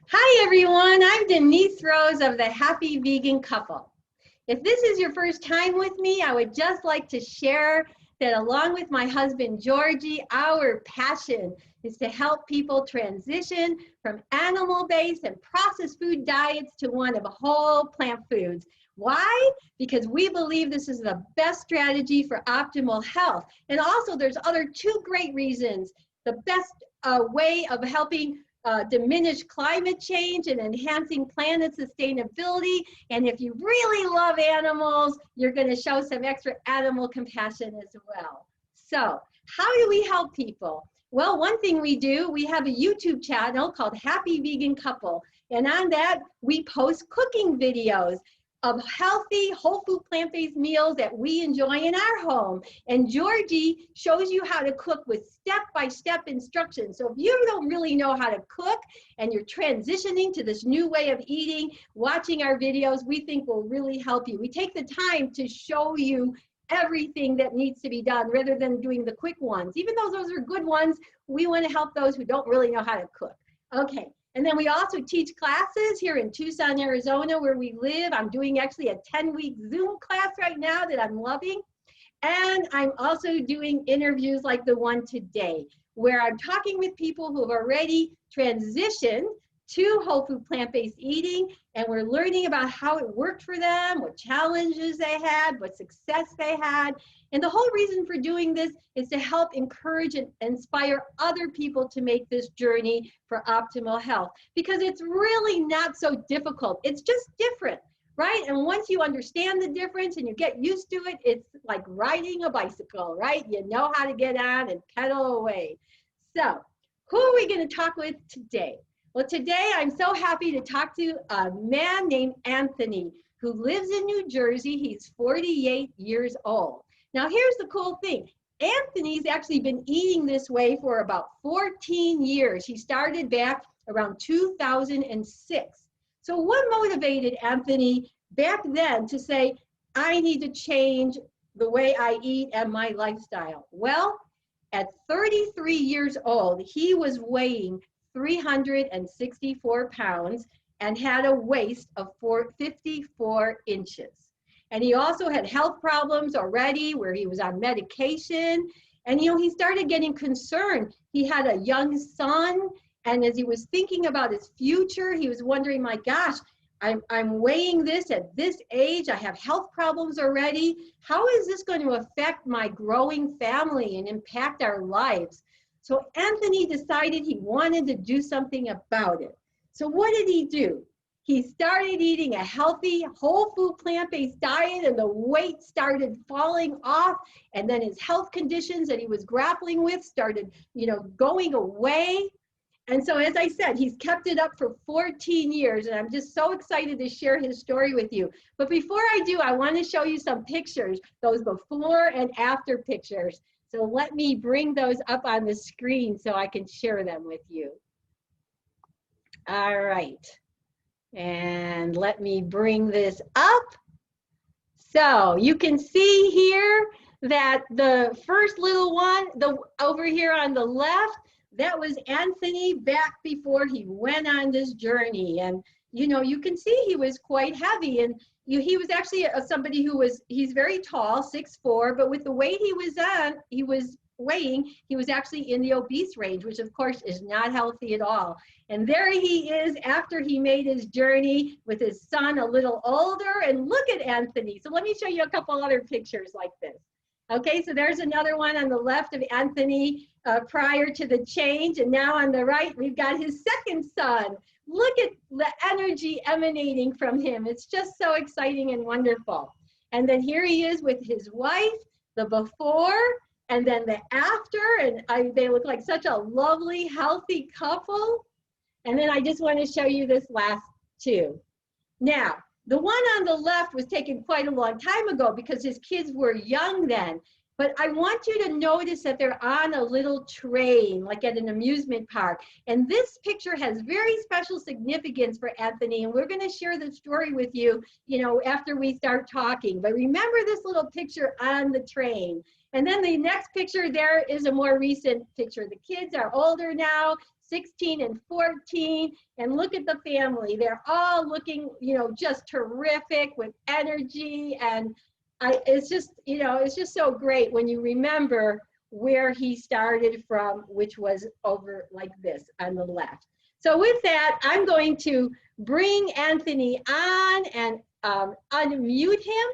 Hi everyone, I'm Denise Rose of the Happy Vegan Couple. If this is your first time with me, I would just like to share that along with my husband Georgie, our passion is to help people transition from animal-based and processed food diets to one of whole plant foods. Why? Because we believe this is the best strategy for optimal health. And also there's other two great reasons. The best way of helping diminish climate change and enhancing planet sustainability. And if you really love animals, you're going to show some extra animal compassion as well. So how do we help people? Well, one thing we do, we have a YouTube channel called Happy Vegan Couple. And on that, we post cooking videos of healthy, whole food, plant-based meals that we enjoy in our home. And Georgie shows you how to cook with step-by-step instructions. So if you don't really know how to cook and you're transitioning to this new way of eating, watching our videos, we think will really help you. We take the time to show you everything that needs to be done rather than doing the quick ones. Even though those are good ones, we want to help those who don't really know how to cook. Okay. And then we also teach classes here in Tucson, Arizona, where we live. I'm doing actually a 10-week Zoom class right now that I'm loving. And I'm also doing interviews like the one today, where I'm talking with people who have already transitioned to whole food plant-based eating, and we're learning about how it worked for them, what challenges they had, what success they had. And the whole reason for doing this is to help encourage and inspire other people to make this journey for optimal health, because it's really not so difficult. It's just different, right? And once you understand the difference and you get used to it, it's like riding a bicycle, right? You know how to get on and pedal away. So who are we going to talk with today? Well, today I'm so happy to talk to a man named Anthony who lives in New Jersey. He's 48 years old. Now, here's the cool thing. Anthony's actually been eating this way for about 14 years. He started back around 2006. So what motivated Anthony back then to say, I need to change the way I eat and my lifestyle? Well, at 33 years old, he was weighing 364 pounds and had a waist of 54 inches. And he also had health problems already where he was on medication. And, you know, he started getting concerned. He had a young son. And as he was thinking about his future, he was wondering, my gosh, I'm weighing this at this age. I have health problems already. How is this going to affect my growing family and impact our lives? So Anthony decided he wanted to do something about it. So what did he do? He started eating a healthy, whole food, plant-based diet, and the weight started falling off. And then his health conditions that he was grappling with started, going away. And so, as I said, he's kept it up for 14 years, and I'm just so excited to share his story with you. But before I do, I want to show you some pictures, those before and after pictures. So let me bring those up on the screen so I can share them with you. All right. And let me bring this up. So you can see here that the first little one, over here on the left, that was Anthony back before he went on this journey. And, you can see he was quite heavy. And he was actually somebody he's very tall, 6'4", but with the weight he was weighing, he was actually in the obese range, which of course is not healthy at all. And there he is after he made his journey with his son a little older. And look at Anthony. So let me show you a couple other pictures like this. Okay, so there's another one on the left of Anthony prior to the change. And now on the right, we've got his second son. Look at the energy emanating from him. It's just so exciting and wonderful. And then here he is with his wife, the before, and then the after. And they look like such a lovely, healthy couple. And then I just want to show you this last two. Now, the one on the left was taken quite a long time ago because his kids were young then. But I want you to notice that they're on a little train, like at an amusement park. And this picture has very special significance for Anthony. And we're going to share the story with you, after we start talking. But remember this little picture on the train. And then the next picture there is a more recent picture. The kids are older now, 16 and 14, and look at the family. They're all looking, just terrific with energy. And it's just, it's just so great when you remember where he started from, which was over like this on the left. So with that, I'm going to bring Anthony on and unmute him,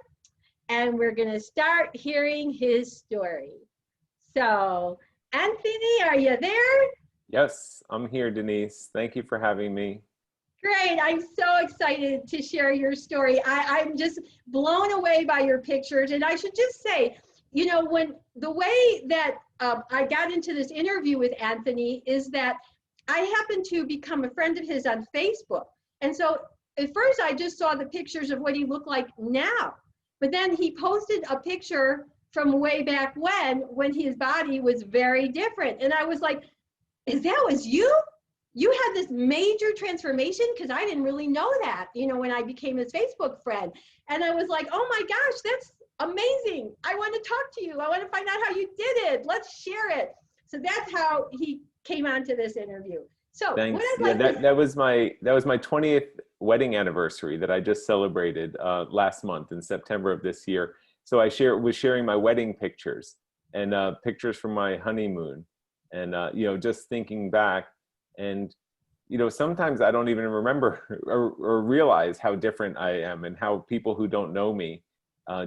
and we're going to start hearing his story. So, Anthony, are you there? Yes, I'm here, Denise. Thank you for having me. Great. I'm so excited to share your story. I'm just blown away by your pictures. And I should just say, when the way that I got into this interview with Anthony is that I happened to become a friend of his on Facebook. And so at first I just saw the pictures of what he looked like now. But then he posted a picture from way back when his body was very different. And I was like, that was you? You had this major transformation? Because I didn't really know that, when I became his Facebook friend. And I was like, oh my gosh, that's amazing. I want to talk to you. I want to find out how you did it. Let's share it. So that's how he came onto this interview. So thanks. What I'd like that was my 20th wedding anniversary that I just celebrated last month in September of this year. So I was sharing my wedding pictures and pictures from my honeymoon, and just thinking back, and sometimes I don't even remember or realize how different I am, and how people who don't know me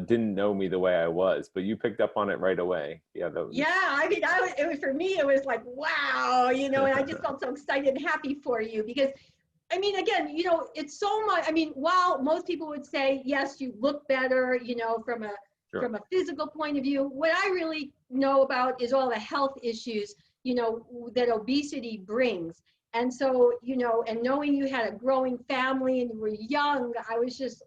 didn't know me the way I was, but you picked up on it right away. Yeah. I mean, it was, for me, it was like, wow, and I just felt so excited and happy for you because, I mean, again, it's so much. I mean, while most people would say, yes, you look better, from a Sure. from a physical point of view, what I really know about is all the health issues, that obesity brings. And so, and knowing you had a growing family and you were young, I was just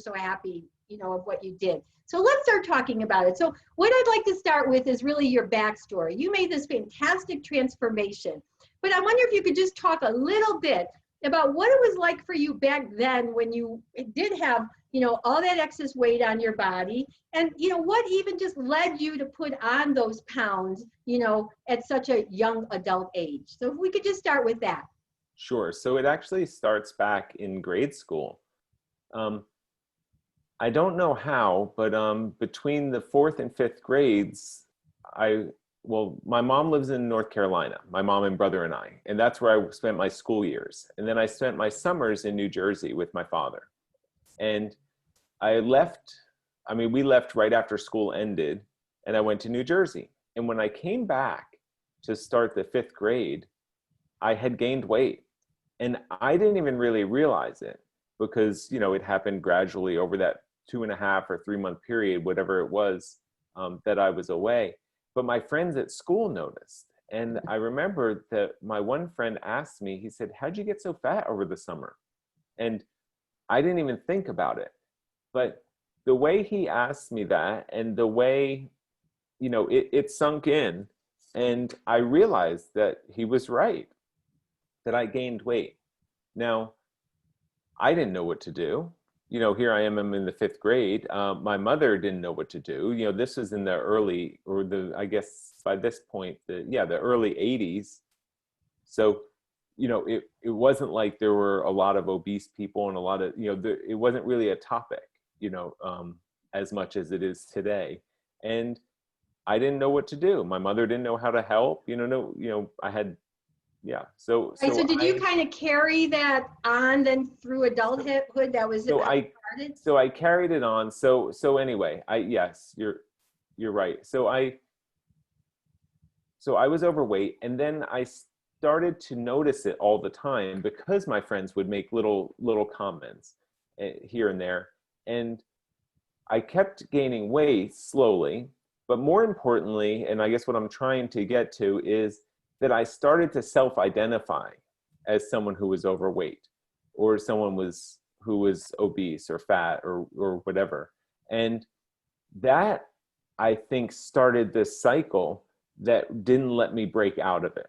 so happy, of what you did. So let's start talking about it. So what I'd like to start with is really your backstory. You made this fantastic transformation, but I wonder if you could just talk a little bit about what it was like for you back then when you did have, all that excess weight on your body, and, what even just led you to put on those pounds, at such a young adult age. So if we could just start with that. Sure. So it actually starts back in grade school. I don't know how, but between the 4th and 5th grades, my mom lives in North Carolina, my mom and brother and I, and that's where I spent my school years. And then I spent my summers in New Jersey with my father. And we left right after school ended, and I went to New Jersey. And when I came back to start the 5th grade, I had gained weight. And I didn't even really realize it because, it happened gradually over that 2.5 or 3 month period, whatever it was, that I was away. But my friends at school noticed. And I remember that my one friend asked me, he said, how'd you get so fat over the summer? And I didn't even think about it. But the way he asked me that, and the way, it sunk in, and I realized that he was right, that I gained weight. Now, I didn't know what to do. Here I am, I'm in the 5th grade. My mother didn't know what to do. This was in the early, I guess by this point, the early 80s. So, it wasn't like there were a lot of obese people and a lot of, it wasn't really a topic, as much as it is today. And I didn't know what to do. My mother didn't know how to help, I had, yeah. So did you kind of carry that on then through adulthood? That was so I started? So I carried it on. So anyway, yes, you're right. So I was overweight, and then I started to notice it all the time because my friends would make little comments here and there, and I kept gaining weight slowly. But more importantly, and I guess what I'm trying to get to is that I started to self-identify as someone who was overweight, or someone who was obese or fat or whatever. And that, I think, started this cycle that didn't let me break out of it.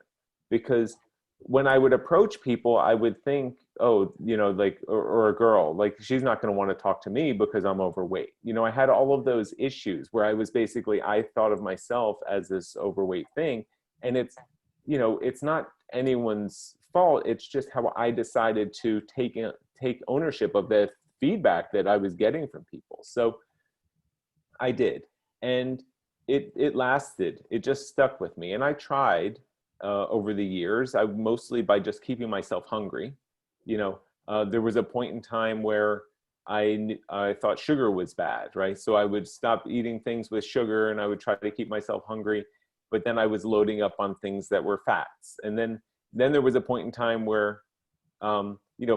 Because when I would approach people, I would think, oh, or a girl, like, she's not going to want to talk to me because I'm overweight. I had all of those issues where I thought of myself as this overweight thing. And it's not anyone's fault. It's just how I decided to take ownership of the feedback that I was getting from people. So I did, and it lasted. It just stuck with me, and I tried over the years. I mostly by just keeping myself hungry. There was a point in time where I thought sugar was bad, right? So I would stop eating things with sugar, and I would try to keep myself hungry. But then I was loading up on things that were fats, and then there was a point in time where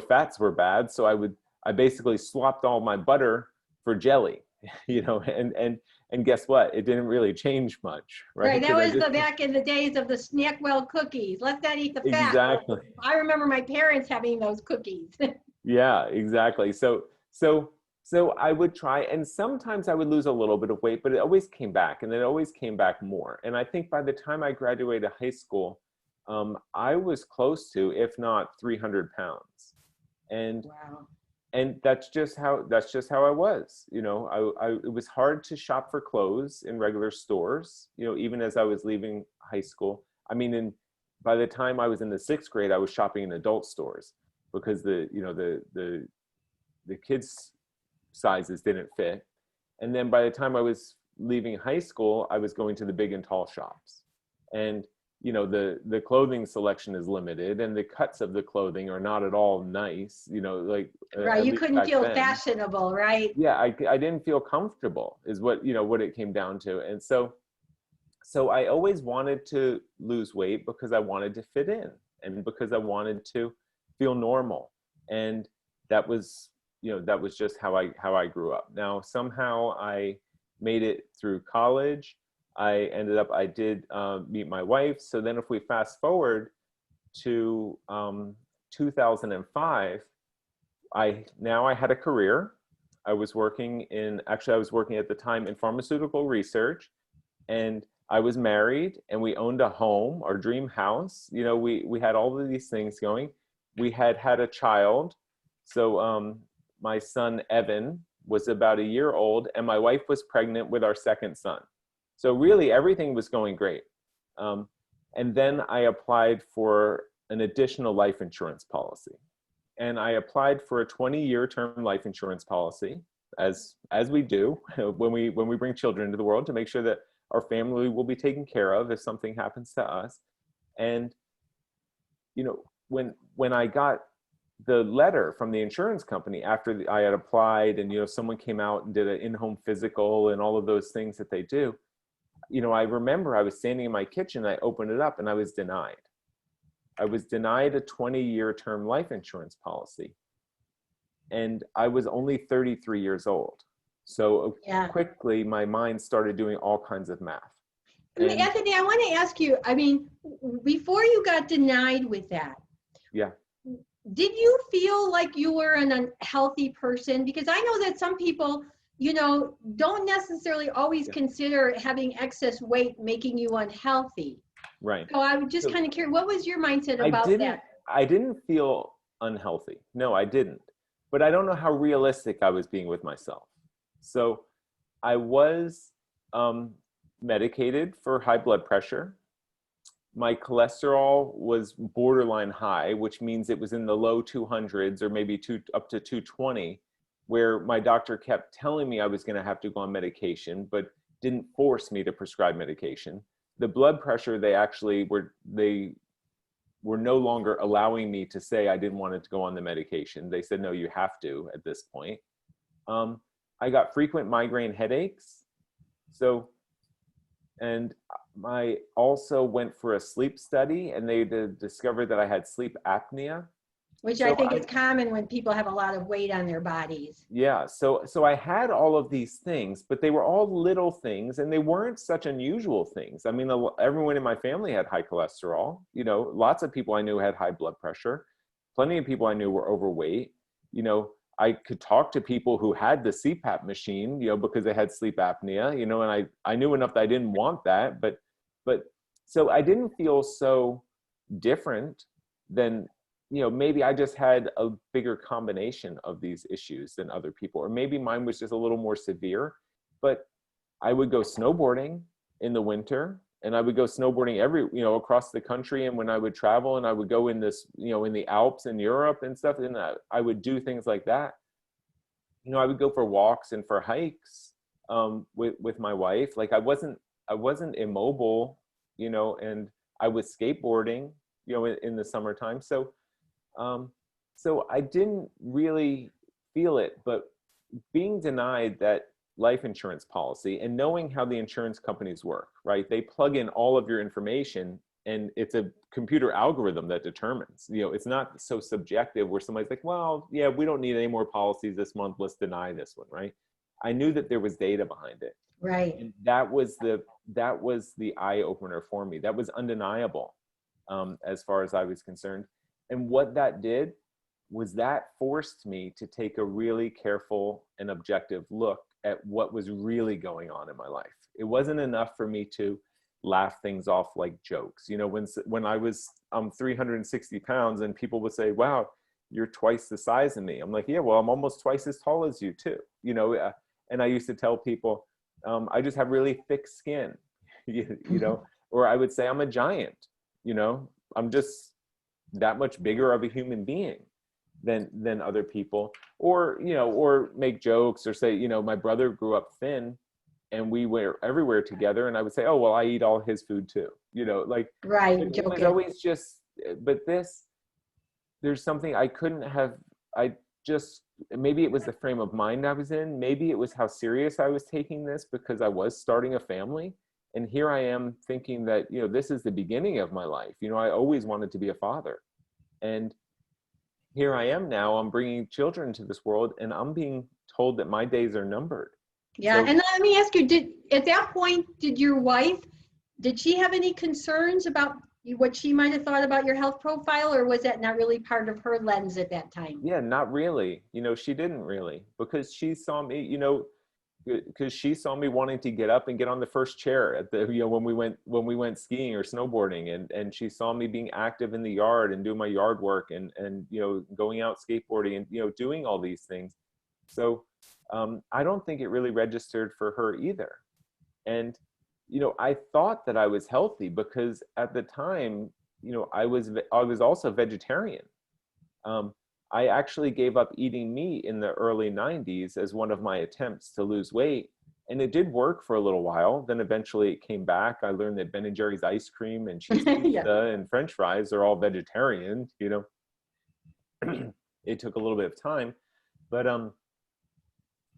fats were bad. So I basically swapped all my butter for jelly, and guess what? It didn't really change much, right? Right, that was the back in the days of the Snackwell cookies. Let's not eat the fat. Exactly. I remember my parents having those cookies. Yeah, exactly. So I would try, and sometimes I would lose a little bit of weight, but it always came back, and it always came back more. And I think by the time I graduated high school, I was close to, if not 300 pounds. And wow. And that's just how I was. It was hard to shop for clothes in regular stores, even as I was leaving high school. I mean, by the time I was in the 6th grade, I was shopping in adult stores because the kids' sizes didn't fit. And then by the time I was leaving high school, I was going to the big and tall shops. And the clothing selection is limited, and the cuts of the clothing are not at all nice, right, you couldn't feel then. fashionable, right? Yeah, I didn't feel comfortable is what it came down to. And so I always wanted to lose weight because I wanted to fit in, and because I wanted to feel normal. And that was just how I grew up. Now, somehow I made it through college. I did meet my wife. So then if we fast forward to 2005, I had a career. I was working at the time in pharmaceutical research, and I was married, and we owned a home, our dream house. We had all of these things going. We had a child. So my son, Evan, was about a year old, and my wife was pregnant with our second son. So really everything was going great. And then I applied for an additional life insurance policy. And I applied for a 20-year term life insurance policy, as we do when we bring children into the world, to make sure that our family will be taken care of if something happens to us. And when I got the letter from the insurance company after I had applied, and someone came out and did an in-home physical and all of those things that they do, I remember I was standing in my kitchen, I opened it up, and I was denied. I was denied a 20-year term life insurance policy. And I was only 33 years old. So quickly, my mind started doing all kinds of math. Anthony, I want to ask you, before you got denied with that, did you feel like you were an unhealthy person? Because I know that some people, don't necessarily always consider having excess weight making you unhealthy. Right. So I was just kind of curious, what was your mindset about that? I didn't feel unhealthy. No, I didn't. But I don't know how realistic I was being with myself. So I was medicated for high blood pressure. My cholesterol was borderline high, which means it was in the low 200s or maybe up to 220, where my doctor kept telling me I was going to have to go on medication, but didn't force me to prescribe medication. The blood pressure, they were no longer allowing me to say I didn't want it to go on the medication. They said, no, you have to at this point. I got frequent migraine headaches. And I also went for a sleep study, and they discovered that I had sleep apnea. Which I think is common when people have a lot of weight on their bodies. Yeah, so I had all of these things, but they were all little things, and they weren't such unusual things. I mean, everyone in my family had high cholesterol. Lots of people I knew had high blood pressure. Plenty of people I knew were overweight. I could talk to people who had the CPAP machine, because they had sleep apnea, and I knew enough that I didn't want that, but so I didn't feel so different than, maybe I just had a bigger combination of these issues than other people, or maybe mine was just a little more severe. But I would go snowboarding in the winter, and I would go snowboarding across the country. And when I would travel and I would go in this, in the Alps in Europe and stuff, and I would do things like that. I would go for walks and for hikes with my wife. Like I wasn't immobile, and I was skateboarding, in the summertime. So I didn't really feel it, but being denied that life insurance policy and knowing how the insurance companies work, right? They plug in all of your information and it's a computer algorithm that determines, it's not so subjective where somebody's like, well, yeah, we don't need any more policies this month. Let's deny this one, right? I knew that there was data behind it. Right. And that was the eye opener for me. That was undeniable as far as I was concerned. And what that did was that forced me to take a really careful and objective look at what was really going on in my life. It wasn't enough for me to laugh things off like jokes. When I was 360 pounds and people would say, wow, you're twice the size of me. I'm like, yeah, well, I'm almost twice as tall as you too. And I used to tell people, I just have really thick skin, or I would say I'm a giant, I'm just that much bigger of a human being than other people, or make jokes or say, my brother grew up thin and we were everywhere together. And I would say, oh, well, I eat all his food too, Right. It was always just, but there's something I couldn't have, maybe it was the frame of mind I was in. Maybe it was how serious I was taking this because I was starting a family. And here I am thinking that, this is the beginning of my life. I always wanted to be a father. And here I am now, I'm bringing children into this world and I'm being told that my days are numbered. Yeah. So, and let me ask you, at that point, did your wife, did she have any concerns about what she might have thought about your health profile, or was that not really part of her lens at that time? Yeah, not really. She didn't really, because she saw me, because she saw me wanting to get up and get on the first chair at the, when we went skiing or snowboarding, and she saw me being active in the yard and doing my yard work and going out skateboarding and, doing all these things. So I don't think it really registered for her either. And, I thought that I was healthy because at the time, I was also vegetarian. I actually gave up eating meat in the early 90s as one of my attempts to lose weight. And it did work for a little while. Then eventually it came back. I learned that Ben & Jerry's ice cream and cheese pizza and French fries are all vegetarian, It took a little bit of time. But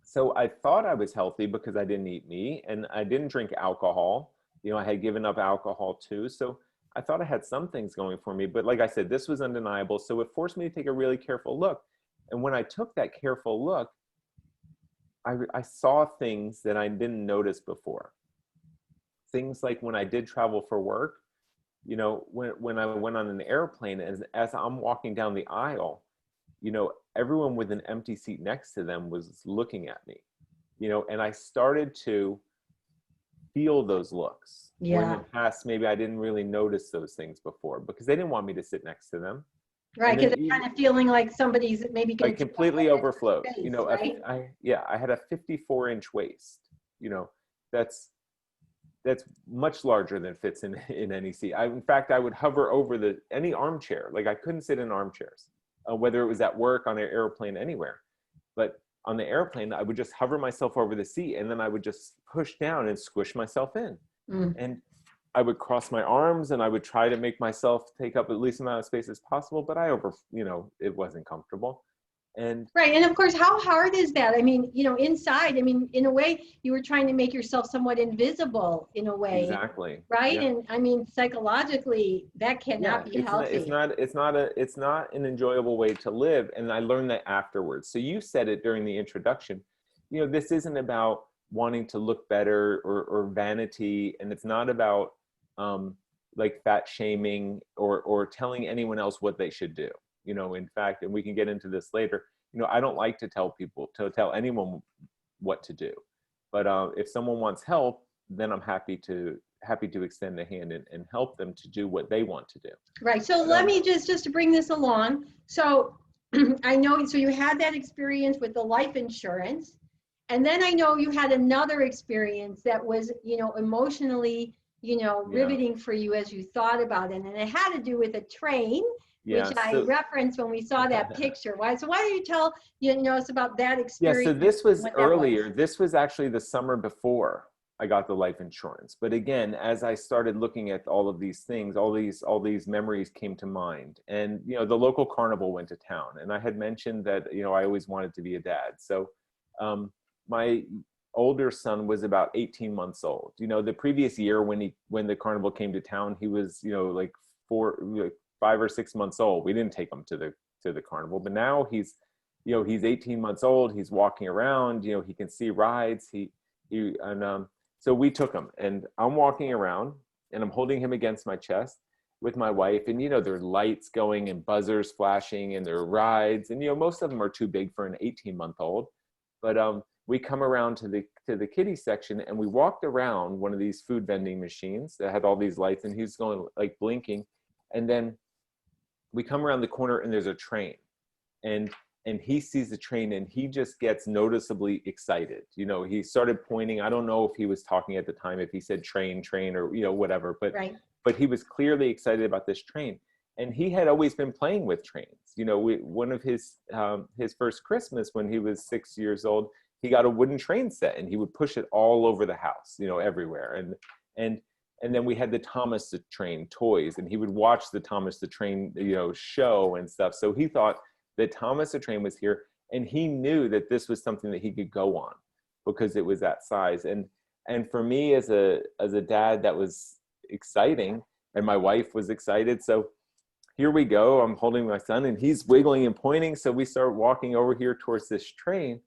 so I thought I was healthy because I didn't eat meat and I didn't drink alcohol. I had given up alcohol too. So I thought I had some things going for me, but like I said, this was undeniable. So it forced me to take a really careful look. And when I took that careful look, I saw things that I didn't notice before. Things like when I did travel for work, when I went on an airplane, as I'm walking down the aisle, everyone with an empty seat next to them was looking at me, and I started to feel those looks. Yeah. Where in the past, maybe I didn't really notice those things before because they didn't want me to sit next to them. Right, because they're kind of feeling like somebody's maybe like completely overflowed. Space, right? I had a 54-inch waist. That's much larger than fits in any seat. In fact, I would hover over any armchair. Like I couldn't sit in armchairs, whether it was at work, on an airplane, anywhere. But on the airplane, I would just hover myself over the seat and then I would just push down and squish myself in. And I would cross my arms and I would try to make myself take up at least amount of space as possible, but it wasn't comfortable. And right. And of course, how hard is that? I mean, inside, in a way, you were trying to make yourself somewhat invisible in a way. Exactly. Right. Yeah. And psychologically, that cannot be healthy. It's not an enjoyable way to live. And I learned that afterwards. So you said it during the introduction, this isn't about wanting to look better or vanity. And it's not about like fat shaming or telling anyone else what they should do. In fact, and we can get into this later, I don't like to tell anyone what to do. But if someone wants help, then I'm happy to extend a hand and help them to do what they want to do. Right. So let me just to bring this along. So I know, so you had that experience with the life insurance. And then I know you had another experience that was, emotionally riveting for you as you thought about it. And it had to do with a train, Yeah, which I referenced when we saw that picture. So why don't you tell us about that experience? Yeah, so this was earlier. Was. This was actually the summer before I got the life insurance. But again, as I started looking at all of these things, all these memories came to mind. And the local carnival went to town, and I had mentioned that I always wanted to be a dad. So my older son was about 18 months old. The previous year when the carnival came to town, he was like 5 or 6 months old. We didn't take him to the carnival, but now he's 18 months old. He's walking around. He can see rides. So we took him, and I'm walking around, and I'm holding him against my chest with my wife, and there are lights going and buzzers flashing, and there are rides, and most of them are too big for an 18-month-old. But we come around to the kiddie section, and we walked around one of these food vending machines that had all these lights, and he's going like blinking, and then we come around the corner, and there's a train, and he sees the train, and he just gets noticeably excited. He started pointing. I don't know if he was talking at the time, if he said train, or whatever, but right. But he was clearly excited about this train, and he had always been playing with trains. One of his first Christmas when he was 6 years old, he got a wooden train set, and he would push it all over the house, everywhere. And then we had the Thomas the Train toys, and he would watch the Thomas the Train, show and stuff. So he thought that Thomas the Train was here, and he knew that this was something that he could go on because it was that size. And for me as a dad, that was exciting, and my wife was excited. So here we go. I'm holding my son, and he's wiggling and pointing. So we start walking over here towards this train.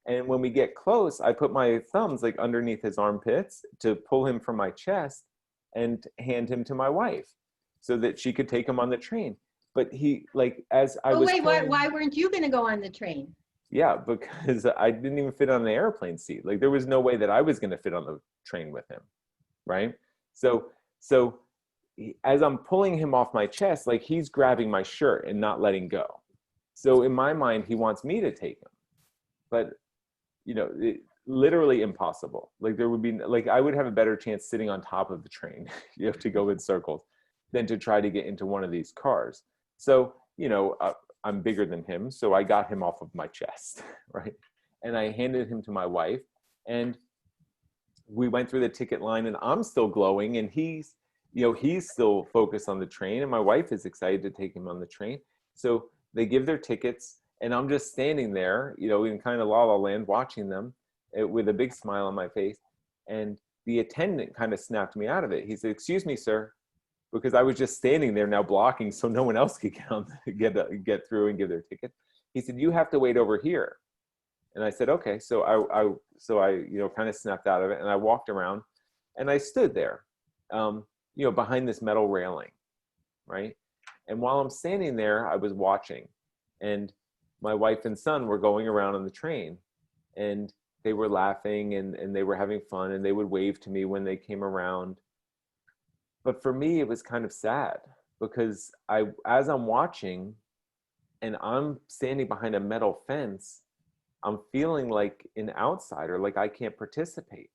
And when we get close, I put my thumbs like underneath his armpits to pull him from my chest and hand him to my wife so that she could take him on the train. But he, like, as I was— why weren't you going to go on the train? Yeah, because I didn't even fit on the airplane seat. Like, there was no way that I was going to fit on the train with him, right? So as I'm pulling him off my chest, like, he's grabbing my shirt and not letting go. So in my mind, he wants me to take him. But, literally impossible. Like, there would be, like, I would have a better chance sitting on top of the train, to go in circles, than to try to get into one of these cars. So, I'm bigger than him, so I got him off of my chest, right? And I handed him to my wife, and we went through the ticket line, and I'm still glowing, and he's still focused on the train, and my wife is excited to take him on the train. So they give their tickets, and I'm just standing there, in kind of la la land, watching them with a big smile on my face. And the attendant kind of snapped me out of it. He said, "Excuse me, sir," because I was just standing there now blocking so no one else could get through and give their ticket. He said, "You have to wait over here." And I said, "Okay." So I kind of snapped out of it, and I walked around, and I stood there, behind this metal railing, right? And while I'm standing there, I was watching, and my wife and son were going around on the train, and they were laughing, and they were having fun, and they would wave to me when they came around. But for me, it was kind of sad, because as I'm watching and I'm standing behind a metal fence, I'm feeling like an outsider, like I can't participate.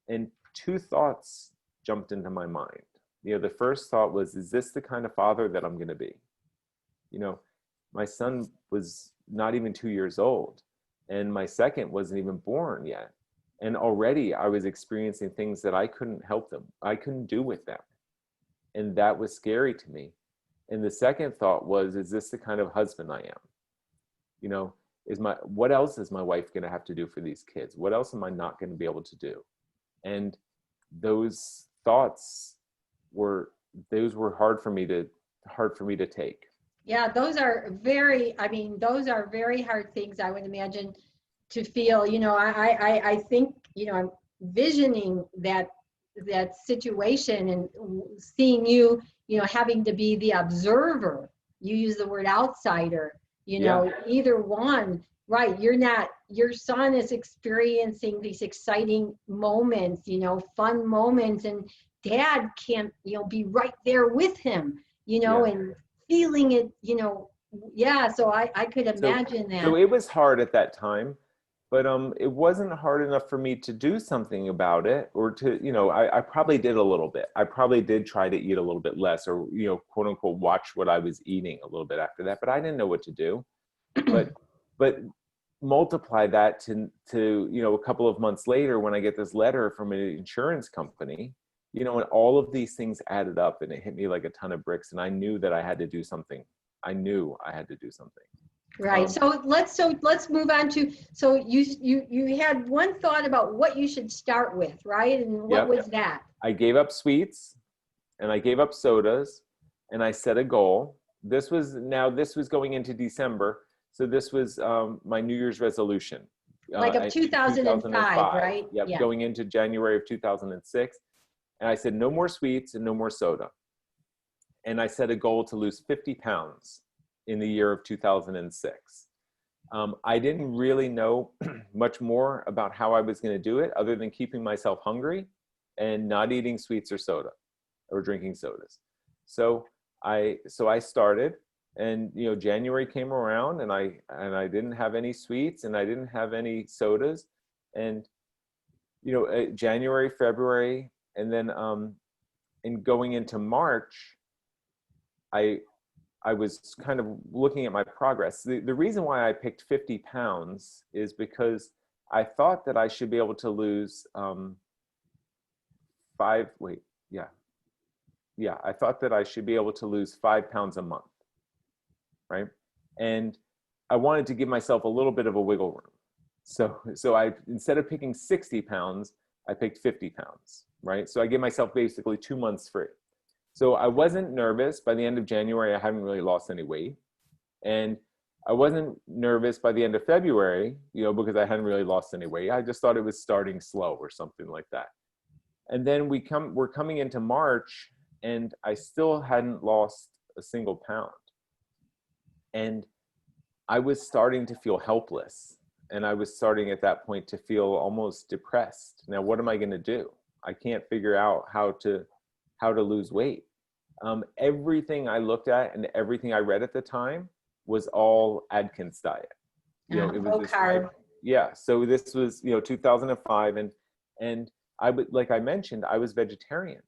And two thoughts jumped into my mind. The first thought was, is this the kind of father that I'm going to be? My son was not even 2 years old, and my second wasn't even born yet. And already I was experiencing things that I couldn't help them. I couldn't do with them. And that was scary to me. And the second thought was, is this the kind of husband I am? What else is my wife going to have to do for these kids? What else am I not going to be able to do? And those thoughts were hard for me to take. Yeah, those are very hard things, I would imagine, to feel. I think, I'm visioning that situation and seeing you, having to be the observer. You use the word outsider, Yeah. Either one, right? Your son is experiencing these exciting moments, fun moments, and dad can't, be right there with him, and feeling it, yeah. So I could imagine that. So it was hard at that time, but it wasn't hard enough for me to do something about it, or to, I probably did a little bit. I probably did try to eat a little bit less, or, quote unquote, watch what I was eating a little bit after that, but I didn't know what to do. But multiply that to, a couple of months later, when I get this letter from an insurance company, and all of these things added up, and it hit me like a ton of bricks, and I knew that I had to do something. I knew I had to do something. Right. So let's move on to, so you had one thought about what you should start with, right? And what was that? I gave up sweets, and I gave up sodas, and I set a goal. This was going into December. So this was my New Year's resolution. Like of 2005, right? Yep, yeah. Going into January of 2006. And I said, no more sweets and no more soda. And I set a goal to lose 50 pounds in the year of 2006. I didn't really know much more about how I was going to do it, other than keeping myself hungry and not eating sweets or soda or drinking sodas. So I started, and January came around, and I didn't have any sweets, and I didn't have any sodas, and January, February, and then in going into March, I was kind of looking at my progress. The reason why I picked 50 pounds is because I thought that I should be able to lose I thought that I should be able to lose 5 pounds a month, right? And I wanted to give myself a little bit of a wiggle room. So I, instead of picking 60 pounds, I picked 50 pounds, right? So I gave myself basically 2 months free. So I wasn't nervous. By the end of January, I hadn't really lost any weight. And I wasn't nervous by the end of February, because I hadn't really lost any weight. I just thought it was starting slow or something like that. And then we're coming into March, and I still hadn't lost a single pound. And I was starting to feel helpless. And I was starting at that point to feel almost depressed. Now, what am I going to do? I can't figure out how to lose weight. Everything I looked at and everything I read at the time was all Atkins diet. It was low carb. Yeah. So this was 2005, and I would, like I mentioned, I was vegetarian.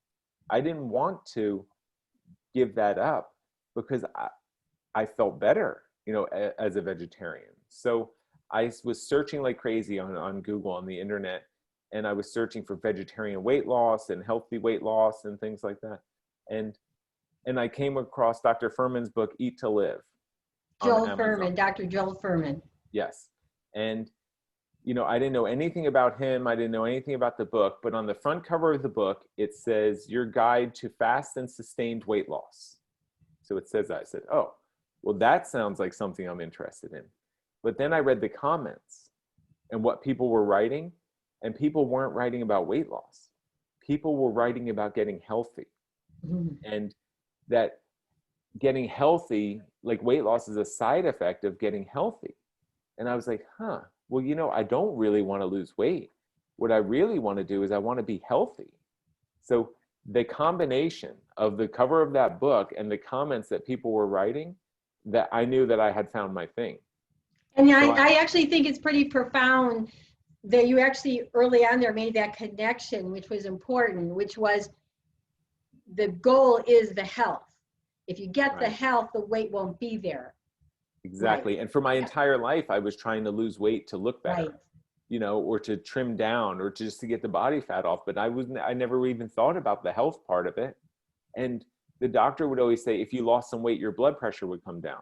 I didn't want to give that up because I felt better, as a vegetarian. So I was searching like crazy on Google, on the internet, and I was searching for vegetarian weight loss and healthy weight loss and things like that. And I came across Dr. Furman's book, Eat to Live. Joel Furman, Dr. Joel Furman. Yes. And, I didn't know anything about him. I didn't know anything about the book, but on the front cover of the book, it says, Your Guide to Fast and Sustained Weight Loss. So it says that. I said, oh, well, that sounds like something I'm interested in. But then I read the comments and what people were writing, and people weren't writing about weight loss. People were writing about getting healthy. Mm-hmm. And that getting healthy, like weight loss, is a side effect of getting healthy. And I was like, well, I don't really want to lose weight. What I really want to do is I want to be healthy. So the combination of the cover of that book and the comments that people were writing, that I knew that I had found my thing. And I actually think it's pretty profound that you actually early on there made that connection, which was important, which was the goal is the health. If you get the health, the weight won't be there. Exactly. Right. And for my entire life, I was trying to lose weight to look better, or to trim down, or just to get the body fat off. But I never even thought about the health part of it. And the doctor would always say, if you lost some weight, your blood pressure would come down.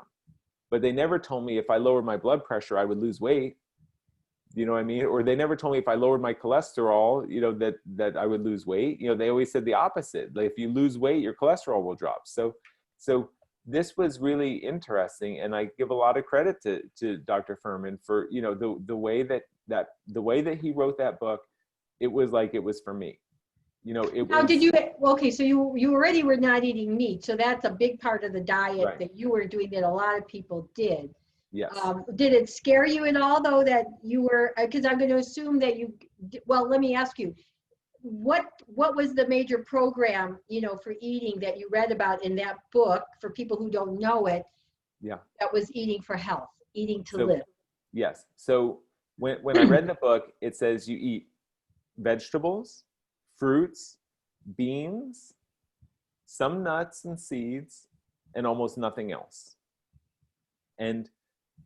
But they never told me if I lowered my blood pressure, I would lose weight. You know what I mean? Or they never told me if I lowered my cholesterol, that I would lose weight. They always said the opposite. Like, if you lose weight, your cholesterol will drop. So this was really interesting. And I give a lot of credit to Dr. Furman for, the way that he wrote that book. It was like, it was for me. Okay, so you already were not eating meat. So that's a big part of the diet that you were doing that a lot of people did. Yes. Did it scare you at all, though, that you were, because I'm going to assume that let me ask you, what was the major program, for eating that you read about in that book, for people who don't know it? Yeah. That was Eating for Health, Eating to Live. Yes. So when I read the book, it says you eat vegetables, fruits, beans, some nuts and seeds, and almost nothing else. And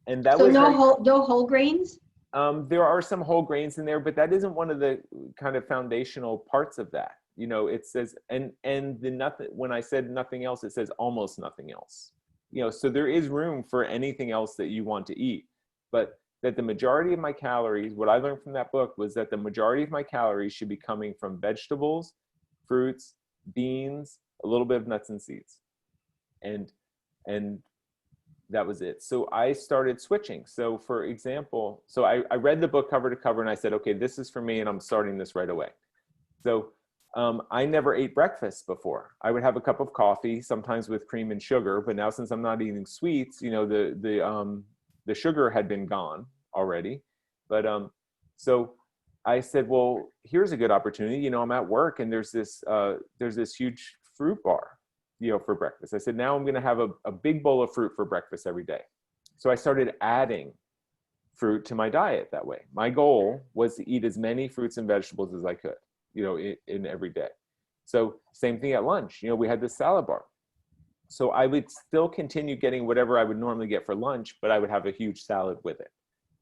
that So was no whole grains? there are some whole grains in there, but that isn't one of the kind of foundational parts of that. You know, it says, and the nothing, when I said nothing else, it says almost nothing else. You know, so there is room for anything else that you want to eat, but that the majority of my calories, what I learned from that book was that the majority of my calories should be coming from vegetables, fruits, beans, a little bit of nuts and seeds. And that was it. So I started switching. So for example, so I read the book cover to cover and I said, okay, this is for me and I'm starting this right away. So I never ate breakfast before. I would have a cup of coffee, sometimes with cream and sugar, but now since I'm not eating sweets, you know, the sugar had been gone already. But so I said, well, here's a good opportunity. You know, I'm at work and there's this huge fruit bar, you know, for breakfast. I said, now I'm going to have a big bowl of fruit for breakfast every day. So I started adding fruit to my diet that way. My goal was to eat as many fruits and vegetables as I could, you know, in every day. So same thing at lunch. You know, we had this salad bar. So I would still continue getting whatever I would normally get for lunch, but I would have a huge salad with it.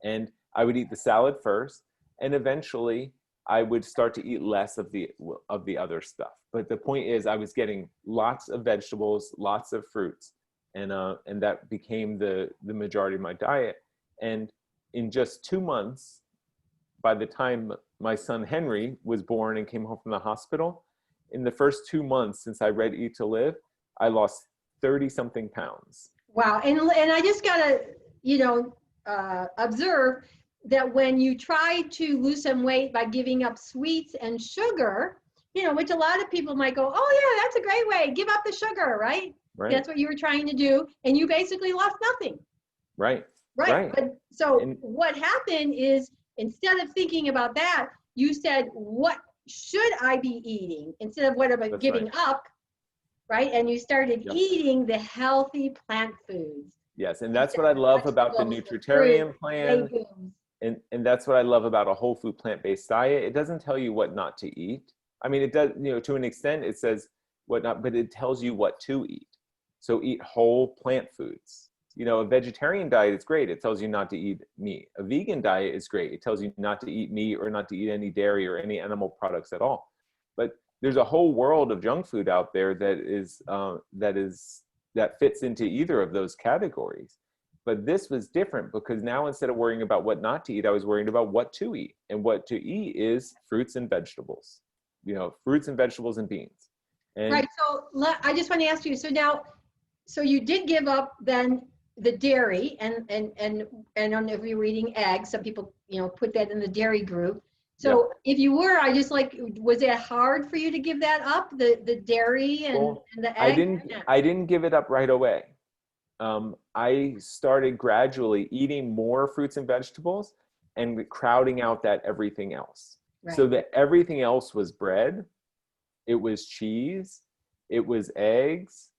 And I would eat the salad first, and eventually I would start to eat less of the other stuff. But the point is, I was getting lots of vegetables, lots of fruits, and that became the majority of my diet. And in just 2 months, by the time my son Henry was born and came home from the hospital, in the first 2 months since I read Eat to Live, I lost 30-something pounds. Wow. And I just gotta, you know, observe that when you try to lose some weight by giving up sweets and sugar, you know, which a lot of people might go, oh yeah, that's a great way, give up the sugar, right? Right. That's what you were trying to do, and you basically lost nothing. Right. Right. But so what happened is, instead of thinking about that, you said, what should I be eating instead of what about giving up, right? And you started eating the healthy plant foods. Yes, and that's what I love about the nutritarian plan. And that's what I love about a whole food plant-based diet. It doesn't tell you what not to eat. I mean, it does, you know, to an extent it says what not, but it tells you what to eat. So eat whole plant foods. You know, a vegetarian diet is great. It tells you not to eat meat. A vegan diet is great. It tells you not to eat meat or not to eat any dairy or any animal products at all. But there's a whole world of junk food out there that fits into either of those categories. But this was different because now instead of worrying about what not to eat, I was worrying about what to eat. And what to eat is fruits and vegetables, you know, fruits and vegetables and beans. And right. So I just want to ask you, so now, so you did give up then the dairy and if you were eating eggs, some people, you know, put that in the dairy group. So if you were, was it hard for you to give that up, the dairy and the eggs? I didn't give it up right away. I started gradually eating more fruits and vegetables and crowding out that everything else. Right. So that everything else was bread, it was cheese, it was eggs,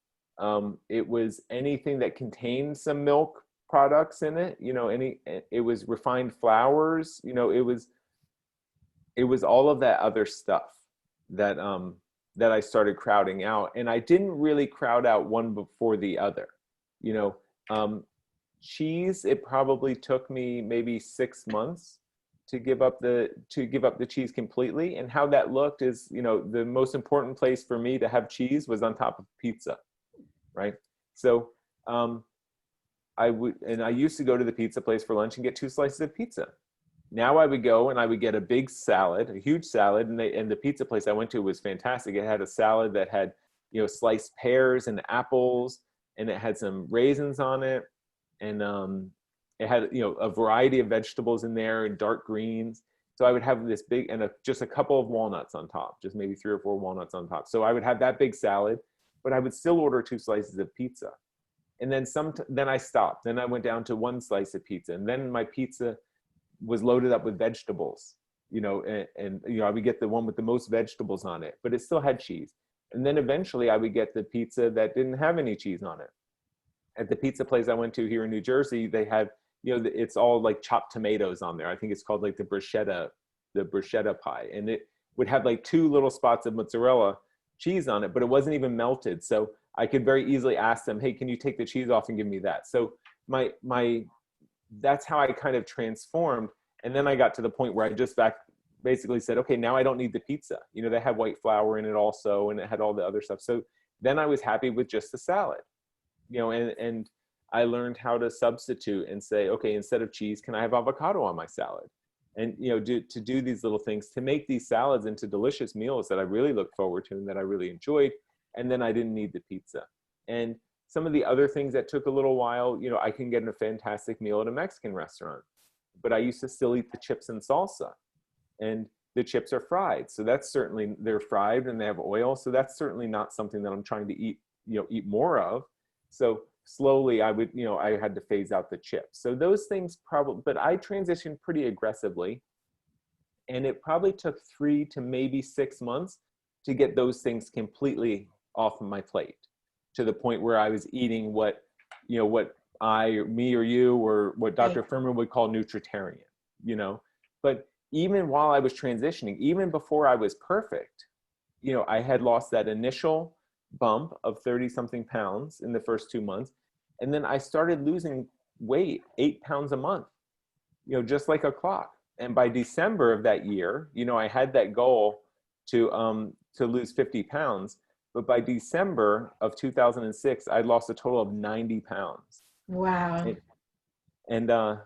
it was anything that contained some milk products in it, you know, it was refined flours, you know, it was all of that other stuff that I started crowding out. And I didn't really crowd out one before the other. You know, cheese, it probably took me maybe 6 months to give up the cheese completely. And how that looked is, you know, the most important place for me to have cheese was on top of pizza, right? So I used to go to the pizza place for lunch and get 2 slices of pizza. Now I would go and I would get a big salad, a huge salad, and the pizza place I went to was fantastic. It had a salad that had, you know, sliced pears and apples, and it had some raisins on it, and it had, you know, a variety of vegetables in there and dark greens. So I would have this big, and just a couple of walnuts on top, just maybe 3 or 4 walnuts on top. So I would have that big salad, but I would still order 2 slices of pizza. And then I stopped. Then I went down to 1 slice of pizza, and then my pizza was loaded up with vegetables, you know, and you know, I would get the one with the most vegetables on it, but it still had cheese. And then eventually I would get the pizza that didn't have any cheese on it. At the pizza place I went to here in New Jersey, they had, it's all like chopped tomatoes on there. I think it's called like the bruschetta pie. And it would have like 2 little spots of mozzarella cheese on it, but it wasn't even melted. So I could very easily ask them, hey, can you take the cheese off and give me that? So that's how I kind of transformed. And then I got to the point where I just basically said, okay, now I don't need the pizza. They had white flour in it also, and it had all the other stuff. So then I was happy with just the salad, and I learned how to substitute and say, okay, instead of cheese, can I have avocado on my salad? And, to do these little things, to make these salads into delicious meals that I really looked forward to and that I really enjoyed. And then I didn't need the pizza. And some of the other things that took a little while, I can get a fantastic meal at a Mexican restaurant, but I used to still eat the chips and salsa, and the chips are fried. So they're fried and they have oil. So that's certainly not something that I'm trying to eat more of. So slowly I would, I had to phase out the chips. So those things but I transitioned pretty aggressively, and it probably took 3 to maybe 6 months to get those things completely off of my plate, to the point where I was eating what me or you, or what Dr. Furman would call nutritarian, but even while I was transitioning, even before I was perfect, I had lost that initial bump of 30 something pounds in the first 2 months. And then I started losing weight, 8 pounds a month, just like a clock. And by December of that year, I had that goal to lose 50 pounds. But by December of 2006, I'd lost a total of 90 pounds. Wow. And I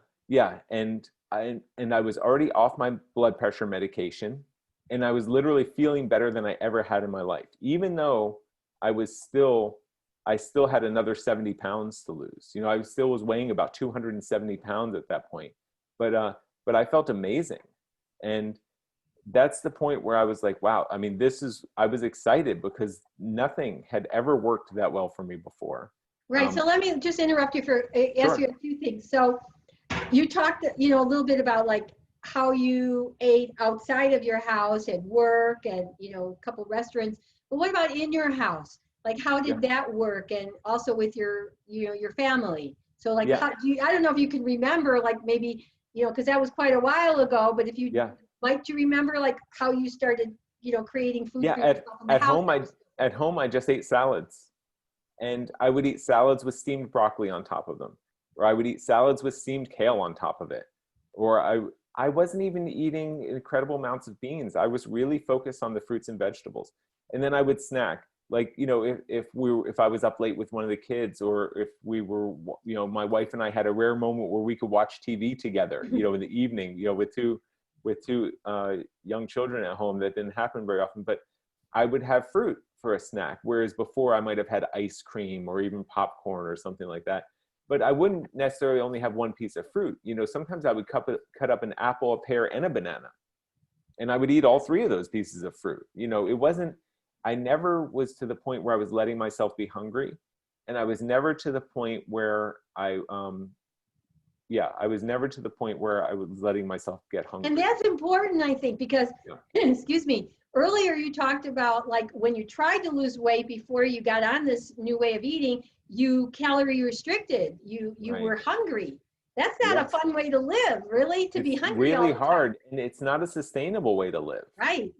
was already off my blood pressure medication, and I was literally feeling better than I ever had in my life, even though I still had another 70 pounds to lose. I still was weighing about 270 pounds at that point, but I felt amazing. And that's the point where I was like, wow, I mean, I was excited because nothing had ever worked that well for me before. Right. So let me just interrupt you ask you a few things. So you talked, a little bit about like how you ate outside of your house at work and, a couple restaurants, but what about in your house? Like, how did that work? And also with your family. So like, I don't know if you can remember, like maybe, cause that was quite a while ago, but if you might you remember like how you started, creating food for yourself in the house? At home, I just ate salads, and I would eat salads with steamed broccoli on top of them, or I would eat salads with steamed kale on top of it. Or I wasn't even eating incredible amounts of beans. I was really focused on the fruits and vegetables. And then I would snack. Like, if I was up late with one of the kids, or if we were, my wife and I had a rare moment where we could watch TV together, in the evening, with two young children at home. That didn't happen very often, but I would have fruit for a snack. Whereas before I might have had ice cream or even popcorn or something like that. But I wouldn't necessarily only have one piece of fruit. Sometimes I would cut up an apple, a pear, and a banana, and I would eat all 3 of those pieces of fruit. I never was to the point where I was letting myself be hungry, and I was never to the point where I was never to the point where I was letting myself get hungry. And that's important, I think, because, excuse me, earlier you talked about like when you tried to lose weight before you got on this new way of eating, you calorie restricted, you were hungry. That's not a fun way to live, really, to be hungry all the time. Really hard, and it's not a sustainable way to live. Right.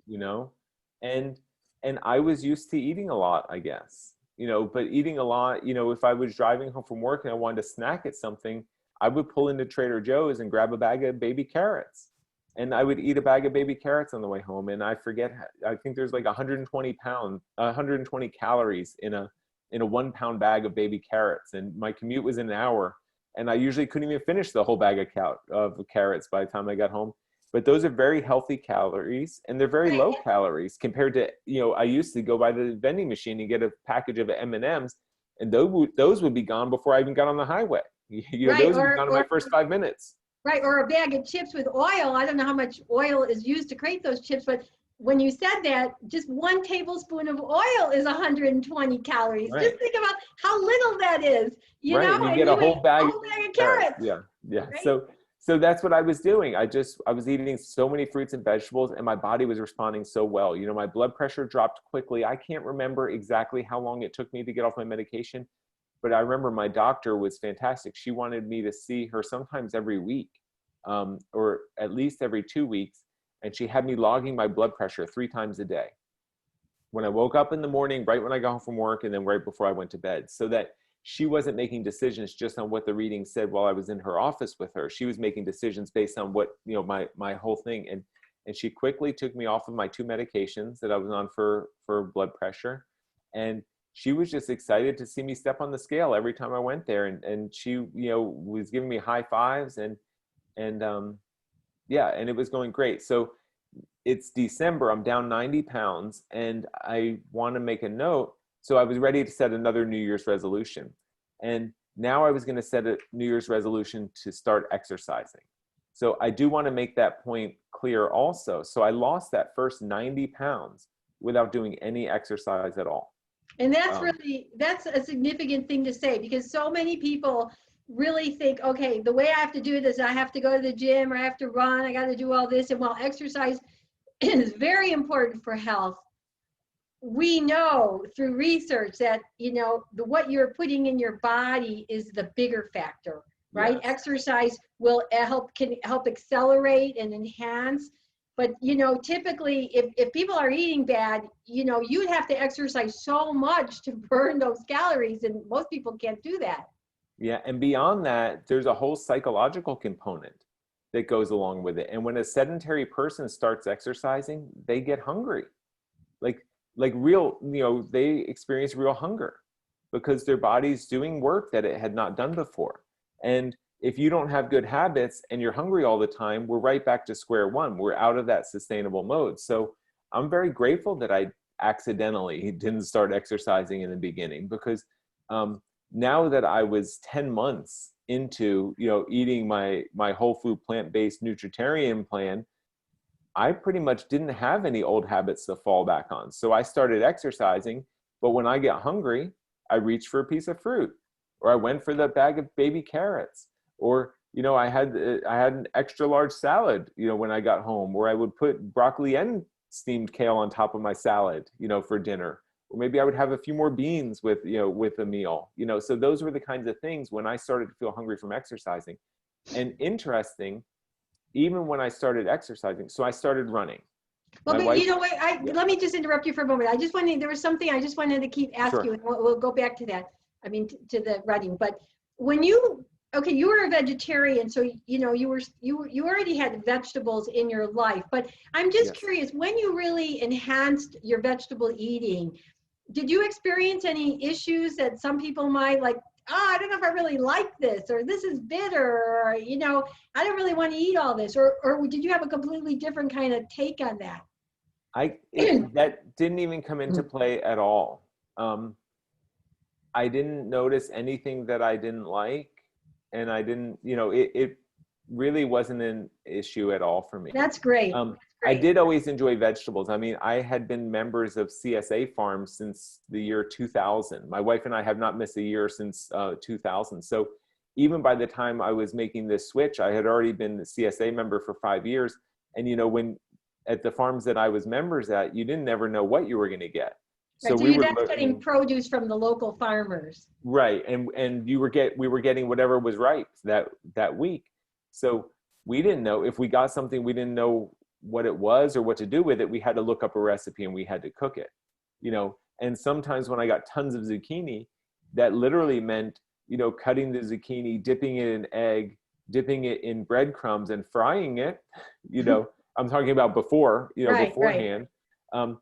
And I was used to eating a lot, I guess, but eating a lot, if I was driving home from work and I wanted to snack at something, I would pull into Trader Joe's and grab a bag of baby carrots, and I would eat a bag of baby carrots on the way home. And I think there's like 120 calories in a 1 pound bag of baby carrots. And my commute was an hour, and I usually couldn't even finish the whole bag of carrots by the time I got home. But those are very healthy calories, and they're very low calories compared to, I used to go by the vending machine and get a package of M&Ms, and those would be gone before I even got on the highway. Those would be gone in my first 5 minutes. Right, or a bag of chips with oil. I don't know how much oil is used to create those chips, but when you said that, just 1 tablespoon of oil is 120 calories. Right. Just think about how little that is. You get a whole bag of carrots. Yeah. Right? So that's what I was doing. I was eating so many fruits and vegetables, and my body was responding so well. My blood pressure dropped quickly. I can't remember exactly how long it took me to get off my medication, But I remember my doctor was fantastic. She wanted me to see her sometimes every week, or at least every 2 weeks. And she had me logging my blood pressure 3 times a day. When I woke up in the morning, right when I got home from work, and then right before I went to bed, so that she wasn't making decisions just on what the reading said while I was in her office with her. She was making decisions based on what, my whole thing. And she quickly took me off of my 2 medications that I was on for blood pressure. And she was just excited to see me step on the scale every time I went there. And she, was giving me high fives and yeah, and it was going great. So it's December, I'm down 90 pounds, and I want to make a note. So I was ready to set another New Year's resolution. And now I was going to set a New Year's resolution to start exercising. So I do want to make that point clear also. So I lost that first 90 pounds without doing any exercise at all. And that's a significant thing to say, because so many people really think, okay, the way I have to do this, I have to go to the gym, or I have to run, I got to do all this. And while exercise is very important for health, we know through research that, what you're putting in your body is the bigger factor, right? Yes. Exercise can help accelerate and enhance. But, typically if people are eating bad, you'd have to exercise so much to burn those calories, and most people can't do that. Yeah. And beyond that, there's a whole psychological component that goes along with it. And when a sedentary person starts exercising, they get hungry. Like real, they experience real hunger because their body's doing work that it had not done before. And if you don't have good habits and you're hungry all the time, we're right back to square one. We're out of that sustainable mode. So I'm very grateful that I accidentally didn't start exercising in the beginning, because now that I was 10 months into, eating my whole food, plant-based nutritarian plan, I pretty much didn't have any old habits to fall back on. So I started exercising, but when I get hungry, I reach for a piece of fruit, or I went for the bag of baby carrots, or, I had an extra large salad, when I got home, or I would put broccoli and steamed kale on top of my salad, for dinner. Or maybe I would have a few more beans with a meal, so those were the kinds of things when I started to feel hungry from exercising. And interesting, even when I started exercising, so I started running. Well, but let me just interrupt you for a moment. There was something I just wanted to keep asking you, and we'll go back to that. I mean, to the running. But when you were a vegetarian, so you already had vegetables in your life. But I'm just curious, when you really enhanced your vegetable eating, did you experience any issues that some people might like? I don't know if I really like this, or this is bitter, or, I don't really want to eat all this, or did you have a completely different kind of take on that? That didn't even come into play at all. I didn't notice anything that I didn't like, and I didn't, it really wasn't an issue at all for me. That's great. I did always enjoy vegetables. I mean, I had been members of CSA farms since the year 2000. My wife and I have not missed a year since 2000. So even by the time I was making this switch, I had already been a CSA member for 5 years. And, when at the farms that I was members at, you didn't ever know what you were going to get. So we were getting produce from the local farmers. Right. And we were getting whatever was ripe that week. So we didn't know if we got something, we didn't know what it was or what to do with it. We had to look up a recipe and we had to cook it, and sometimes when I got tons of zucchini, that literally meant, cutting the zucchini, dipping it in egg, dipping it in breadcrumbs and frying it, I'm talking about before, beforehand. Right.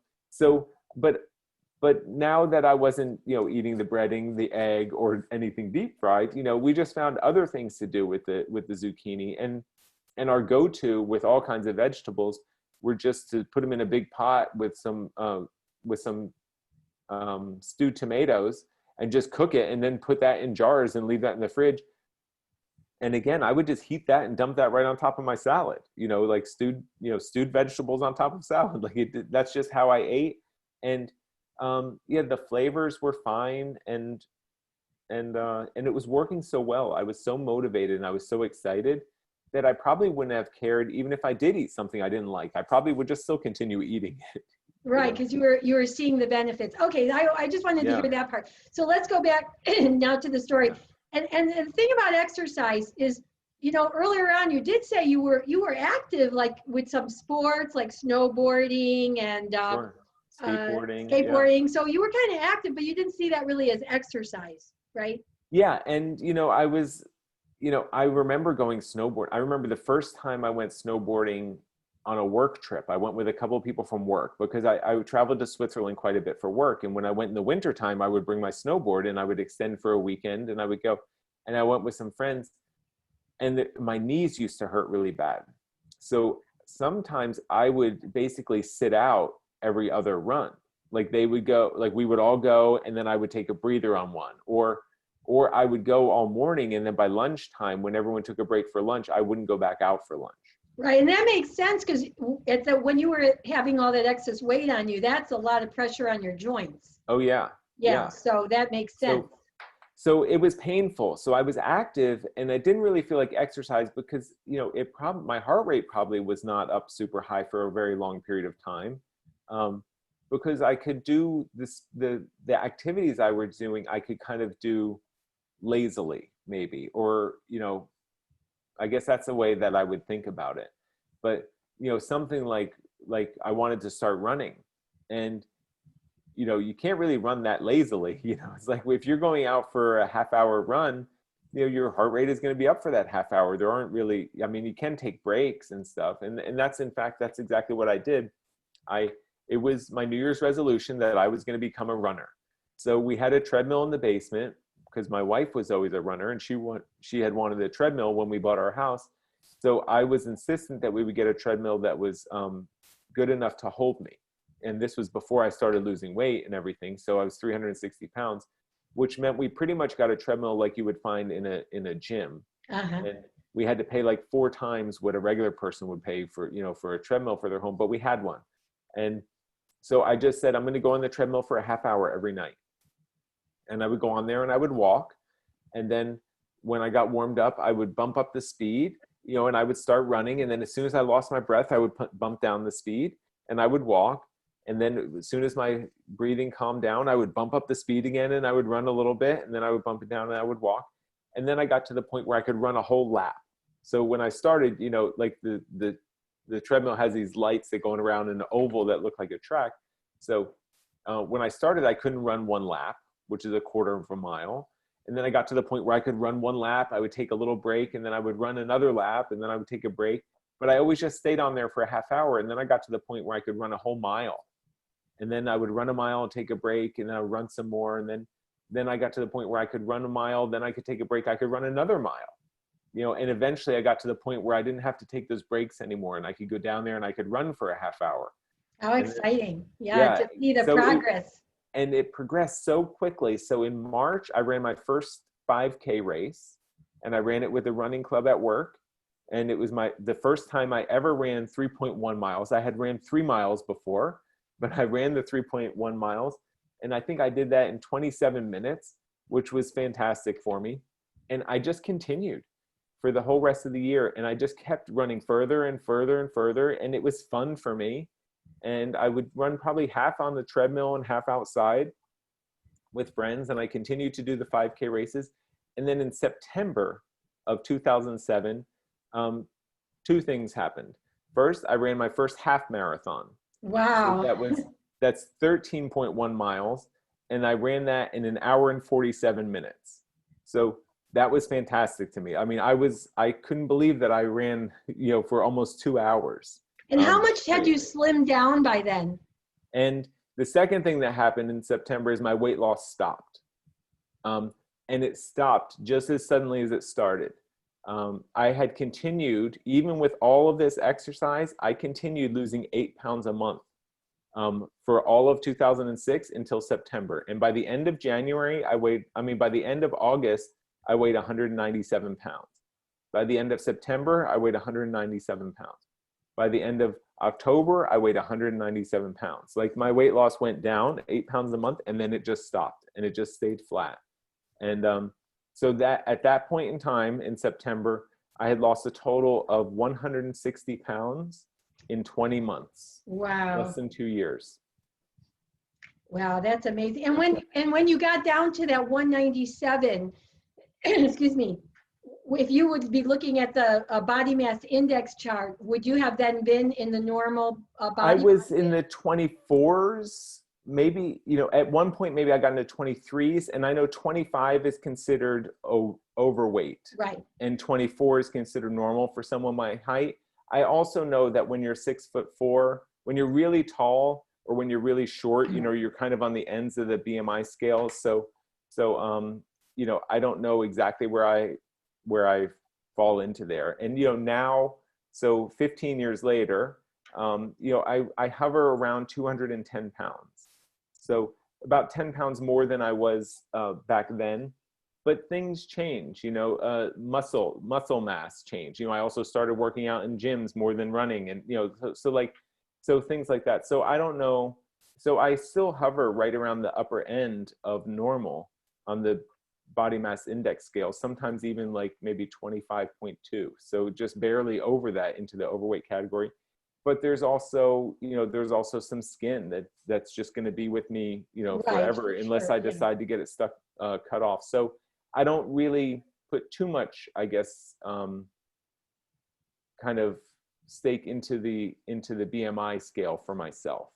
But now that I wasn't, eating the breading, the egg, or anything deep fried, we just found other things to do with the zucchini. And our go-to with all kinds of vegetables were just to put them in a big pot with some stewed tomatoes and just cook it, and then put that in jars and leave that in the fridge. And again, I would just heat that and dump that right on top of my salad, like stewed vegetables on top of salad. That's just how I ate. And the flavors were fine, and it was working so well. I was so motivated and I was so excited that I probably wouldn't have cared even if I did eat something I didn't like. I probably would just still continue eating it. Right, because you were seeing the benefits. Okay, I just wanted to hear that part. So let's go back now to the story. And the thing about exercise is, earlier on you did say you were active, like with some sports like snowboarding and Sure. Skateboarding. skateboarding. So you were kind of active, but you didn't see that really as exercise, right? Yeah. And, I remember going snowboard. I remember the first time I went snowboarding on a work trip. I went with a couple of people from work because I traveled to Switzerland quite a bit for work. And when I went in the wintertime, I would bring my snowboard and I would extend for a weekend and I would go. And I went with some friends and my knees used to hurt really bad. So sometimes I would basically sit out every other run. Like we would all go and then I would take a breather on one, or I would go all morning and then by lunchtime, when everyone took a break for lunch, I wouldn't go back out for lunch. Right, and that makes sense because when you were having all that excess weight on you, that's a lot of pressure on your joints. Oh yeah. Yeah. So that makes sense. So it was painful. So I was active and I didn't really feel like exercise because, my heart rate probably was not up super high for a very long period of time. Because I could do the activities I was doing, I could kind of do lazily maybe, or, I guess that's the way that I would think about it. But, something like I wanted to start running and, you can't really run that lazily. It's like if you're going out for a half-hour run, your heart rate is going to be up for that half hour. There aren't really, you can take breaks and stuff. And that's exactly what I did. It was my New Year's resolution that I was going to become a runner. So we had a treadmill in the basement because my wife was always a runner and she had wanted a treadmill when we bought our house. So I was insistent that we would get a treadmill that was good enough to hold me. And this was before I started losing weight and everything. So I was 360 pounds, which meant we pretty much got a treadmill like you would find in a gym. Uh-huh. And we had to pay like 4 times what a regular person would pay for, for a treadmill for their home, but we had one. And so I just said, I'm going to go on the treadmill for a half hour every night. And I would go on there and I would walk. And then when I got warmed up, I would bump up the speed, and I would start running. And then as soon as I lost my breath, I would bump down the speed and I would walk. And then as soon as my breathing calmed down, I would bump up the speed again and I would run a little bit and then I would bump it down and I would walk. And then I got to the point where I could run a whole lap. So when I started, like the treadmill has these lights that going around in an oval that look like a track. So when I started, I couldn't run one lap, which is a quarter of a mile. And then I got to the point where I could run one lap. I would take a little break and then I would run another lap and then I would take a break. But I always just stayed on there for a half hour. And then I got to the point where I could run a whole mile. And then I would run a mile and take a break and then I would run some more. And then I got to the point where I could run a mile, then I could take a break. I could run another mile, and eventually I got to the point where I didn't have to take those breaks anymore. And I could go down there and I could run for a half hour. How exciting. To see the progress. And it progressed so quickly. So in March, I ran my first 5K race and I ran it with the running club at work. And it was the first time I ever ran 3.1 miles. I had ran 3 miles before, but I ran the 3.1 miles. And I think I did that in 27 minutes, which was fantastic for me. And I just continued for the whole rest of the year. And I just kept running further and further and further. And it was fun for me. And I would run probably half on the treadmill and half outside with friends. And I continued to do the 5K races. And then in September of 2007, 2 things happened. First, I ran my first half marathon. Wow. So that's 13.1 miles. And I ran that in 1 hour and 47 minutes. So that was fantastic to me. I mean, I couldn't believe that I ran, for almost 2 hours. And how much had you slimmed down by then? And the second thing that happened in September is my weight loss stopped. And it stopped just as suddenly as it started. I had continued, even with all of this exercise, I continued losing 8 pounds a month for all of 2006 until September. And by the end of by the end of August, I weighed 197 pounds. By the end of September, I weighed 197 pounds. By the end of October, I weighed 197 pounds. Like my weight loss went down 8 pounds a month and then it just stopped and it just stayed flat. And so that at that point in time in September, I had lost a total of 160 pounds in 20 months. Wow. Less than 2 years. Wow, that's amazing. And when you got down to that 197, excuse me, if you would be looking at the body mass index chart, would you have then been in the normal I body? was in the 24s, maybe, at one point, maybe I got into 23s, and I know 25 is considered overweight. Right. And 24 is considered normal for someone my height. I also know that when you're 6'4", when you're really tall or when you're really short, you're kind of on the ends of the BMI scale. So, I don't know exactly where I fall into there. And, now, so 15 years later, I hover around 210 pounds. So about 10 pounds more than I was back then. But things change, muscle mass change. I also started working out in gyms more than running, and so things like that. So I don't know. So I still hover right around the upper end of normal on the body mass index scale, sometimes even like maybe 25.2. So just barely over that into the overweight category. But there's also, some skin that's just going to be with me, forever, unless I decide to get it cut off. So I don't really put too much, I guess, kind of stake into the BMI scale for myself.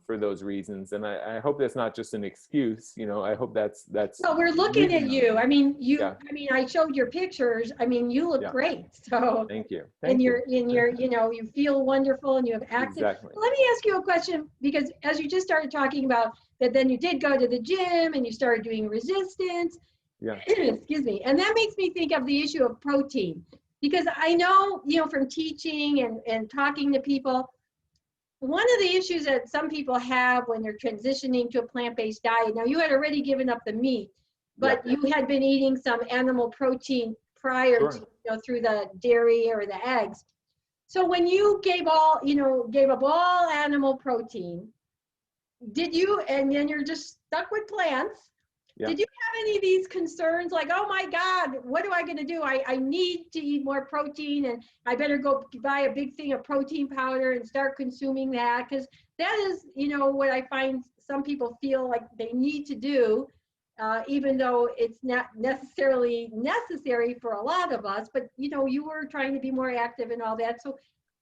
For those reasons, and I hope that's not just an excuse. I hope that's. Well, we're looking at you. I mean, Yeah. I showed your pictures. I mean, you look great. So thank you. You feel wonderful, and you have active. Exactly. Let me ask you a question, because as you just started talking about that, then you did go to the gym and you started doing resistance. Yeah. Excuse me, and that makes me think of the issue of protein, because I know from teaching and talking to people. One of the issues that some people have when they're transitioning to a plant-based diet, now you had already given up the meat, but you had been eating some animal protein prior to, through the dairy or the eggs. So when you gave up all animal protein, and then you're just stuck with plants, did you have any of these concerns like, oh my God, what am I going to do? I need to eat more protein, and I better go buy a big thing of protein powder and start consuming that? Because that is, what I find some people feel like they need to do, even though it's not necessarily necessary for a lot of us. But, you were trying to be more active and all that. So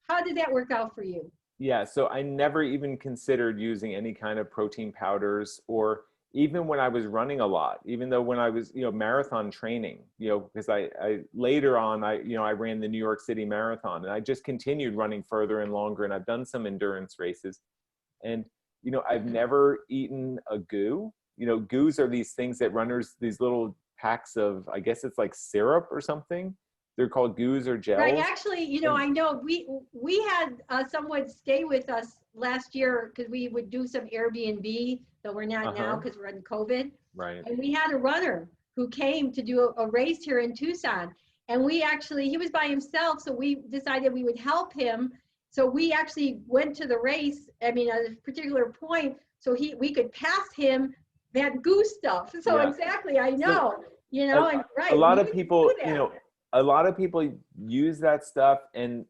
how did that work out for you? Yeah, so I never even considered using any kind of protein powders, or even when I was running a lot, even though when I was, marathon training, because I later on, I ran the New York City Marathon, and I just continued running further and longer, and I've done some endurance races. And, I've never eaten a goo. Goos are these things that runners, these little packs of, I guess it's like syrup or something. They're called goos or gels. Right. Actually, I know we had someone stay with us last year, because we would do some Airbnb, though we're not now because we're in COVID. Right. And we had a runner who came to do a race here in Tucson. And he was by himself, so we decided we would help him. So we actually went to the race, at a particular point, so we could pass him that goose stuff. So exactly, I know, and right. A lot of people, a lot of people use that stuff, and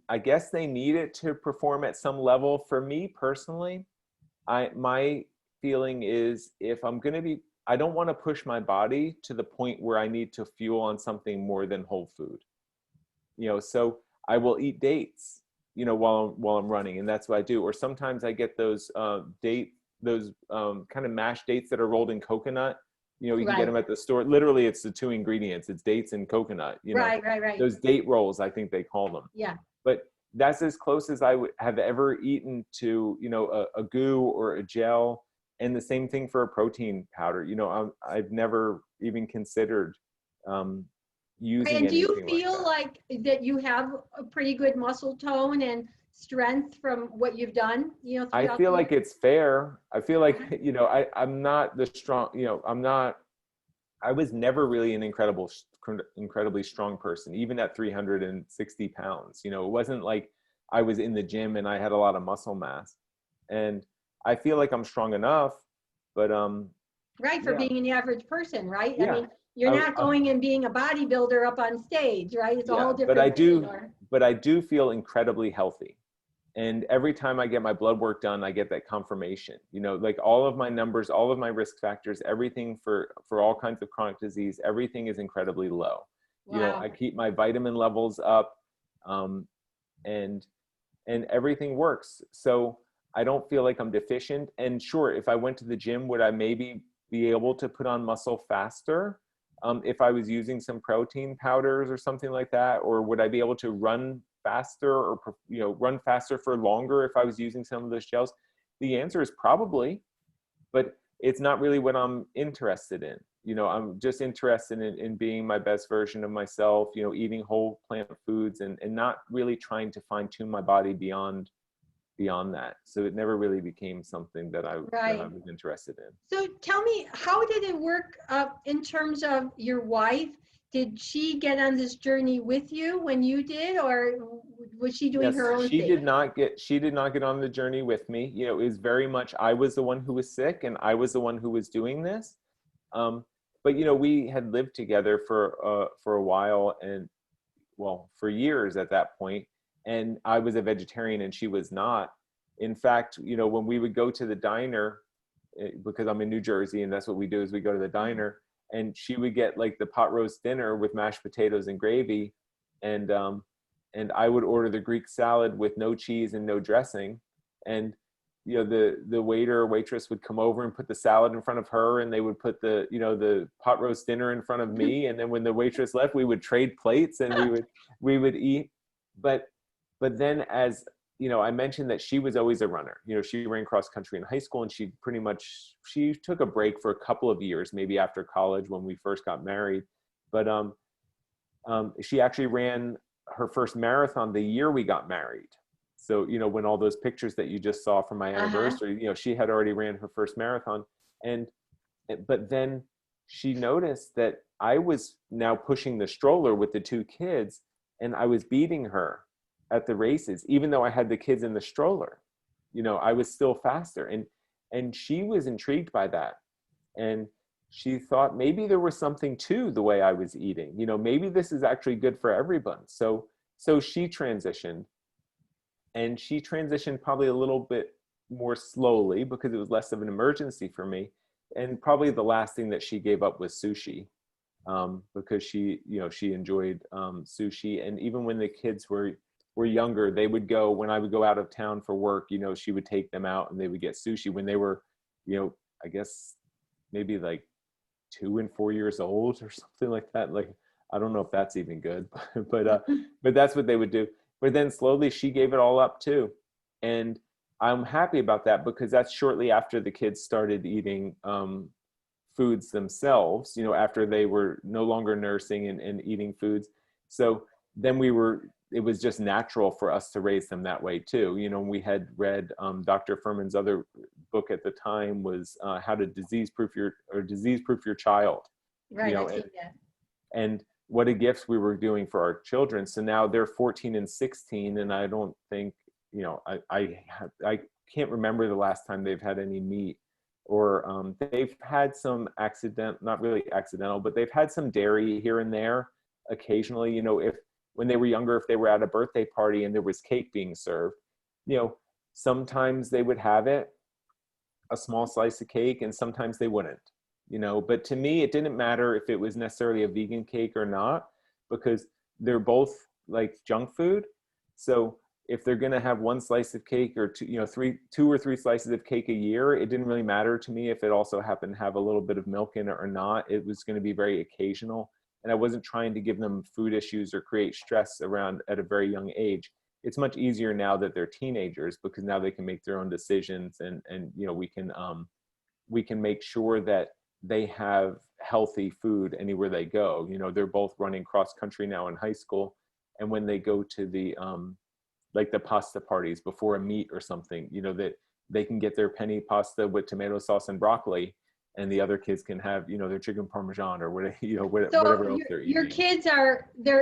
I guess they need it to perform at some level. For me personally, my feeling is, if I'm going to be, I don't want to push my body to the point where I need to fuel on something more than whole food. So I will eat dates, while I'm running, and that's what I do. Or sometimes I get those kind of mashed dates that are rolled in coconut. You can get them at the store. Literally, it's the two ingredients. It's dates and coconut. Right. Those date rolls, I think they call them. Yeah. But that's as close as I would have ever eaten to, a goo or a gel. And the same thing for a protein powder. I've never even considered using. And do you anything feel like that you have a pretty good muscle tone and strength from what you've done? I feel like it's fair. I feel like, I'm not the strong, I was never really an incredibly strong person, even at 360 pounds. It wasn't like I was in the gym and I had a lot of muscle mass. And I feel like I'm strong enough, but right, for being an average person, right? Yeah. You're not going and being a bodybuilder up on stage, right? It's a whole different thing. But I do feel incredibly healthy. And every time I get my blood work done, I get that confirmation, you know, like all of my numbers, all of my risk factors, everything for all kinds of chronic disease, everything is incredibly low. Wow. You know, I keep my vitamin levels up, and everything works. So I don't feel like I'm deficient. And sure, if I went to the gym, would I maybe be able to put on muscle faster? If I was using some protein powders or something like that, or would I be able to run faster, or, you know, run faster for longer if I was using some of those gels? The answer is probably, but it's not really what I'm interested in. You know, I'm just interested in being my best version of myself, you know, eating whole plant foods, and not really trying to fine tune my body beyond that. So it never really became something that I was interested in. So tell me, how did it work in terms of your wife? Did she get on this journey with you when you did, or was she doing her own she thing? She did not get on the journey with me. You know, it was very much, I was the one who was sick and I was the one who was doing this. But you know, we had lived together for a while, and well, for years at that point, and I was a vegetarian and she was not. In fact, you know, when we would go to the diner, because I'm in New Jersey and that's what we do, is we go to the diner, and she would get like the pot roast dinner with mashed potatoes and gravy, and I would order the Greek salad with no cheese and no dressing. And you know, the waiter or waitress would come over and put the salad in front of her, and they would put the, you know, the pot roast dinner in front of me. And then when the waitress left, we would trade plates and we would eat. But then, as you know, I mentioned that she was always a runner. You know, she ran cross country in high school, and she took a break for a couple of years, maybe after college when we first got married. But she actually ran her first marathon the year we got married. So, you know, when all those pictures that you just saw from my anniversary, you know, she had already ran her first marathon. But then she noticed that I was now pushing the stroller with the two kids, and I was beating her at the races, even though I had the kids in the stroller. You know, I was still faster. And she was intrigued by that. And she thought maybe there was something to the way I was eating. You know, maybe this is actually good for everyone. So she transitioned. And she transitioned probably a little bit more slowly because it was less of an emergency for me. And probably the last thing that she gave up was sushi, because she, you know, she enjoyed sushi. And even when the kids were younger, they would go, when I would go out of town for work, you know, she would take them out and they would get sushi when they were, you know, I guess maybe like 2 and 4 years old or something like that. Like, I don't know if that's even good, but that's what they would do. But then slowly she gave it all up too. And I'm happy about that, because that's shortly after the kids started eating foods themselves, you know, after they were no longer nursing and eating foods. So then it was just natural for us to raise them that way too. You know, we had read Dr. Furman's other book at the time was How to Disease-Proof Your Child. Right, You know, I've seen that. And what a gift we were doing for our children. So now they're 14 and 16, and I don't think, you know, I can't remember the last time they've had any meat, or they've had some not really accidental, but they've had some dairy here and there occasionally. You know, when they were younger, if they were at a birthday party and there was cake being served, you know, sometimes they would have it, a small slice of cake, and sometimes they wouldn't. You know, but to me, it didn't matter if it was necessarily a vegan cake or not, because they're both like junk food. So if they're going to have one slice of cake or two, you know, two or three slices of cake a year, it didn't really matter to me if it also happened to have a little bit of milk in it or not. It was going to be very occasional. And I wasn't trying to give them food issues or create stress around at a very young age. It's much easier now that they're teenagers, because now they can make their own decisions, and you know, we can make sure that they have healthy food anywhere they go. You know, they're both running cross country now in high school. And when they go to the, like the pasta parties before a meet or something, you know, that they can get their penne pasta with tomato sauce and broccoli, and the other kids can have, you know, their chicken parmesan or whatever, you know, whatever else they're eating. Your kids are they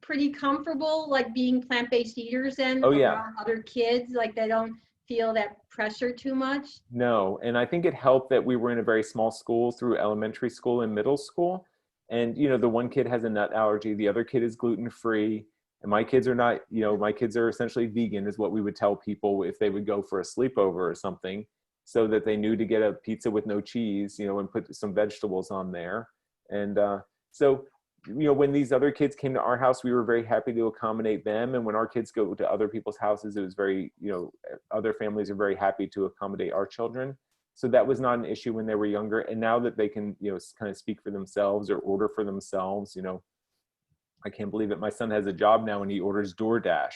pretty comfortable, like being plant-based eaters and around other kids, like they don't feel that pressure too much? No, and I think it helped that we were in a very small school through elementary school and middle school. And, you know, the one kid has a nut allergy, the other kid is gluten-free. And my kids are not, my kids are essentially vegan, is what we would tell people if they would go for a sleepover or something, so that they knew to get a pizza with no cheese, and put some vegetables on there. And so, when these other kids came to our house, we were very happy to accommodate them. And when our kids go to other people's houses, it was very, other families are very happy to accommodate our children. So that was not an issue when they were younger. And now that they can, kind of speak for themselves or order for themselves, I can't believe it. My son has a job now and he orders DoorDash,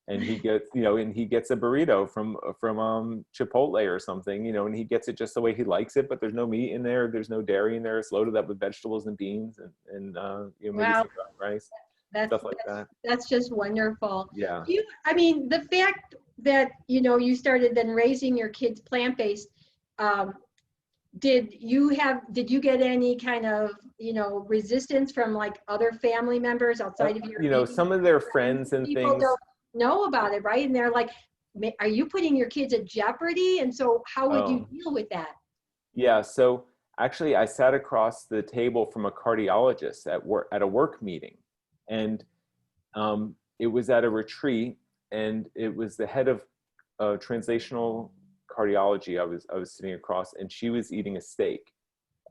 and he gets, and he gets a burrito from Chipotle or something, and he gets it just the way he likes it, but there's no meat in there. There's no dairy in there. It's loaded up with vegetables and beans and maybe Wow. some rice, stuff like that. That's just wonderful. Yeah. The fact that, you started then raising your kids plant-based, did you get any kind of, resistance from like other family members outside of your, some of their friends and people things don't know about it, right? And they're like, are you putting your kids at jeopardy? And so how would you deal with that? Yeah. So actually I sat across the table from a cardiologist at a work meeting, and it was at a retreat, and it was the head of translational cardiology. I was sitting across, and she was eating a steak,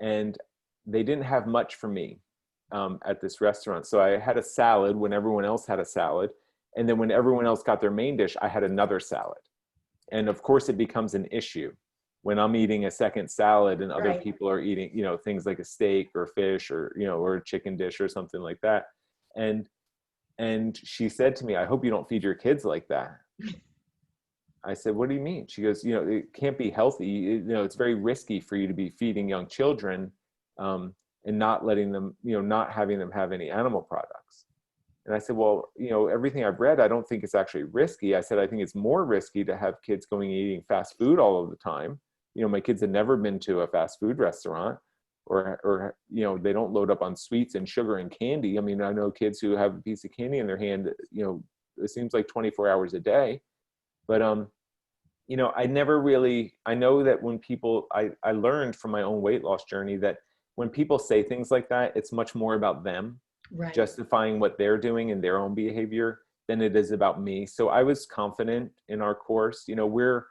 and they didn't have much for me at this restaurant. So I had a salad when everyone else had a salad. And then when everyone else got their main dish, I had another salad. And of course it becomes an issue when I'm eating a second salad and other people are eating, things like a steak or fish or, or a chicken dish or something like that. And she said to me, I hope you don't feed your kids like that. I said, what do you mean? She goes, it can't be healthy. It's very risky for you to be feeding young children and not letting them, not having them have any animal products. And I said, well, everything I've read, I don't think it's actually risky. I said, I think it's more risky to have kids going and eating fast food all of the time. My kids had never been to a fast food restaurant, or they don't load up on sweets and sugar and candy. I mean, I know kids who have a piece of candy in their hand, it seems like 24 hours a day. But, I never really, I know that when people, I learned from my own weight loss journey that when people say things like that, it's much more about them. Right. Justifying what they're doing and their own behavior than it is about me. So I was confident in our course. We're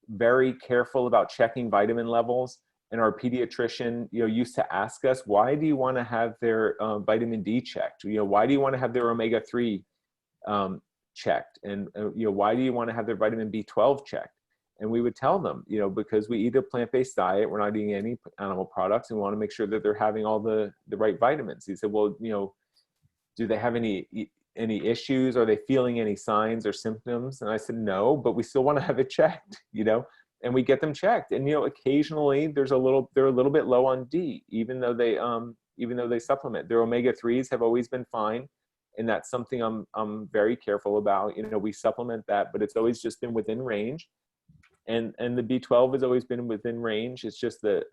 very careful about checking vitamin levels, and our pediatrician, used to ask us, why do you want to have their vitamin D checked? Why do you want to have their omega-3 checked? And why do you want to have their vitamin B12 checked? And we would tell them, because we eat a plant-based diet, we're not eating any animal products, and we want to make sure that they're having all the right vitamins. He said, well, do they have any issues? Are they feeling any signs or symptoms? And I said, no, but we still want to have it checked, and we get them checked. And, occasionally they're a little bit low on D, even though they supplement. Their omega-3s have always been fine. And that's something I'm very careful about. We supplement that, but it's always just been within range. And the B12 has always been within range. It's just that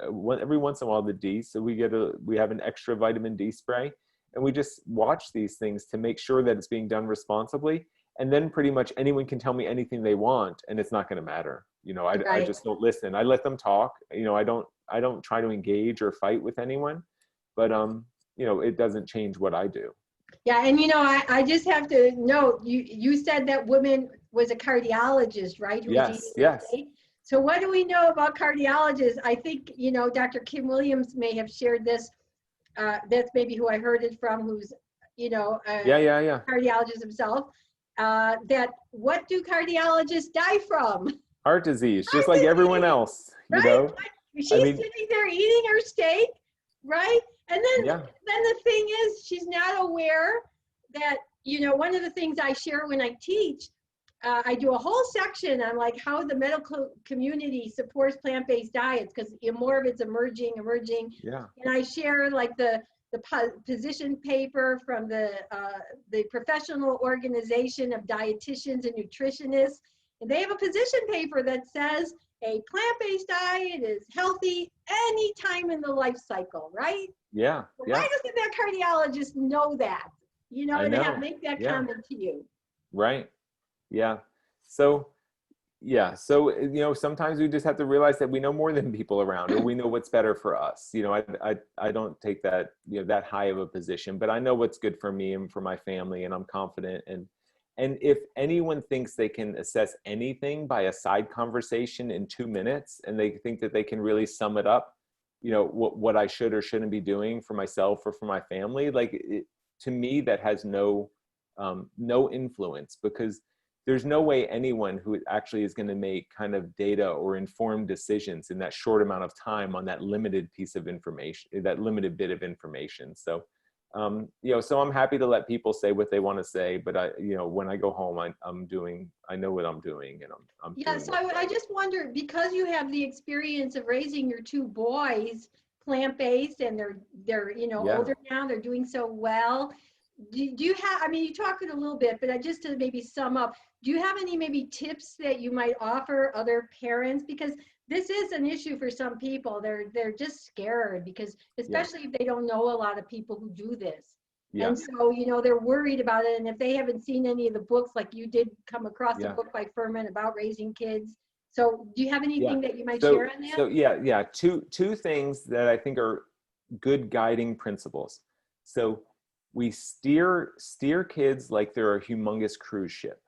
every once in a while the D, so we have an extra vitamin D spray, and we just watch these things to make sure that it's being done responsibly. And then pretty much anyone can tell me anything they want, and it's not going to matter. I just don't listen. I let them talk. I don't try to engage or fight with anyone, but it doesn't change what I do. Yeah, and I just have to note, you said that woman was a cardiologist, right? Yes. So what do we know about cardiologists? I think, Dr. Kim Williams may have shared this. That's maybe who I heard it from, who's, a cardiologist himself. That what do cardiologists die from? Heart disease, just like everyone else, right? She's sitting there eating her steak, right? And then the thing is, she's not aware that, one of the things I share when I teach, I do a whole section on like how the medical community supports plant-based diets, because more of it's emerging. Yeah. And I share like the position paper from the professional organization of dietitians and nutritionists. And they have a position paper that says a plant-based diet is healthy any time in the life cycle, right? Yeah. Why doesn't that cardiologist know that? And make that comment to you? Right. Yeah. So, Yeah. So, sometimes we just have to realize that we know more than people around, or we know what's better for us. I don't take that, that high of a position, but I know what's good for me and for my family, and I'm confident. And if anyone thinks they can assess anything by a side conversation in 2 minutes, and they think that they can really sum it up, what I should or shouldn't be doing for myself or for my family, to me, that has no influence, because there's no way anyone who actually is going to make kind of data or informed decisions in that short amount of time on that limited piece of information, that limited bit of information. So, so I'm happy to let people say what they want to say, but when I go home, I know what I'm doing, and I'm Yeah, doing so what's I right. just wonder, because you have the experience of raising your two boys plant-based, and they're Yeah. older now, they're doing so well. Do you have, I mean, you talked it a little bit, but just to maybe sum up, do you have any maybe tips that you might offer other parents? Because this is an issue for some people. They're just scared, because Yeah. especially if they don't know a lot of people who do this. Yeah. And so, they're worried about it. And if they haven't seen any of the books, like you did come across a Yeah. book by Furman about raising kids. So do you have Yeah. anything that you might So, share on that? so yeah. Two things that I think are good guiding principles. So we steer kids like they're a humongous cruise ship.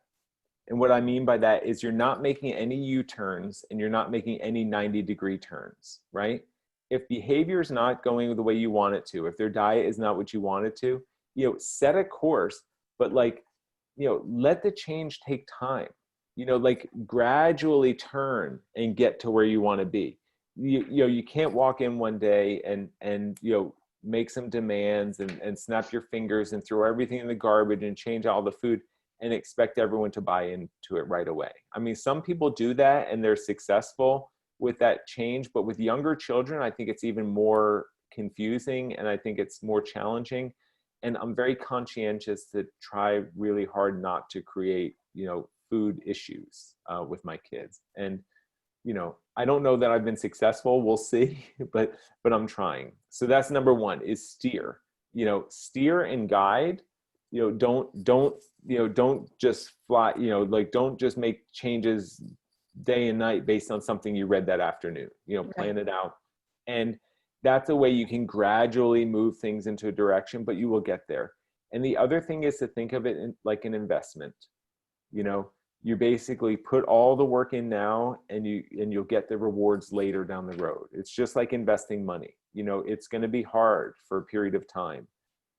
And what I mean by that is you're not making any U-turns, and you're not making any 90-degree turns, right? If behavior is not going the way you want it to, if their diet is not what you want it to, set a course, but let the change take time. Gradually turn and get to where you want to be. You can't walk in one day and make some demands and snap your fingers and throw everything in the garbage and change all the food and expect everyone to buy into it right away. I mean, some people do that and they're successful with that change, but with younger children, I think it's even more confusing, and I think it's more challenging. And I'm very conscientious to try really hard not to create, food issues with my kids. And, I don't know that I've been successful. We'll see, but I'm trying. So that's number one, is steer. Steer and guide. Don't just fly. Don't just make changes day and night based on something you read that afternoon. Right. Plan it out, and that's a way you can gradually move things into a direction, but you will get there. And the other thing is to think of it like an investment. You basically put all the work in now, and you'll get the rewards later down the road. It's just like investing money. It's going to be hard for a period of time,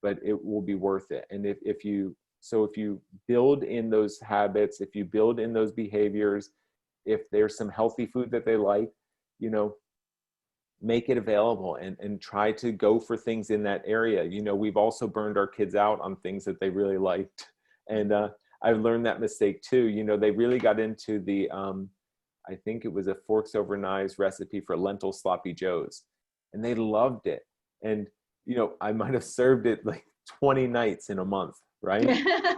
but it will be worth it. And if you build in those habits, if you build in those behaviors, if there's some healthy food that they like, make it available, and try to go for things in that area. We've also burned our kids out on things that they really liked. And I've learned that mistake too. They really got into the, I think it was a forks over knives recipe for lentil sloppy joes, and they loved it. And, I might have served it like 20 nights in a month, right?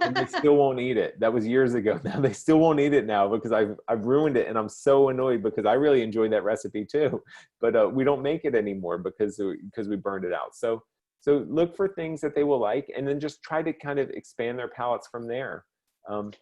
And they still won't eat it. That was years ago. Now they still won't eat it now, because I've ruined it, and I'm so annoyed, because I really enjoyed that recipe too. But we don't make it anymore because we burned it out. So look for things that they will like, and then just try to kind of expand their palates from there. And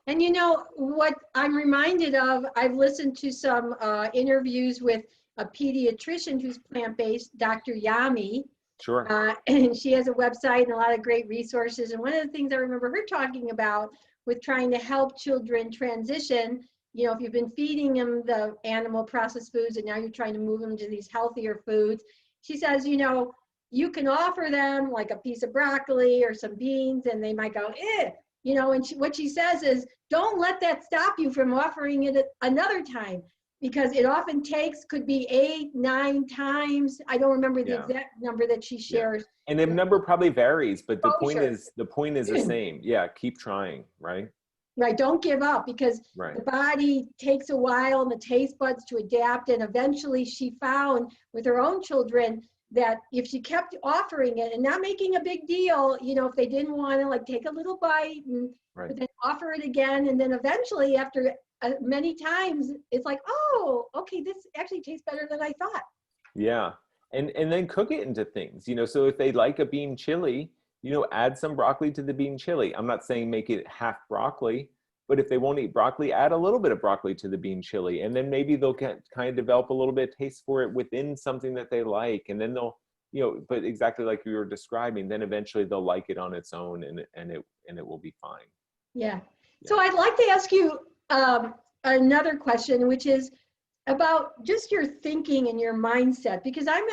what I'm reminded of, I've listened to some interviews with a pediatrician who's plant-based, Dr. Yami, Sure. and she has a website and a lot of great resources. And one of the things I remember her talking about with trying to help children transition, if you've been feeding them the animal processed foods and now you're trying to move them to these healthier foods, she says, you can offer them like a piece of broccoli or some beans, and they might go, eh. And what she says is, don't let that stop you from offering it another time, because it often could be 8, 9 times. I don't remember the Yeah. exact number that she Yeah. shares. And the number probably varies, but the point Sure. is the same. Yeah. Keep trying. Right. Right. Don't give up, because Right. the body takes a while and the taste buds to adapt. And eventually she found with her own children that if she kept offering it and not making a big deal, if they didn't want to, like, take a little bite and Right. but then offer it again. And then eventually, after many times, it's like, oh, okay, this actually tastes better than I thought. Yeah. And then cook it into things, so if they like a bean chili, add some broccoli to the bean chili. I'm not saying make it half broccoli, But if they won't eat broccoli, add a little bit of broccoli to the bean chili. And then maybe they'll kind of develop a little bit of taste for it within something that they like. And then they'll, but exactly like you were describing, then eventually they'll like it on its own, and it will be fine. Yeah. Yeah. So I'd like to ask you another question, which is about just your thinking and your mindset, because I'm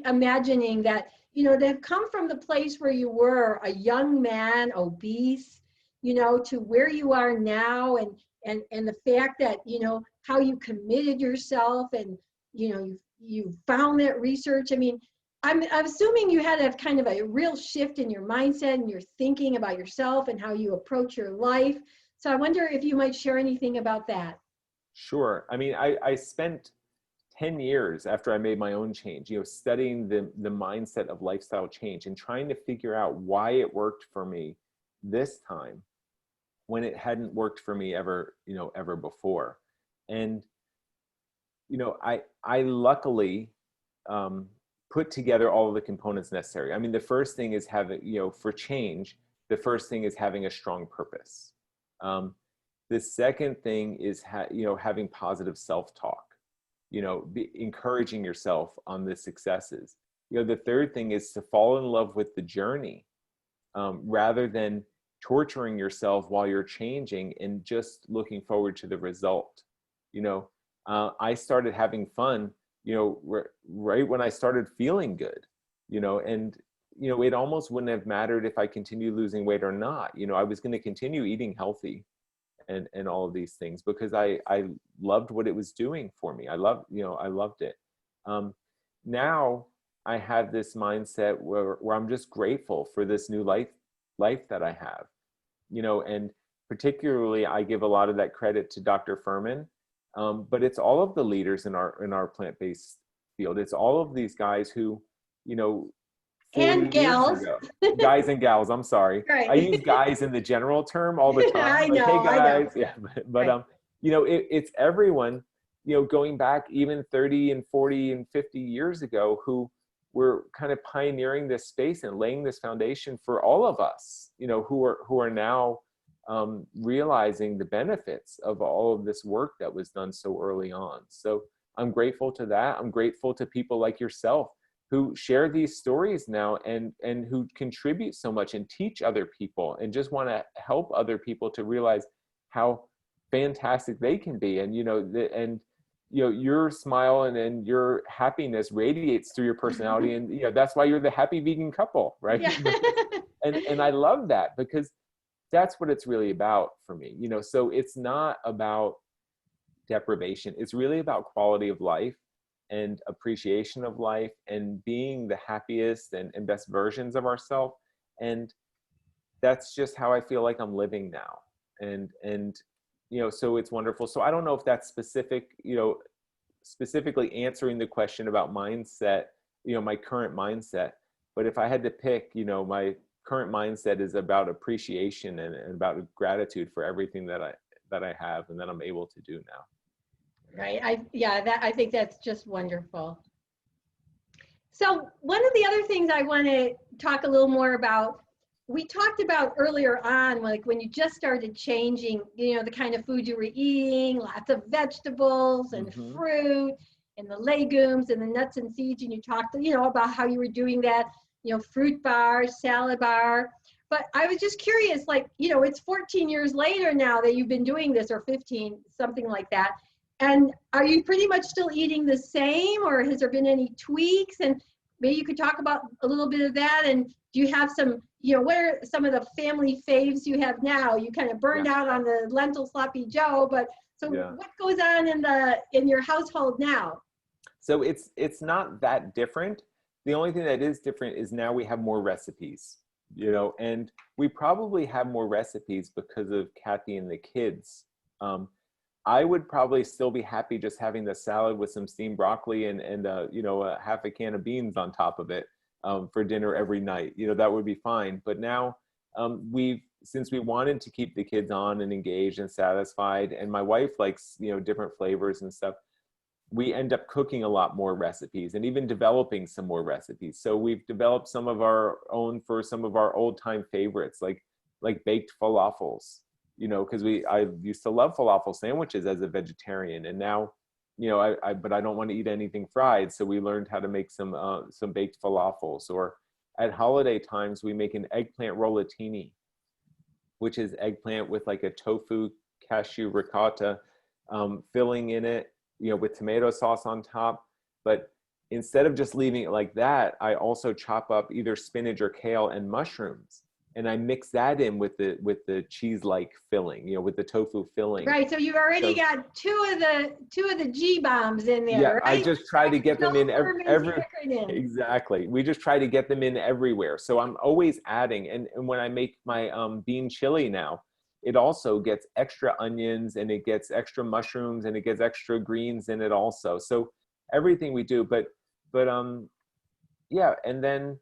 imagining that, they've come from the place where you were a young man, obese, to where you are now, and the fact that, how you committed yourself, and, you found that research. I mean, I'm assuming you had to have kind of a real shift in your mindset and your thinking about yourself and how you approach your life. So I wonder if you might share anything about that. Sure. I mean, I spent 10 years after I made my own change, studying the mindset of lifestyle change and trying to figure out why it worked for me this time when it hadn't worked for me ever before. And, I luckily put together all of the components necessary. I mean, the first thing is having, for change, the first thing is having a strong purpose. The second thing is, having positive self-talk, encouraging yourself on the successes. The third thing is to fall in love with the journey, rather than torturing yourself while you're changing and just looking forward to the result. I started having fun, right when I started feeling good, and, it almost wouldn't have mattered if I continued losing weight or not. I was going to continue eating healthy and all of these things because I loved what it was doing for me. I loved it. Now I have this mindset where I'm just grateful for this new life that I have, and particularly I give a lot of that credit to Dr. Furman. But it's all of the leaders in our plant-based field. It's all of these guys who, and gals. Guys and gals, I'm sorry. Right. I use guys in the general term all the time. I know, hey guys. I know. Yeah, but Right. It's everyone, going back even 30 and 40 and 50 years ago, who were kind of pioneering this space and laying this foundation for all of us, who are now realizing the benefits of all of this work that was done so early on. So I'm grateful to that. I'm grateful to people like yourself who share these stories now and who contribute so much and teach other people and just want to help other people to realize how fantastic they can be. And, your smile and your happiness radiates through your personality. And, that's why you're the happy vegan couple, right? Yeah. and I love that because that's what it's really about for me. So it's not about deprivation. It's really about quality of life and appreciation of life and being the happiest and best versions of ourselves. And that's just how I feel like I'm living now. And so it's wonderful. So I don't know if that's specifically answering the question about mindset, my current mindset. But if I had to pick, my current mindset is about appreciation and about gratitude for everything that I have and that I'm able to do now. Right. I think that's just wonderful. So one of the other things I want to talk a little more about, we talked about earlier on, like when you just started changing, the kind of food you were eating, lots of vegetables and fruit and the legumes and the nuts and seeds. And you talked, about how you were doing that, fruit bar, salad bar. But I was just curious, like, it's 14 years later now that you've been doing this, or 15, something like that. And are you pretty much still eating the same, or has there been any tweaks? And maybe you could talk about a little bit of that. And do you have some, what are some of the family faves you have now? You kind of burned out on the lentil sloppy Joe, but so what goes on in your household now? So it's not that different. The only thing that is different is now we have more recipes, and we probably have more recipes because of Kathy and the kids. I would probably still be happy just having the salad with some steamed broccoli and a half a can of beans on top of it for dinner every night. That would be fine. But now since we wanted to keep the kids on and engaged and satisfied, and my wife likes, different flavors and stuff, we end up cooking a lot more recipes and even developing some more recipes. So we've developed some of our own for some of our old time favorites, like baked falafels. you know, because I used to love falafel sandwiches as a vegetarian, and now, you know, but I don't want to eat anything fried. So we learned how to make some baked falafels. Or at holiday times, we make an eggplant rollatini, which is eggplant with like a tofu cashew ricotta filling in it, you know, with tomato sauce on top. But instead of just leaving it like that, I also chop up either spinach or kale and mushrooms, and I mix that in with the cheese-like filling, you know, with the tofu filling. Right. So you've already got two of the G bombs in there, Yeah, right? I just try to get them in every in. Exactly. We just try to get them in everywhere. So I'm always adding, and when I make my bean chili now, it also gets extra onions, and it gets extra mushrooms, and it gets extra greens in it also. So everything we do, but yeah, and then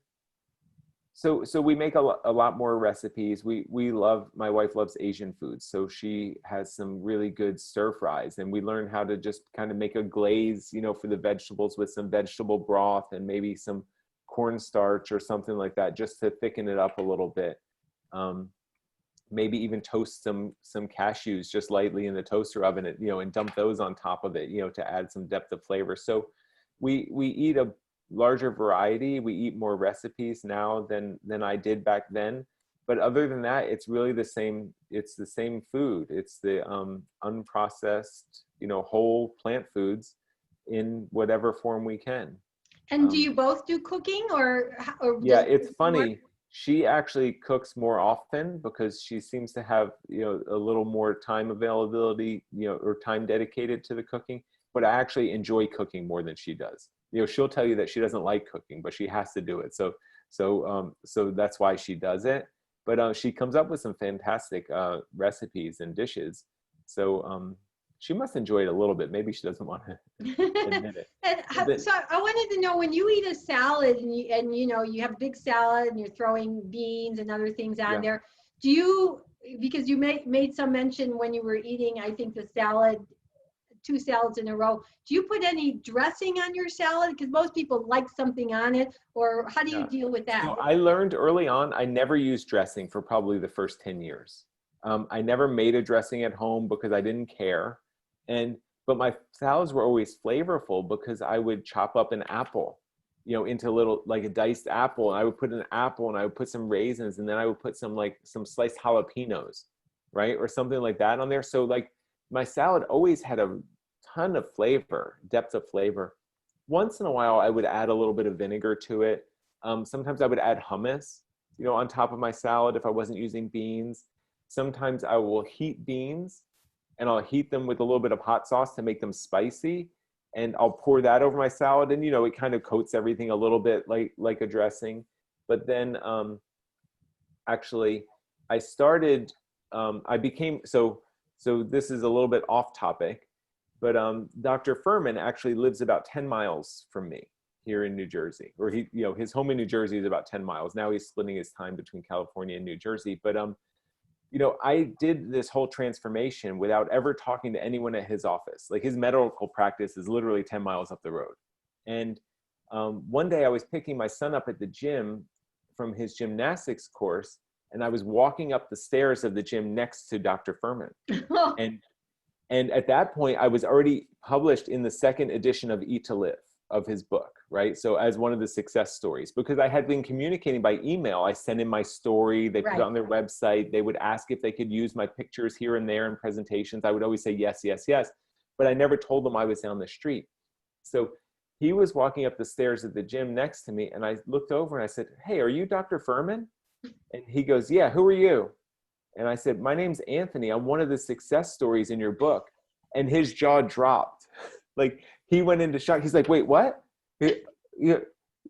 so we make a lot more recipes. My wife loves Asian food, so she has some really good stir fries, and we learn how to just kind of make a glaze, you know, for the vegetables with some vegetable broth and maybe some cornstarch or something like that, just to thicken it up a little bit. Maybe even toast some cashews just lightly in the toaster oven, you know, and dump those on top of it, you know, to add some depth of flavor. So we eat a larger variety. We eat more recipes now than I did back then. But other than that, it's really the same. It's the same food. It's the unprocessed, you know, whole plant foods in whatever form we can. And do you both do cooking, or yeah, it's funny. She actually cooks more often because she seems to have, you know, a little more time availability, you know, or time dedicated to the cooking. But I actually enjoy cooking more than she does. You know, she'll tell you that she doesn't like cooking, but she has to do it. So that's why she does it. But she comes up with some fantastic recipes and dishes. So she must enjoy it a little bit. Maybe she doesn't want to admit it. So I wanted to know, when you eat a salad and you know, you have a big salad and you're throwing beans and other things on there, do you, because you made some mention when you were eating, I think, the salad, 2 salads in a row, do you put any dressing on your salad? Because most people like something on it, or how do you deal with that? So I learned early on, I never used dressing for probably the first 10 years. I never made a dressing at home because I didn't care. But my salads were always flavorful because I would chop up an apple, you know, into little, like a diced apple, and I would put an apple, and I would put some raisins, and then I would put some sliced jalapenos, right? Or something like that on there. So like my salad always had a ton of flavor, depth of flavor. Once in a while, I would add a little bit of vinegar to it. Sometimes I would add hummus, you know, on top of my salad if I wasn't using beans. Sometimes I will heat beans, and I'll heat them with a little bit of hot sauce to make them spicy, and I'll pour that over my salad, and, you know, it kind of coats everything a little bit like a dressing. But then actually I started, I became, so this is a little bit off topic, but Dr. Furman actually lives about 10 miles from me here in New Jersey, or he, you know, his home in New Jersey is about 10 miles. Now he's splitting his time between California and New Jersey. But you know, I did this whole transformation without ever talking to anyone at his office. Like, his medical practice is literally 10 miles up the road. And one day I was picking my son up at the gym from his gymnastics course, and I was walking up the stairs of the gym next to Dr. Furman. And at that point, I was already published in the 2nd edition of Eat to Live, of his book, right? So as one of the success stories, because I had been communicating by email. I sent in my story, they put it on their website. They would ask if they could use my pictures here and there in presentations. I would always say yes, yes, yes, but I never told them I was down the street. So he was walking up the stairs at the gym next to me, and I looked over and I said, "Hey, are you Dr. Furman?" And he goes, "Yeah, who are you?" And I said, "My name's Anthony. I'm one of the success stories in your book." And his jaw dropped. Like, he went into shock. He's like, "Wait, what?" You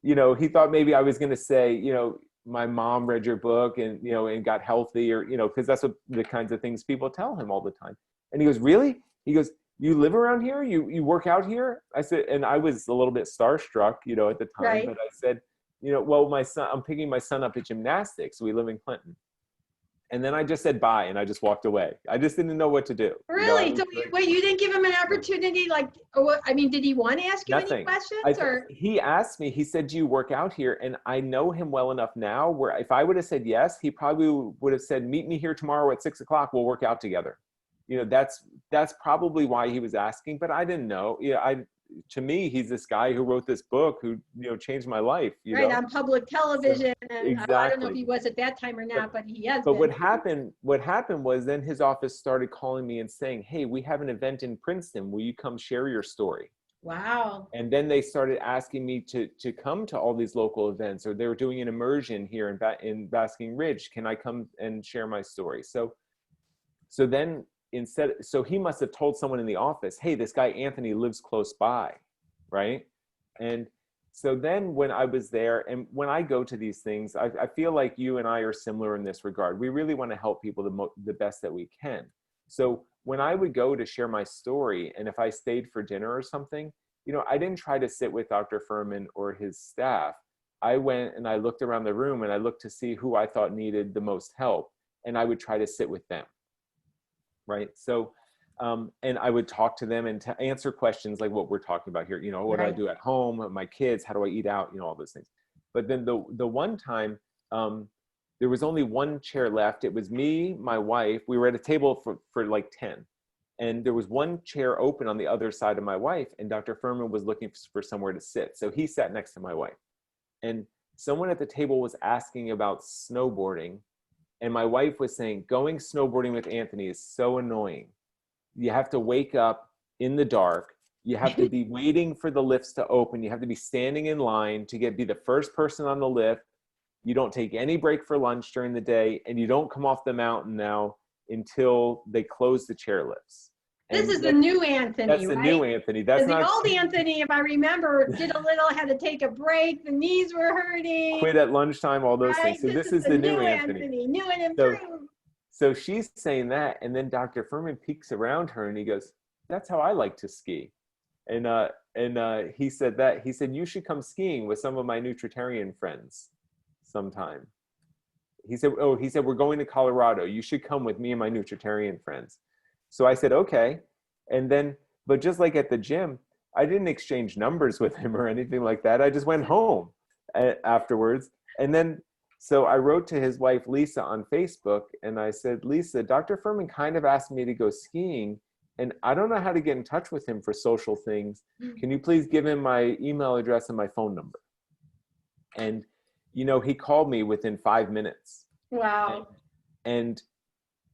know, he thought maybe I was going to say, you know, my mom read your book and, you know, and got healthy, or, you know, because that's what the kinds of things people tell him all the time. And he goes, "Really?" He goes, "You live around here? You work out here?" I said, and I was a little bit starstruck, you know, at the time, but I said, you know, "Well, my son, I'm picking my son up at gymnastics. We live in Clinton." And then I just said bye and I just walked away. I just didn't know what to do. Really? So wait, you didn't give him an opportunity, like, or what, I mean, did he want to ask you any Nothing. questions or? He asked me, he said, do you work out here? And I know him well enough now where if I would have said yes, he probably would have said, meet me here tomorrow at 6 o'clock. We'll work out together. That's probably why he was asking, but I didn't know. To me, he's this guy who wrote this book who, changed my life. Right, on public television. So, and exactly. I don't know if he was at that time or not, but he has But been. what happened was then his office started calling me and saying, hey, we have an event in Princeton. Will you come share your story? Wow. And then they started asking me to come to all these local events, or they were doing an immersion here in Basking Ridge. Can I come and share my story? So then so he must have told someone in the office, hey, this guy Anthony lives close by, right? And so then when I was there, and when I go to these things, I feel like you and I are similar in this regard. We really want to help people the best that we can. So when I would go to share my story, and if I stayed for dinner or something, I didn't try to sit with Dr. Furman or his staff. I went and I looked around the room and I looked to see who I thought needed the most help, and I would try to sit with them. Right. So, and I would talk to them and to answer questions like what we're talking about here, what do I do at home, my kids, how do I eat out, all those things. But then the one time, there was only one chair left. It was me, my wife. We were at a table for like 10. And there was one chair open on the other side of my wife, and Dr. Furman was looking for somewhere to sit. So he sat next to my wife. And someone at the table was asking about snowboarding. And my wife was saying, going snowboarding with Anthony is so annoying. You have to wake up in the dark. You have to be waiting for the lifts to open. You have to be standing in line to be the first person on the lift. You don't take any break for lunch during the day, and you don't come off the mountain now until they close the chairlifts. This is the new Anthony, That's the new Anthony. That's the not old Anthony, if I remember, had to take a break. The knees were hurting. Quit at lunchtime, all those things. So this is the new Anthony. New and improved. So she's saying that, and then Dr. Furman peeks around her and he goes, that's how I like to ski. And he said that. He said, you should come skiing with some of my nutritarian friends sometime. He said, we're going to Colorado. You should come with me and my nutritarian friends. So I said, okay. And then, but just like at the gym, I didn't exchange numbers with him or anything like that. I just went home afterwards. And then, so I wrote to his wife, Lisa, on Facebook, and I said, Lisa, Dr. Furman kind of asked me to go skiing, and I don't know how to get in touch with him for social things. Can you please give him my email address and my phone number? And, he called me within 5 minutes. Wow. And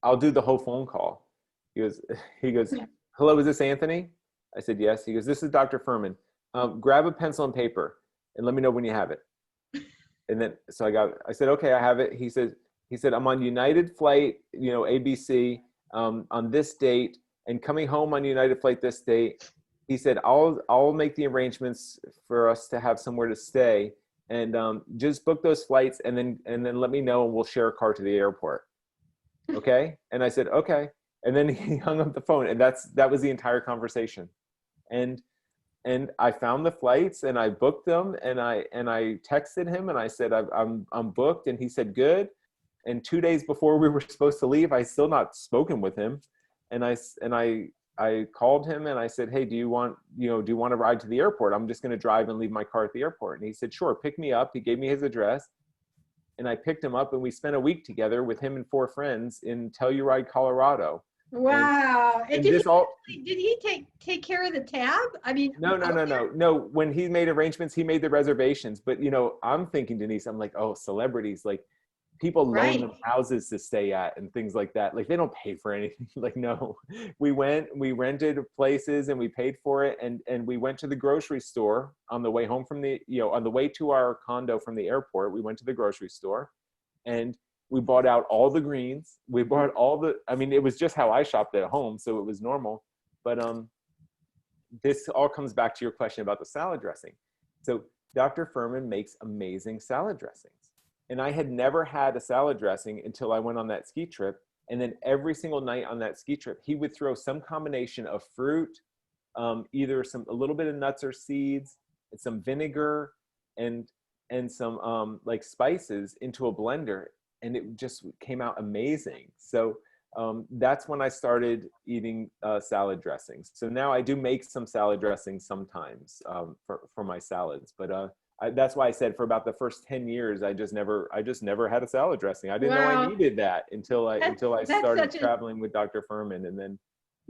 I'll do the whole phone call. He goes, hello, is this Anthony? I said, yes. He goes, this is Dr. Furman. Grab a pencil and paper and let me know when you have it. And then, so I said, okay, I have it. He said, I'm on United flight, ABC, on this date, and coming home on United flight this date. He said, I'll make the arrangements for us to have somewhere to stay, and just book those flights, and then let me know, and we'll share a car to the airport. Okay? And I said, okay. And then he hung up the phone, and that was the entire conversation. And I found the flights, and I booked them, and I texted him, and I said, I'm booked, and he said, good. And 2 days before we were supposed to leave, I still not spoken with him, and I called him, and I said, hey, do you want to ride to the airport? I'm just going to drive and leave my car at the airport. And he said, sure, pick me up. He gave me his address. And I picked him up, and we spent a week together with him and 4 friends in Telluride, Colorado. Wow. And did he take care of the tab? I mean, no. When he made arrangements, he made the reservations. But, I'm thinking, Denise, I'm like, oh, celebrities, like people loan them houses to stay at and things like that. Like they don't pay for anything. Like, no, we rented places and we paid for it. And we went to the grocery store on the way home from on the way to our condo from the airport. We went to the grocery store and we bought out all the greens. We bought it was just how I shopped at home. So it was normal. But this all comes back to your question about the salad dressing. So Dr. Furman makes amazing salad dressings. And I had never had a salad dressing until I went on that ski trip. And then every single night on that ski trip, he would throw some combination of fruit, either a little bit of nuts or seeds, and some vinegar and some like spices into a blender. and it just came out amazing. So that's when I started eating salad dressings. So now I do make some salad dressings sometimes for my salads, but that's why I said for about the first 10 years, I just never had a salad dressing. I didn't know I needed that until I started traveling with Dr. Furman. And then,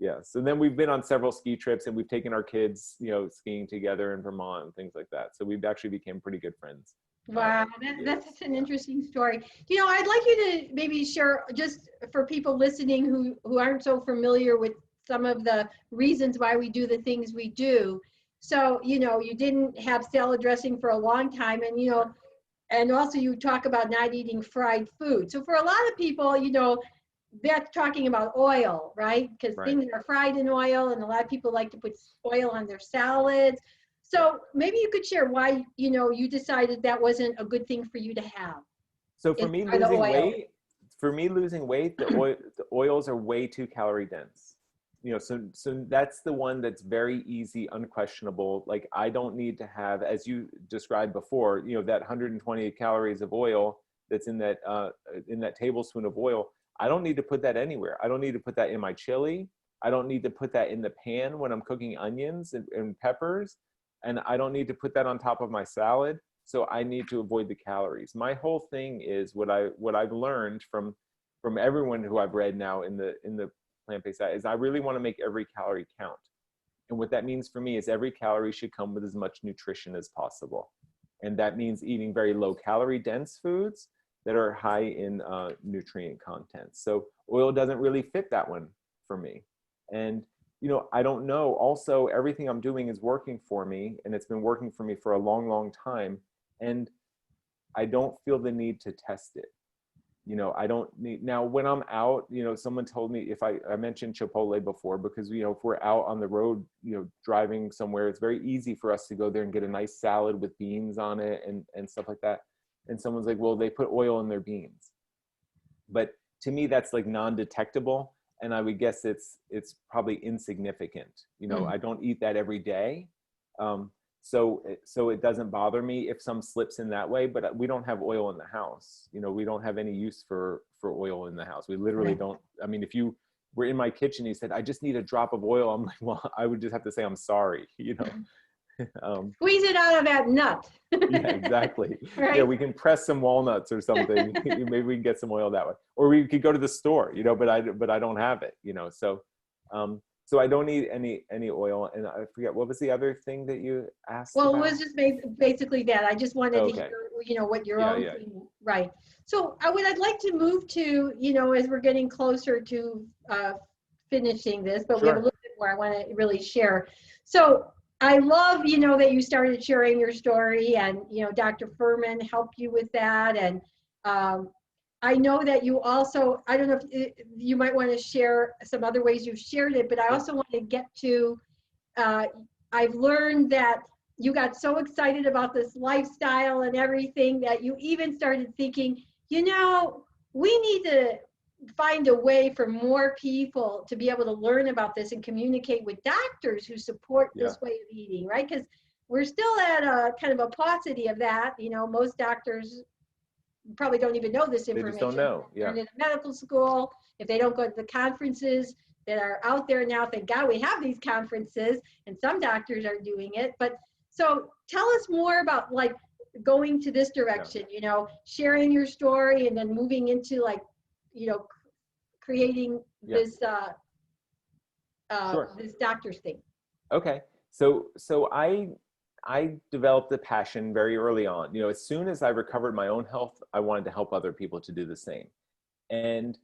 yeah. So then we've been on several ski trips, and we've taken our kids, skiing together in Vermont and things like that. So we've actually became pretty good friends. Wow, that's such an interesting story. I'd like you to maybe share, just for people listening who aren't so familiar with some of the reasons why we do the things we do. So, you didn't have salad dressing for a long time, and also you talk about not eating fried food. So for a lot of people, that's talking about oil, right? Because things are fried in oil, and a lot of people like to put oil on their salads. So maybe you could share why, you decided that wasn't a good thing for you to have. So for me losing weight, the oils are way too calorie dense. So that's the one that's very easy, unquestionable. Like, I don't need to have, as you described before, that 120 calories of oil that's in that tablespoon of oil. I don't need to put that anywhere. I don't need to put that in my chili. I don't need to put that in the pan when I'm cooking onions and peppers. And I don't need to put that on top of my salad. So I need to avoid the calories. My whole thing is what I've learned from everyone who I've read now in the plant-based diet is I really want to make every calorie count. And what that means for me is every calorie should come with as much nutrition as possible. And that means eating very low calorie dense foods that are high in nutrient content. So oil doesn't really fit that one for me. And I don't know. Also, everything I'm doing is working for me, and it's been working for me for a long, long time. And I don't feel the need to test it. I don't need, now when I'm out, someone told me, if I mentioned Chipotle before, because, if we're out on the road, driving somewhere, it's very easy for us to go there and get a nice salad with beans on it and stuff like that. And someone's like, well, they put oil in their beans. But to me, that's like non-detectable. And I would guess it's probably insignificant. I don't eat that every day. So it doesn't bother me if some slips in that way, but we don't have oil in the house. We don't have any use for oil in the house. We literally don't. I mean, if you were in my kitchen, you said, I just need a drop of oil. I'm like, well, I would just have to say, I'm sorry, Squeeze it out of that nut. Yeah, exactly. Right? Yeah, we can press some walnuts or something. Maybe we can get some oil that way, or we could go to the store, but I don't have it, so I don't need any oil. And I forget, what was the other thing that you asked Well, about? it was just basically that. I just wanted to hear, what your own thing, right. So I'd like to move to, as we're getting closer to finishing this, but we have a little bit more I want to really share. So I love, that you started sharing your story, and, Dr. Furman helped you with that. And I know that you also, I don't know if you might want to share some other ways you've shared it, but I also want to get to, I've learned that you got so excited about this lifestyle and everything that you even started thinking, we need to find a way for more people to be able to learn about this and communicate with doctors who support this way of eating, right? Because we're still at a kind of a paucity of that. Most doctors probably don't even know this information. They just don't know. Yeah. Learn in medical school, if they don't go to the conferences that are out there now. Thank God we have these conferences, and some doctors are doing it. But so tell us more about like going to this direction, sharing your story and then moving into like, creating this this doctor's thing. Okay. So I developed a passion very early on. As soon as I recovered my own health, I wanted to help other people to do the same. And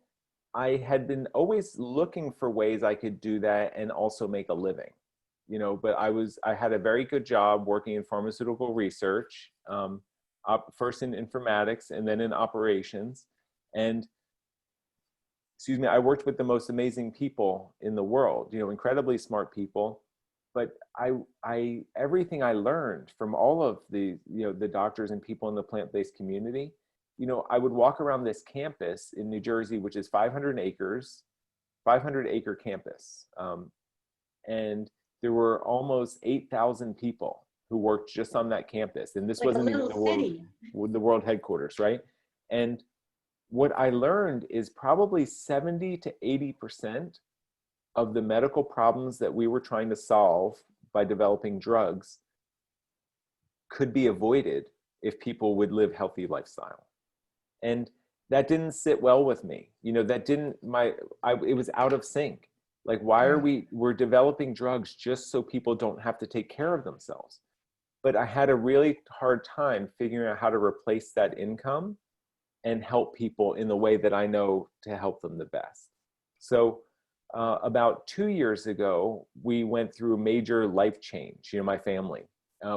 I had been always looking for ways I could do that and also make a living. But I had a very good job working in pharmaceutical research, first in informatics and then in operations. And I worked with the most amazing people in the world, incredibly smart people. But everything I learned from all of the doctors and people in the plant-based community, I would walk around this campus in New Jersey, which is 500 acre campus. And there were almost 8,000 people who worked just on that campus. And this wasn't even the world headquarters, right? And what I learned is probably 70 to 80% of the medical problems that we were trying to solve by developing drugs could be avoided if people would live healthy lifestyle. And that didn't sit well with me. You know, that didn't, it was out of sync. Like, why are we're developing drugs just so people don't have to take care of themselves? But I had a really hard time figuring out how to replace that income and help people in the way that I know to help them the best. So about 2 years ago, we went through a major life change, you know, my family.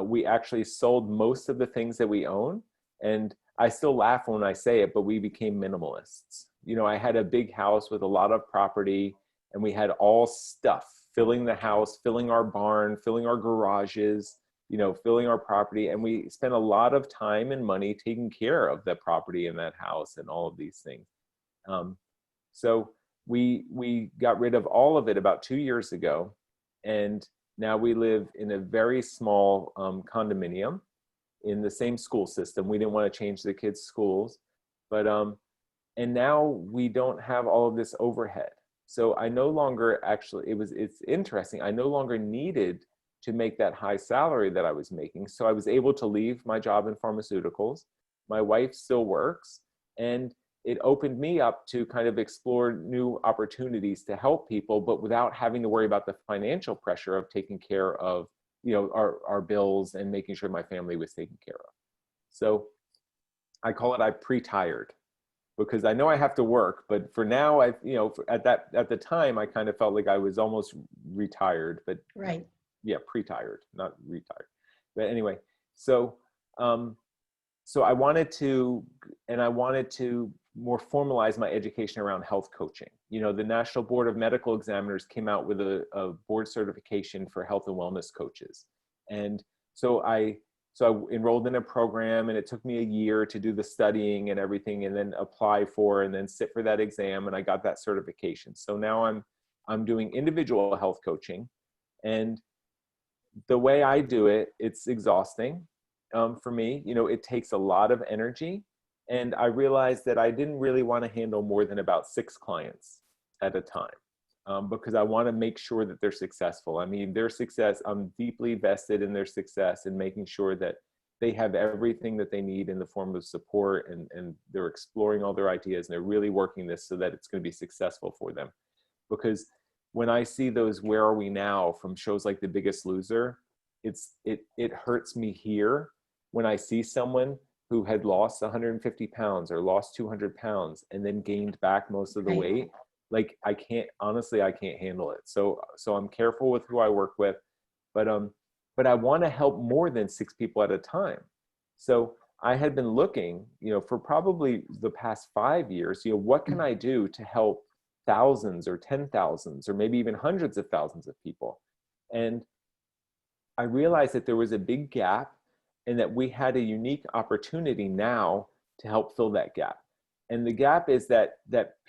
We actually sold most of the things that we own. And I still laugh when I say it, but we became minimalists. You know, I had a big house with a lot of property, and we had all stuff filling the house, filling our barn, filling our garages, you know, filling our property. And we spent a lot of time and money taking care of that property and that house and all of these things. So we got rid of all of it about 2 years ago. And now we live in a very small condominium in the same school system. We didn't want to change the kids' schools, but and now we don't have all of this overhead. So I no longer actually, it's interesting, I no longer needed to make that high salary that I was making. So I was able to leave my job in pharmaceuticals. My wife still works, and it opened me up to kind of explore new opportunities to help people, but without having to worry about the financial pressure of taking care of, you know, our bills and making sure my family was taken care of. So I call it, I pre-tired, because I know I have to work, but for now, you know, at the time, I kind of felt like I was almost retired, but right. Yeah, pre-tired, not retired. But anyway, so I wanted to more formalize my education around health coaching. You know, the National Board of Medical Examiners came out with a board certification for health and wellness coaches. And so I enrolled in a program, and it took me a year to do the studying and everything, and then apply for and then sit for that exam, and I got that certification. So now I'm doing individual health coaching, and the way I do it, it's exhausting for me. You know, it takes a lot of energy. And I realized that I didn't really want to handle more than about 6 clients at a time, because I want to make sure that they're successful. I mean, their success, I'm deeply vested in their success and making sure that they have everything that they need in the form of support, and they're exploring all their ideas, and they're really working this so that it's going to be successful for them. Because when I see those "Where Are We Now" from shows like The Biggest Loser, it hurts me here when I see someone who had lost 150 pounds or lost 200 pounds and then gained back most of the weight. Like, I can't handle it. So I'm careful with who I work with, but I want to help more than 6 people at a time. So I had been looking, you know, for probably the past 5 years, you know, what can I do to help thousands or 10,000s or maybe even hundreds of thousands of people? And I realized that there was a big gap, and that we had a unique opportunity now to help fill that gap. And the gap is that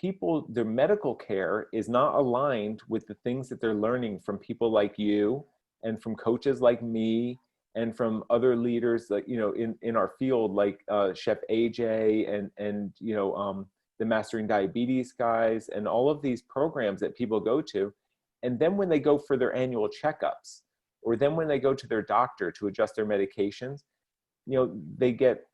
people, their medical care is not aligned with the things that they're learning from people like you, and from coaches like me, and from other leaders, like, you know, in our field, like Chef AJ and you know, the Mastering Diabetes guys, and all of these programs that people go to. And then when they go for their annual checkups, or then when they go to their doctor to adjust their medications, you know, they get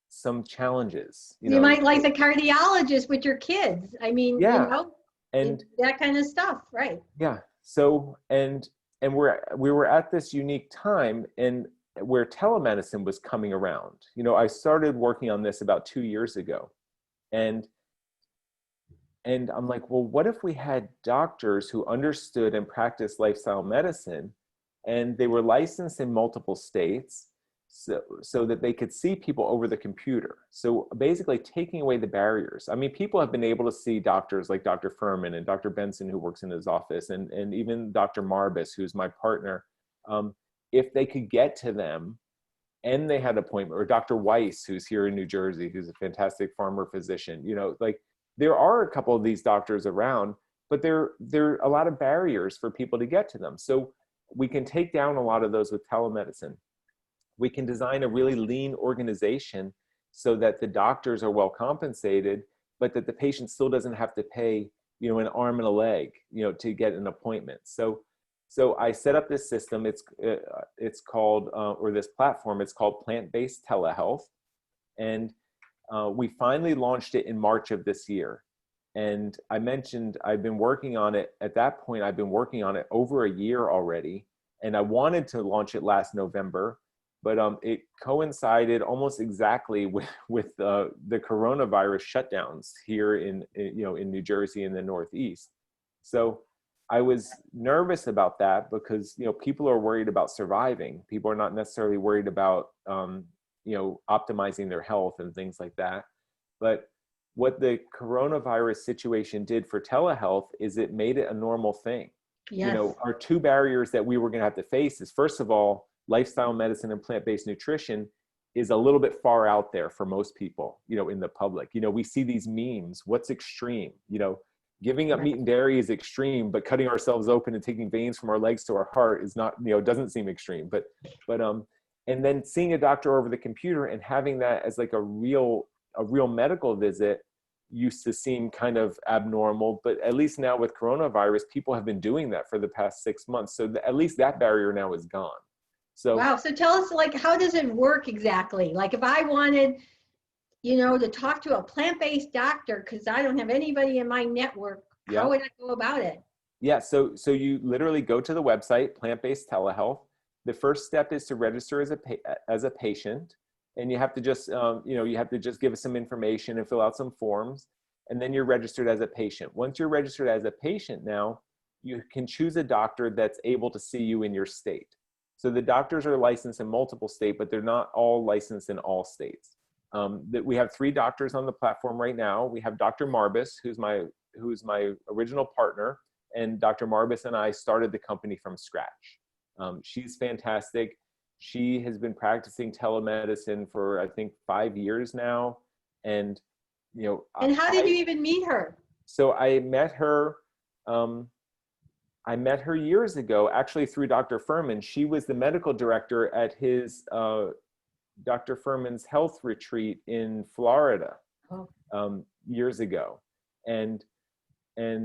some challenges. You might like the cardiologist with your kids. I mean, yeah. you know, and that kind of stuff, right? Yeah. So, and we were at this unique time, and where telemedicine was coming around. You know, I started working on this about 2 years ago, and I'm like, well, what if we had doctors who understood and practiced lifestyle medicine, and they were licensed in multiple states, so that they could see people over the computer. So basically taking away the barriers. I mean, people have been able to see doctors like Dr. Furman and Dr. Benson, who works in his office, and even Dr. Marbus, who's my partner, if they could get to them and they had an appointment, or Dr. Weiss, who's here in New Jersey, who's a fantastic farmer physician. You know, like, there are a couple of these doctors around, but there are a lot of barriers for people to get to them. So we can take down a lot of those with telemedicine. We can design a really lean organization so that the doctors are well compensated, but that the patient still doesn't have to pay, you know, an arm and a leg, you know, to get an appointment. So I set up this system. It's called, or this platform, it's called Plant-Based Telehealth. And we finally launched it in March of this year. And I mentioned I've been working on it. At that point, I've been working on it over a year already. And I wanted to launch it last November, but it coincided almost exactly with the coronavirus shutdowns here in New Jersey in the Northeast. So I was nervous about that because, you know, people are worried about surviving. People are not necessarily worried about, optimizing their health and things like that. But what the coronavirus situation did for telehealth is it made it a normal thing. Yes. You know, our two barriers that we were going to have to face is, first of all, lifestyle medicine and plant-based nutrition is a little bit far out there for most people, you know, in the public. You know, we see these memes, what's extreme? You know, giving up meat and dairy is extreme, but cutting ourselves open and taking veins from our legs to our heart is not, you know, doesn't seem extreme. But and then seeing a doctor over the computer and having that as like a real medical visit used to seem kind of abnormal, but at least now with coronavirus, people have been doing that for the past 6 months. So at least that barrier now is gone. So wow. So tell us, like, how does it work exactly? Like, if I wanted, you know, to talk to a plant-based doctor because I don't have anybody in my network, how would I go about it? Yeah, so you literally go to the website, Plant-Based Telehealth. The first step is to register as a patient, and you have to just give us some information and fill out some forms, and then you're registered as a patient. Once you're registered as a patient, now you can choose a doctor that's able to see you in your state. So the doctors are licensed in multiple states, but they're not all licensed in all states. We have 3 doctors on the platform right now. We have Dr. Marbus, who's my original partner, and Dr. Marbus and I started the company from scratch. She's fantastic. She has been practicing telemedicine for, I think, 5 years now. And, you know. And how did you even meet her? So I met her years ago, actually through Dr. Furman. She was the medical director at his, Dr. Furman's health retreat in Florida years ago. And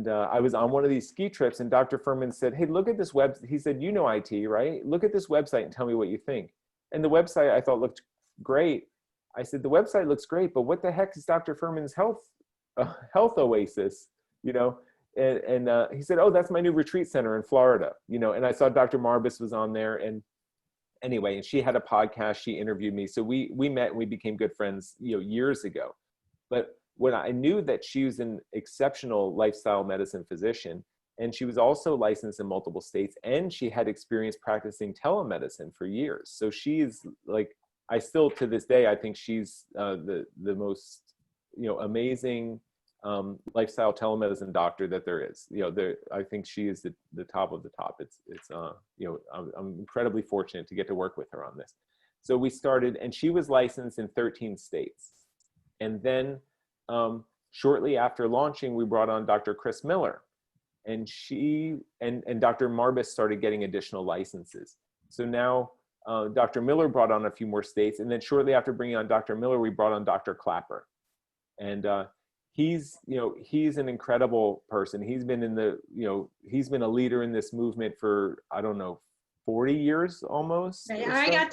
I was on one of these ski trips, and Dr. Furman said, hey, look at this web. He said, you know IT, right? Look at this website and tell me what you think. And the website I thought looked great. I said, the website looks great, but what the heck is Dr. Furman's health oasis? You know? And he said, oh, that's my new retreat center in Florida. You know, and I saw Dr. Marbus was on there, and anyway, and she had a podcast, she interviewed me. So we met and we became good friends, you know, years ago. But when I knew that she was an exceptional lifestyle medicine physician, and she was also licensed in multiple states, and she had experience practicing telemedicine for years. So she is like, I still to this day, I think she's the most, you know, amazing lifestyle telemedicine doctor that there is. You know, I think she is the top of the top. It's you know, I'm incredibly fortunate to get to work with her on this. So we started, and she was licensed in 13 states. And then shortly after launching, we brought on Dr. Chris Miller, and she and Dr. Marbus started getting additional licenses. So now Dr. Miller brought on a few more states, and then shortly after bringing on Dr. Miller, we brought on Dr. Clapper, and he's an incredible person. He's been he's been a leader in this movement for, I don't know, 40 years almost. Right. I got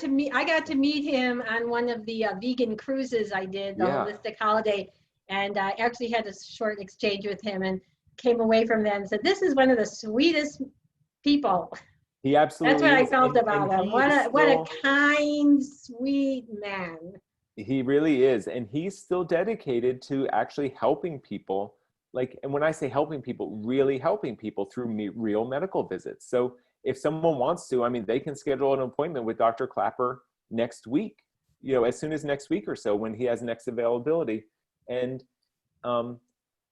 to meet him on one of the vegan cruises I did, the holistic holiday. And I actually had a short exchange with him and came away from that and said, this is one of the sweetest people. He absolutely That's what I felt about him. What a kind, sweet man. He really is. And he's still dedicated to actually helping people. Like, and when I say helping people, really helping people through real medical visits. So if someone wants to, I mean, they can schedule an appointment with Dr. Clapper next week, you know, as soon as next week or so when he has next availability. And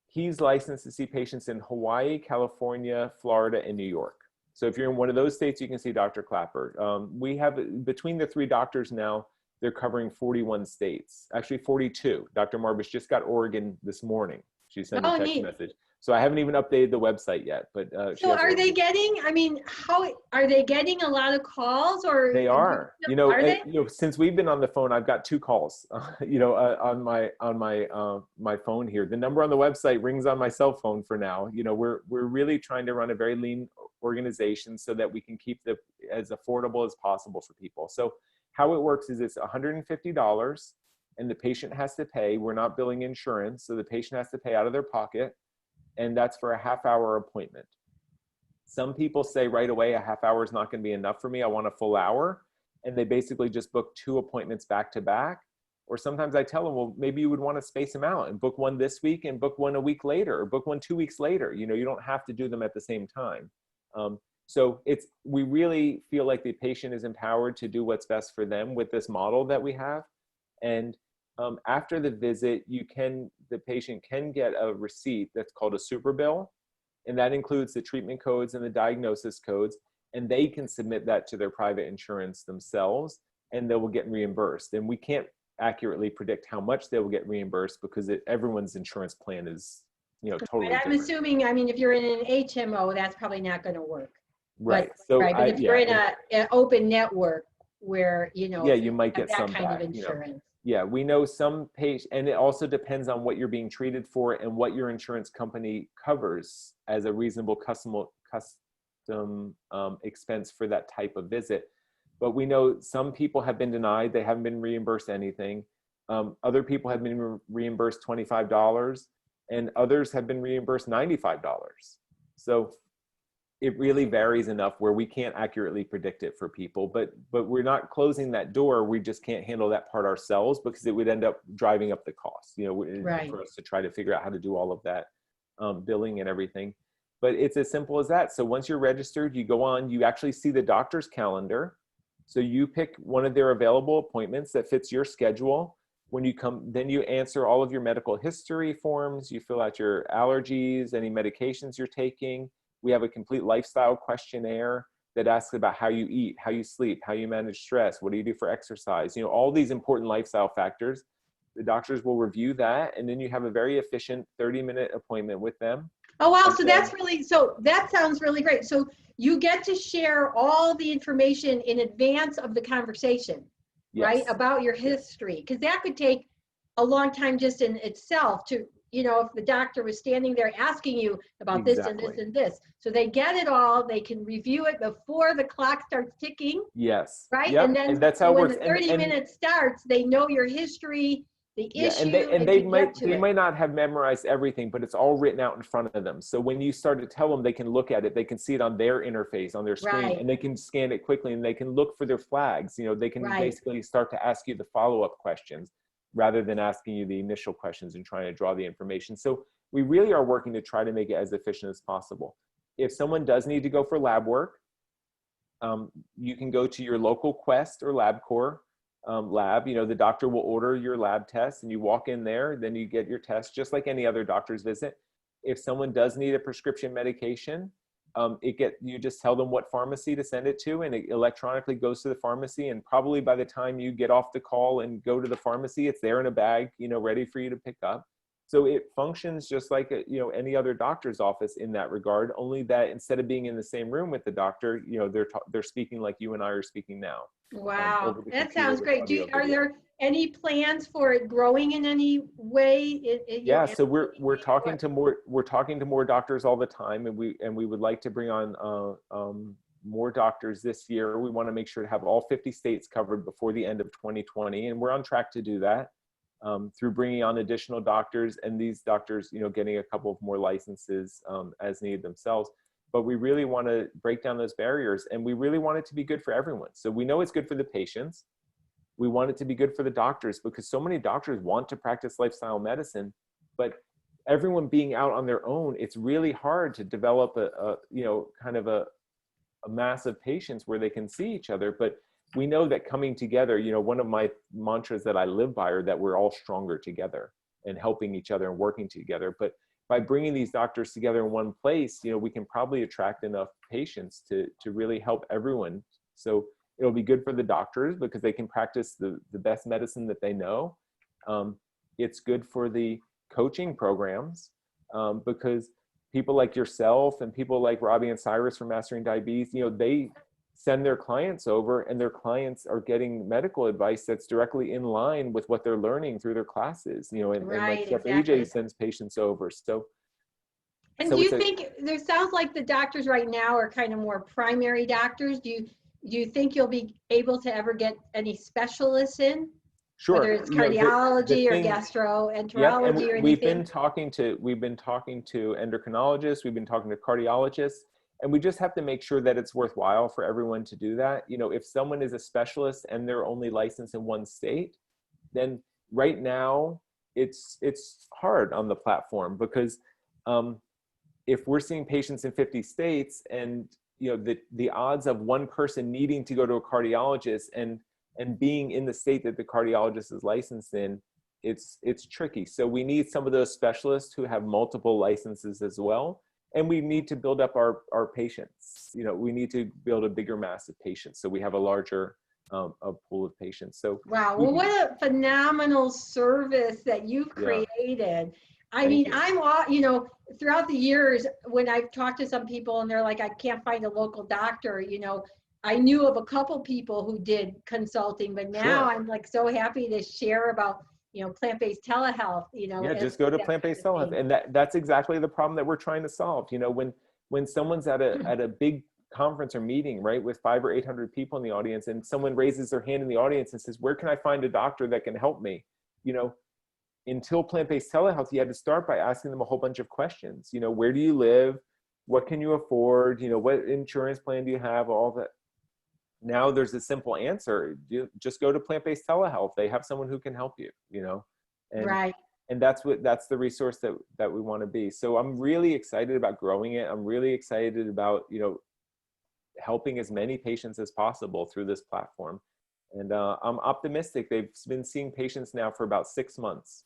he's licensed to see patients in Hawaii, California, Florida, and New York. So if you're in one of those states, you can see Dr. Clapper. We have, between the 3 doctors now, they're covering 41 states, actually 42. Dr. Marbus just got Oregon this morning. She sent a text message. So I haven't even updated the website yet, but So are they getting, I mean, how are they getting a lot of calls, or they are, are they? since we've been on the phone, I've got 2 calls, on my phone here. The number on the website rings on my cell phone for now. We're really trying to run a very lean organization so that we can keep the as affordable as possible for people. So how it works is it's $150 and the patient has to pay. We're not billing insurance, so the patient has to pay out of their pocket, and that's for a half-hour appointment. Some people say right away, a half hour is not going to be enough for me. I want a full hour. And they basically just book 2 appointments back to back. Or sometimes I tell them, well, maybe you would want to space them out and book one this week and book one a week later, or book one 2 weeks later. You don't have to do them at the same time. So we really feel like the patient is empowered to do what's best for them with this model that we have. And after the visit, the patient can get a receipt that's called a super bill. And that includes the treatment codes and the diagnosis codes, and they can submit that to their private insurance themselves, and they will get reimbursed. And we can't accurately predict how much they will get reimbursed because everyone's insurance plan is, totally I'm different. assuming, I mean, if you're in an HMO, that's probably not going to work. Right. But if you're in an open network where, you might get that some kind back, of insurance. Yeah, we know some patients, and it also depends on what you're being treated for and what your insurance company covers as a reasonable custom expense for that type of visit. But we know some people have been denied, they haven't been reimbursed anything. Other people have been reimbursed $25, and others have been reimbursed $95. So it really varies enough where we can't accurately predict it for people, but we're not closing that door. We just can't handle that part ourselves because it would end up driving up the cost, Right. for us to try to figure out how to do all of that billing and everything. But it's as simple as that. So once you're registered, you go on, you actually see the doctor's calendar. So you pick one of their available appointments that fits your schedule. When you come, then you answer all of your medical history forms, you fill out your allergies, any medications you're taking. We have a complete lifestyle questionnaire that asks about how you eat, how you sleep, how you manage stress, what do you do for exercise, all these important lifestyle factors. The doctors will review that, and then you have a very efficient 30-minute appointment with them. Oh, wow. So that sounds really great. So you get to share all the information in advance of the conversation, Yes. right? About your history, because that could take a long time just in itself to, if the doctor was standing there asking you about this and this and this. So they get it all, they can review it before the clock starts ticking. Yes. Right. Yep. And then that's how it when works. the 30 minutes starts, they know your history, the issue, they might not have memorized everything, but it's all written out in front of them. So when you start to tell them, they can look at it, they can see it on their interface, on their screen, and they can scan it quickly, and they can look for their flags. They can basically start to ask you the follow-up questions rather than asking you the initial questions and trying to draw the information. So we really are working to try to make it as efficient as possible. If someone does need to go for lab work, you can go to your local Quest or LabCorp lab. The doctor will order your lab test, and you walk in there, then you get your test just like any other doctor's visit. If someone does need a prescription medication, you just tell them what pharmacy to send it to, and it electronically goes to the pharmacy. And probably by the time you get off the call and go to the pharmacy, it's there in a bag, ready for you to pick up. So it functions just like any other doctor's office in that regard, only that instead of being in the same room with the doctor, they're speaking like you and I are speaking now. Wow, that sounds great. Are there any plans for it growing in any way? Yeah, so we're talking to more doctors all the time, and we would like to bring on more doctors this year. We want to make sure to have all 50 states covered before the end of 2020, and we're on track to do that through bringing on additional doctors, and these doctors, getting a couple of more licenses as needed themselves. But we really want to break down those barriers, and we really want it to be good for everyone. So we know it's good for the patients. We want it to be good for the doctors, because so many doctors want to practice lifestyle medicine, but everyone being out on their own, it's really hard to develop a mass of patients where they can see each other. But we know that coming together, one of my mantras that I live by are that we're all stronger together and helping each other and working together. But by bringing these doctors together in one place, we can probably attract enough patients to really help everyone. So it'll be good for the doctors because they can practice the best medicine that they know. It's good for the coaching programs because people like yourself and people like Robbie and Cyrus from Mastering Diabetes, you know, they send their clients over, and their clients are getting medical advice that's directly in line with what they're learning through their classes, you know, and like Right, Chef exactly. AJ sends patients over. And do It's you a, think, there sounds like the doctors right now are kind of more primary doctors. Do you think you'll be able to ever get any specialists in, whether sure, it's you know, the cardiology or thing, yep, and gastroenterology or we've anything? been talking to endocrinologists, we've been talking to cardiologists, and we just have to make sure that it's worthwhile for everyone to do that. You know, if someone is a specialist and they're only licensed in one state, then right now it's hard on the platform, because if we're seeing patients in 50 states, and you know, the odds of one person needing to go to a cardiologist and being in the state that the cardiologist is licensed in, it's tricky. So we need some of those specialists who have multiple licenses as well. And we need to build up our patients. You know, we need to build a bigger mass of patients, so we have a larger a pool of patients. So Wow, well, what a phenomenal service that you've yeah, created. I thank mean, you. you know, throughout the years, when I've talked to some people and they're like, I can't find a local doctor, you know, I knew of a couple people who did consulting, but now Sure. I'm like so happy to share about, you know, plant-based telehealth, you know, Yeah, and just go to that kind plant-based of telehealth, thing. and that's exactly the problem that we're trying to solve. You know, when someone's at a big conference or meeting, right, with 500 or 800 people in the audience, and someone raises their hand in the audience and says, "Where can I find a doctor that can help me?" You know, until plant-based telehealth, you had to start by asking them a whole bunch of questions. You know, where do you live? What can you afford? You know, what insurance plan do you have? All that. Now there's a simple answer. You just go to plant-based telehealth. They have someone who can help you, you know, and Right. that's the resource that we want to be. So I'm really excited about growing it. I'm really excited about, you know, helping as many patients as possible through this platform. And I'm optimistic. They've been seeing patients now for about 6 months,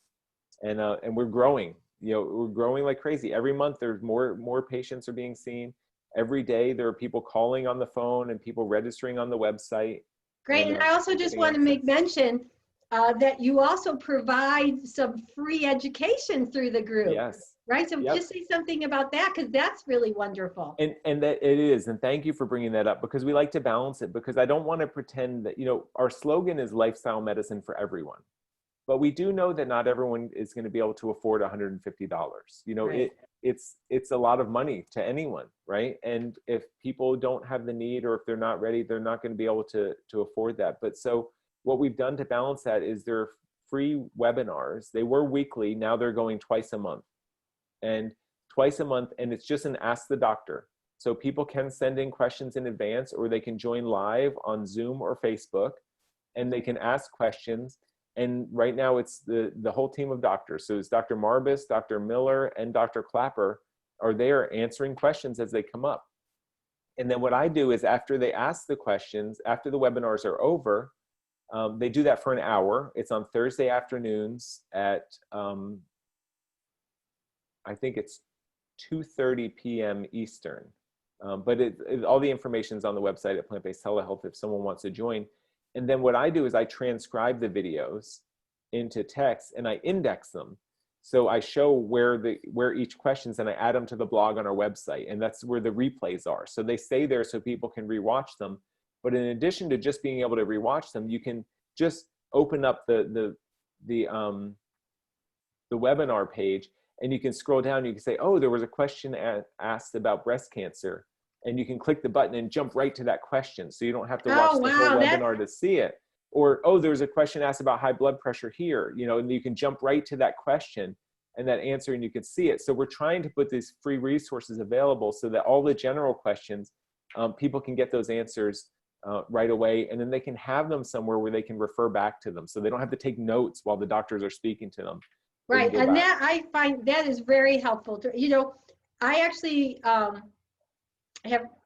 and we're growing. You know, we're growing like crazy. Every month there's more patients are being seen. Every day there are people calling on the phone and people registering on the website. Great. And I also just Getting want to make access. mention that you also provide some free education through the group, Yes. right? So Yep. just say something about that, because that's really wonderful. And that it is, and thank you for bringing that up, because we like to balance it, because I don't want to pretend that, you know, our slogan is lifestyle medicine for everyone, but we do know that not everyone is going to be able to afford $150. You know, Right. it's a lot of money to anyone, right? And if people don't have the need, or if they're not ready, they're not going to be able to afford that. But so what we've done to balance that is there are free webinars. They were weekly, now they're going twice a month. And twice a month, and it's just an Ask the Doctor. So people can send in questions in advance, or they can join live on Zoom or Facebook, and they can ask questions. And right now it's the whole team of doctors. So it's Dr. Marbus, Dr. Miller, and Dr. Clapper are there answering questions as they come up. And then what I do is, after they ask the questions, after the webinars are over, they do that for an hour. It's on Thursday afternoons at I think it's 2:30 p.m. Eastern. But all the information is on the website at Plant-Based Telehealth if someone wants to join. And then what I do is I transcribe the videos into text and I index them. So I show where each question's, and I add them to the blog on our website. And that's where the replays are. So they stay there so people can rewatch them. But in addition to just being able to rewatch them, you can just open up the webinar page, and you can scroll down. You can say, oh, there was a question asked about breast cancer, and you can click the button and jump right to that question, so you don't have to watch Oh, the whole wow. webinar to see it. Or, oh, there was a question asked about high blood pressure here, you know, and you can jump right to that question and that answer, and you can see it. So we're trying to put these free resources available so that all the general questions, people can get those answers right away, and then they can have them somewhere where they can refer back to them, so they don't have to take notes while the doctors are speaking to them. Right. And that, I find that is very helpful. You know, I actually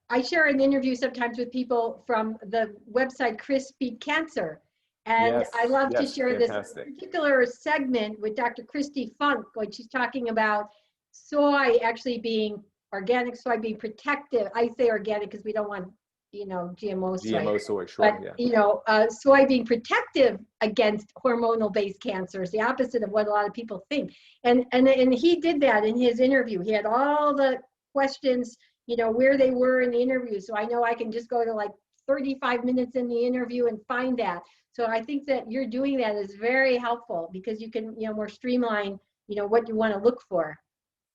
I share an interview sometimes with people from the website Chris Beat Cancer. And Yes, I love to yes, share this fantastic. particular segment with Dr. Christy Funk, when she's talking about soy actually being organic soy being protective. I say organic because we don't want, GMO soy. GMO soy, sure, But, yeah. soy being protective against hormonal-based cancers, the opposite of what a lot of people think. And he did that in his interview. He had all the questions, where they were in the interview. So I know I can just go to like 35 minutes in the interview and find that. So I think that you're doing that is very helpful because you can, more streamline, what you want to look for.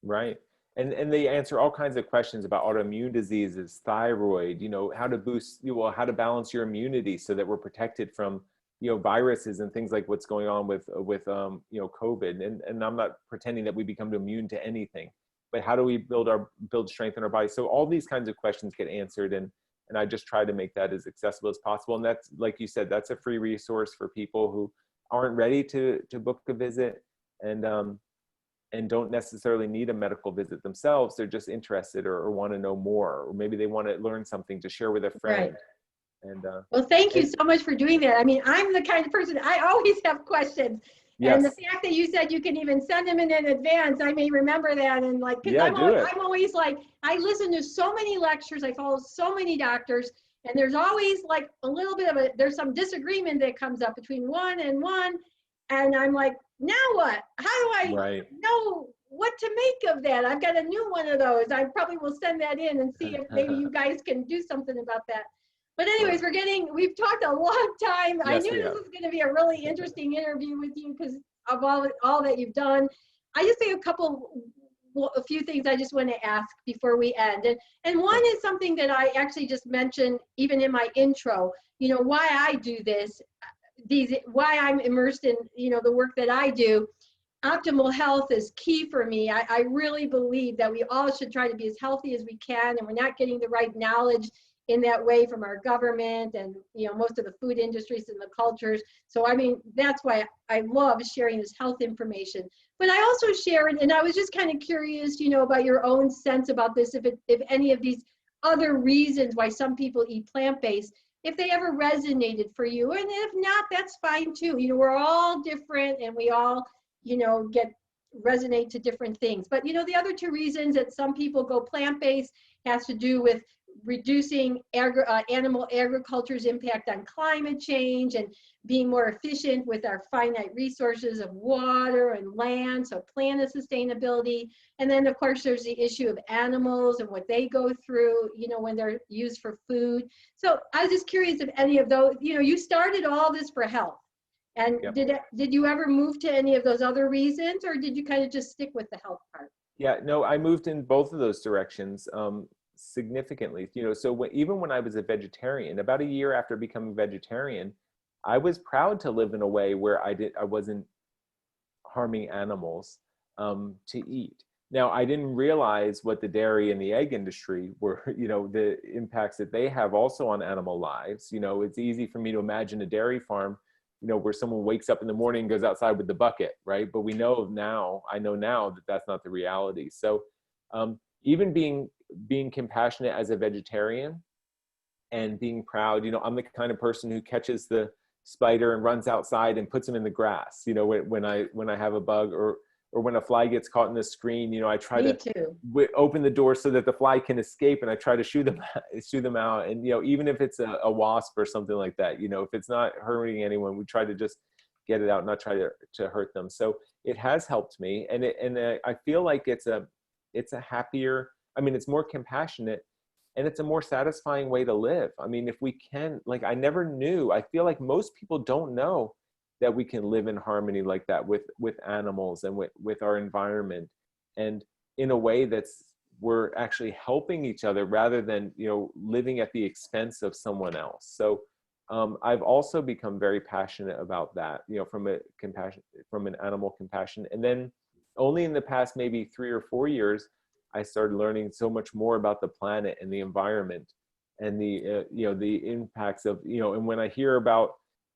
Right. And they answer all kinds of questions about autoimmune diseases, thyroid, how to boost, how to balance your immunity so that we're protected from, viruses and things like what's going on with COVID. And I'm not pretending that we become immune to anything, but how do we build strength in our body? So all these kinds of questions get answered, and I just try to make that as accessible as possible. And that's, like you said, that's a free resource for people who aren't ready to book a visit and don't necessarily need a medical visit themselves. They're just interested or want to know more, or maybe they want to learn something to share with a friend. Right. And well, thank you so much for doing that. I mean, I'm the kind of person, I always have questions. yes. And the fact that you said you can even send them in advance, I may remember that. And like, because I'm always like, I listen to so many lectures, I follow so many doctors, and there's always like a little bit of there's some disagreement that comes up between one. And I'm like, now what? How do I know what to make of that? I've got a new one of those. I probably will send that in and see if maybe you guys can do something about that. But anyways, we've talked a long time. Yes, I knew this was going to be a really interesting interview with you because of all that you've done. I just think a few things I just want to ask before we end. And one is something that I actually just mentioned even in my intro, why I do this. Why I'm immersed in the work that I do. Optimal health is key for me. I really believe that we all should try to be as healthy as we can, and we're not getting the right knowledge in that way from our government and most of the food industries and the cultures. So I mean, that's why I love sharing this health information. But I also share, and I was just kind of curious, about your own sense about this, if any of these other reasons why some people eat plant-based, if they ever resonated for you. And if not, that's fine too. We're all different and we all, resonate to different things. But, the other two reasons that some people go plant-based has to do with reducing animal agriculture's impact on climate change and being more efficient with our finite resources of water and land, so planet sustainability. And then, of course, there's the issue of animals and what they go through, when they're used for food. So I was just curious if any of those, you started all this for health. And did you ever move to any of those other reasons, or did you kind of just stick with the health part? Yeah, no, I moved in both of those directions significantly. So even when I was a vegetarian, about a year after becoming vegetarian, I was proud to live in a way where I wasn't harming animals to eat. Now, I didn't realize what the dairy and the egg industry were, the impacts that they have also on animal lives. It's easy for me to imagine a dairy farm, where someone wakes up in the morning and goes outside with the bucket, right? But I know now that that's not the reality. So even being compassionate as a vegetarian and being proud, I'm the kind of person who catches the spider and runs outside and puts them in the grass, when I have a bug or when a fly gets caught in the screen, I try to open the door so that the fly can escape, and I try to shoo them out. And, even if it's a wasp or something like that, if it's not hurting anyone, we try to just get it out, not try to hurt them. So it has helped me. And I feel like it's a happier, it's more compassionate, and it's a more satisfying way to live. If we can, I never knew, I feel like most people don't know that we can live in harmony like that with animals and with our environment, and in a way we're actually helping each other rather than, living at the expense of someone else. So I've also become very passionate about that, from an animal compassion. And then only in the past maybe 3 or 4 years, I started learning so much more about the planet and the environment and the impacts of, and when I hear about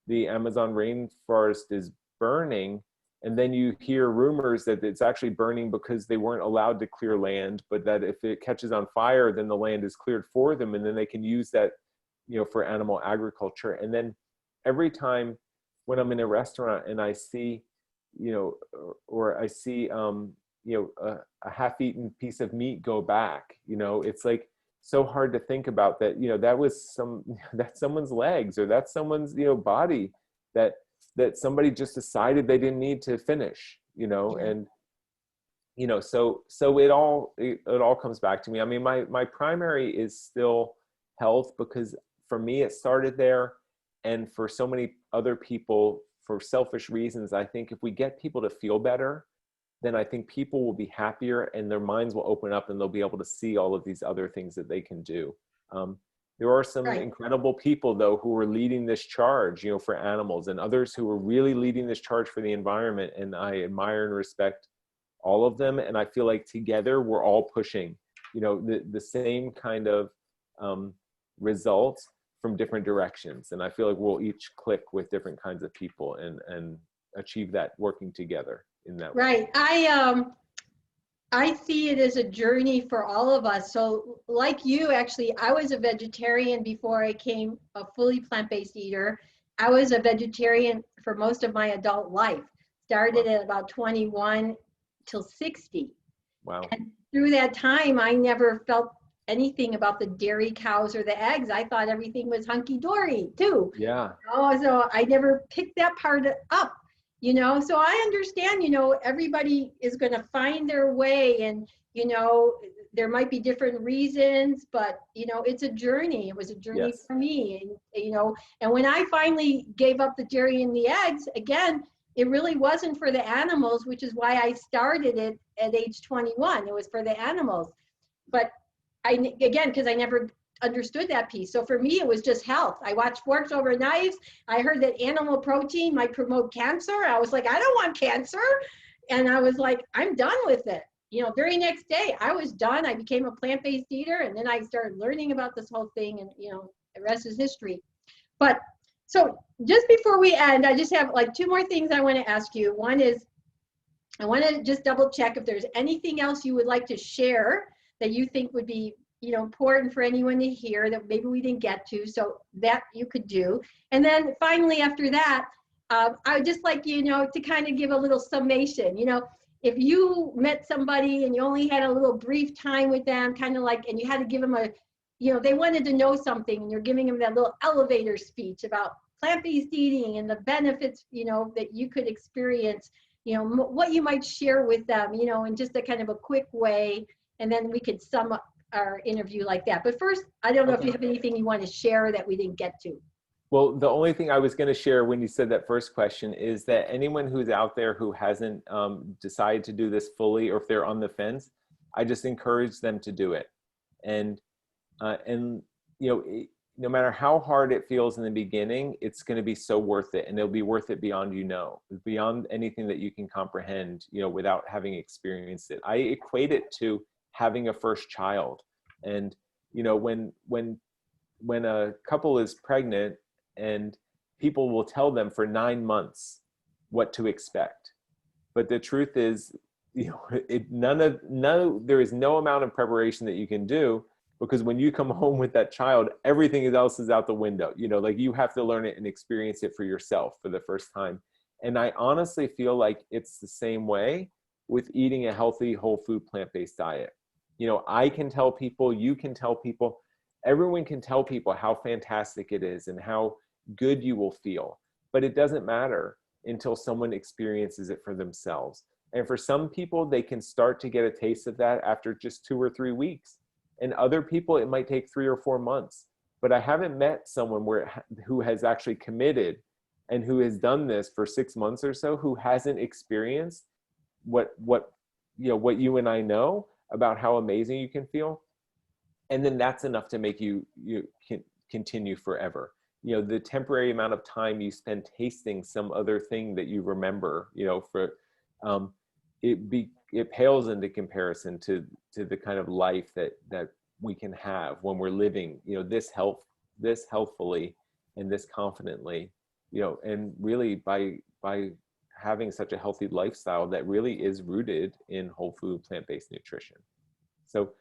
the Amazon rainforest is burning, and then you hear rumors that it's actually burning because they weren't allowed to clear land, but that if it catches on fire, then the land is cleared for them, and then they can use that, for animal agriculture. And then every time when I'm in a restaurant and I see, or I see, a half-eaten piece of meat go back, it's like so hard to think about that, that's someone's legs, or that's someone's, body that somebody just decided they didn't need to finish, and, so it all comes back to me. I mean, my primary is still health, because for me, it started there. And for so many other people, for selfish reasons, I think if we get people to feel better, then I think people will be happier and their minds will open up and they'll be able to see all of these other things that they can do. There are some incredible people, though, who are leading this charge, for animals, and others who are really leading this charge for the environment. And I admire and respect all of them. And I feel like together we're all pushing, the same kind of results from different directions. And I feel like we'll each click with different kinds of people and achieve that working together in that way. Right. I see it as a journey for all of us. So like you, actually, I was a vegetarian before I became a fully plant-based eater. I was a vegetarian for most of my adult life. Started at about 21 till 60. Wow. And through that time, I never felt anything about the dairy cows or the eggs. I thought everything was hunky-dory too. Yeah. So I never picked that part up. So I understand, everybody is going to find their way, and, there might be different reasons, but, it's a journey. It was a journey for me, and when I finally gave up the dairy and the eggs, again, it really wasn't for the animals, which is why I started it at age 21. It was for the animals. But because I never understood that piece. So for me, it was just health. I watched Forks Over Knives. I heard that animal protein might promote cancer. I was like, I don't want cancer. And I was like, I'm done with it. Very next day, I was done. I became a plant-based eater. And then I started learning about this whole thing. And, the rest is history. But so just before we end, I just have like two more things I want to ask you. One is, I want to just double check if there's anything else you would like to share that you think would be important for anyone to hear that maybe we didn't get to, so that you could do. And then finally, after that, I would just like, to kind of give a little summation. If you met somebody and you only had a little brief time with them, kind of like, and you had to give them they wanted to know something, and you're giving them that little elevator speech about plant-based eating and the benefits, that you could experience, what you might share with them, in just a kind of a quick way, and then we could sum up our interview like that. But first, I don't know if you have anything you want to share that we didn't get to. Well, the only thing I was going to share when you said that first question is that anyone who's out there who hasn't decided to do this fully, or if they're on the fence, I just encourage them to do it. And no matter how hard it feels in the beginning, it's going to be so worth it, and it'll be worth it beyond beyond anything that you can comprehend, without having experienced it. I equate it to having a first child. And when a couple is pregnant, and people will tell them for 9 months what to expect, but the truth is, there is no amount of preparation that you can do, because when you come home with that child, everything else is out the window. Like, you have to learn it and experience it for yourself for the first time. And I honestly feel like it's the same way with eating a healthy, whole food, plant-based diet. I can tell people, you can tell people, everyone can tell people how fantastic it is and how good you will feel, but it doesn't matter until someone experiences it for themselves. And for some people, they can start to get a taste of that after just 2 or 3 weeks. And other people, it might take 3 or 4 months. But I haven't met someone who has actually committed and who has done this for 6 months or so, who hasn't experienced what you and I know about how amazing you can feel. And then that's enough to make you can continue forever. The temporary amount of time you spend tasting some other thing that you remember, it pales into comparison to the kind of life that we can have when we're living, this healthfully and this confidently, and really by having such a healthy lifestyle that really is rooted in whole food, plant-based nutrition. So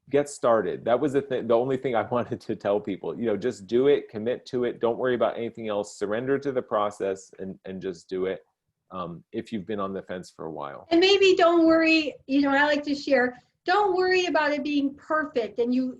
get started. That was the only thing I wanted to tell people, just do it, commit to it. Don't worry about anything else. Surrender to the process and just do it. If you've been on the fence for a while. And maybe don't worry, I like to share, don't worry about it being perfect and you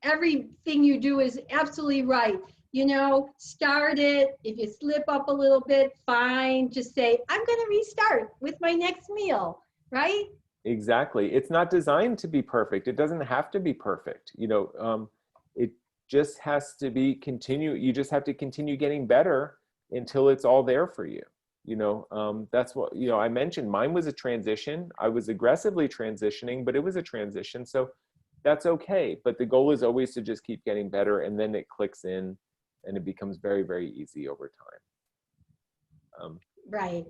everything you do is absolutely right. You know, start it. If you slip up a little bit, fine. Just say, I'm going to restart with my next meal, right? Exactly. It's not designed to be perfect. It doesn't have to be perfect. It just has to be continue. You just have to continue getting better until it's all there for you. That's what, I mentioned mine was a transition. I was aggressively transitioning, but it was a transition. So that's okay. But the goal is always to just keep getting better, and then it clicks in and it becomes very, very easy over time. Right.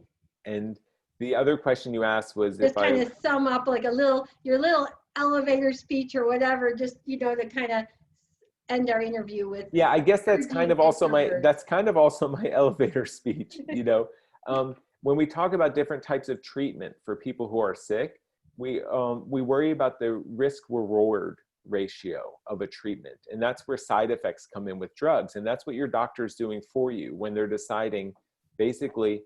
And the other question you asked was just kind of sum up like your little elevator speech or whatever, just, to kind of end our interview with. Yeah, I guess that's kind of also my elevator speech. When we talk about different types of treatment for people who are sick, we worry about the risk-reward ratio of a treatment, and that's where side effects come in with drugs, and that's what your doctor's doing for you when they're deciding, basically,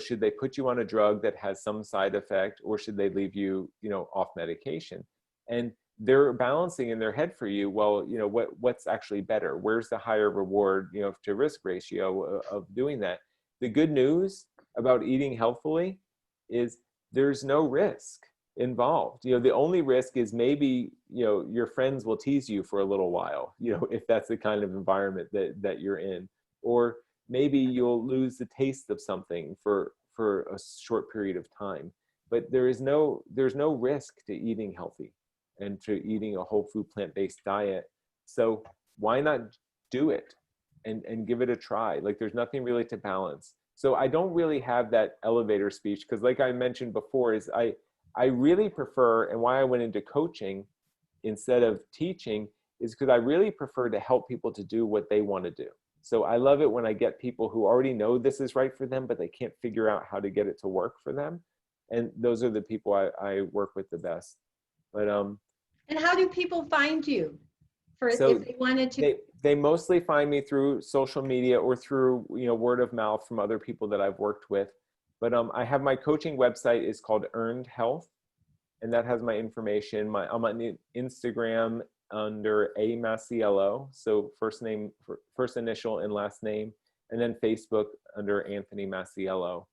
should they put you on a drug that has some side effect, or should they leave you, off medication? And they're balancing in their head for you, well, what's actually better? Where's the higher reward, to risk ratio of doing that? The good news about eating healthfully is there's no risk involved. The only risk is maybe, your friends will tease you for a little while, if that's the kind of environment that you're in, or maybe you'll lose the taste of something for a short period of time. But there's no risk to eating healthy and to eating a whole food plant-based diet. So why not do it and give it a try? Like, there's nothing really to balance. So I don't really have that elevator speech, because like I mentioned before, is I really prefer, and why I went into coaching instead of teaching is because I really prefer to help people to do what they want to do. So I love it when I get people who already know this is right for them, but they can't figure out how to get it to work for them. And those are the people I work with the best. But and how do people find you if they wanted to? They mostly find me through social media or through, word of mouth from other people that I've worked with. But I have my coaching website is called Earned Health, and that has my information. I'm on Instagram under A Masiello, so first initial and last name, and then Facebook under Anthony Masiello.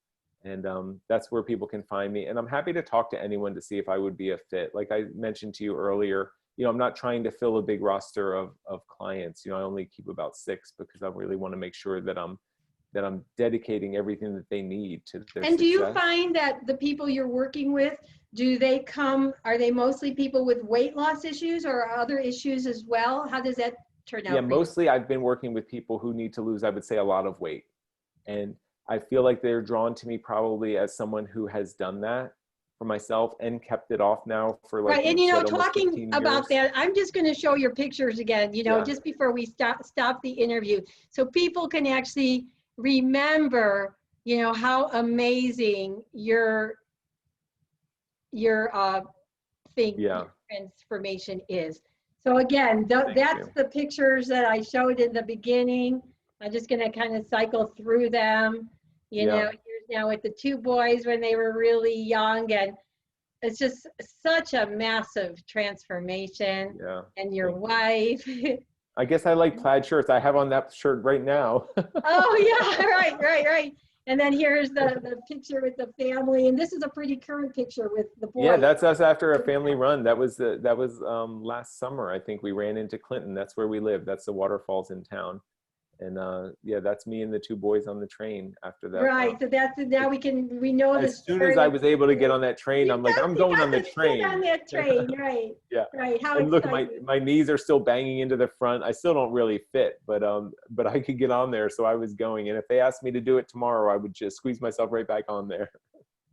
And that's where people can find me. And I'm happy to talk to anyone to see if I would be a fit. Like I mentioned to you earlier, I'm not trying to fill a big roster of clients. I only keep about 6 because I really want to make sure that I'm dedicating everything that they need to their success. Do you find that the people you're working with, are they mostly people with weight loss issues or other issues as well? How does that turn out? Yeah, mostly I've been working with people who need to lose, I would say, a lot of weight. And I feel like they're drawn to me probably as someone who has done that for myself and kept it off now for like, right. And talking about that, I'm just going to show your pictures again, just before we stop the interview, so people can actually remember, how amazing your transformation is. So again, that's the pictures that I showed in the beginning. I'm just going to kind of cycle through them. Here's now with the 2 boys when they were really young, and it's just such a massive transformation. Yeah. And your wife. I guess I like plaid shirts. I have on that shirt right now. Oh yeah, right. And then here's the picture with the family, and this is a pretty current picture with the boys. Yeah, that's us after a family run. That was last summer. I think we ran into Clinton. That's where we live. That's the waterfalls in town. And that's me and the 2 boys on the train after that. Right. So now we know as soon as I was able to get on that train, I'm like, I'm going on the train. On that train, right? Yeah. Right. How and look, exciting. my knees are still banging into the front. I still don't really fit, but I could get on there, so I was going. And if they asked me to do it tomorrow, I would just squeeze myself right back on there.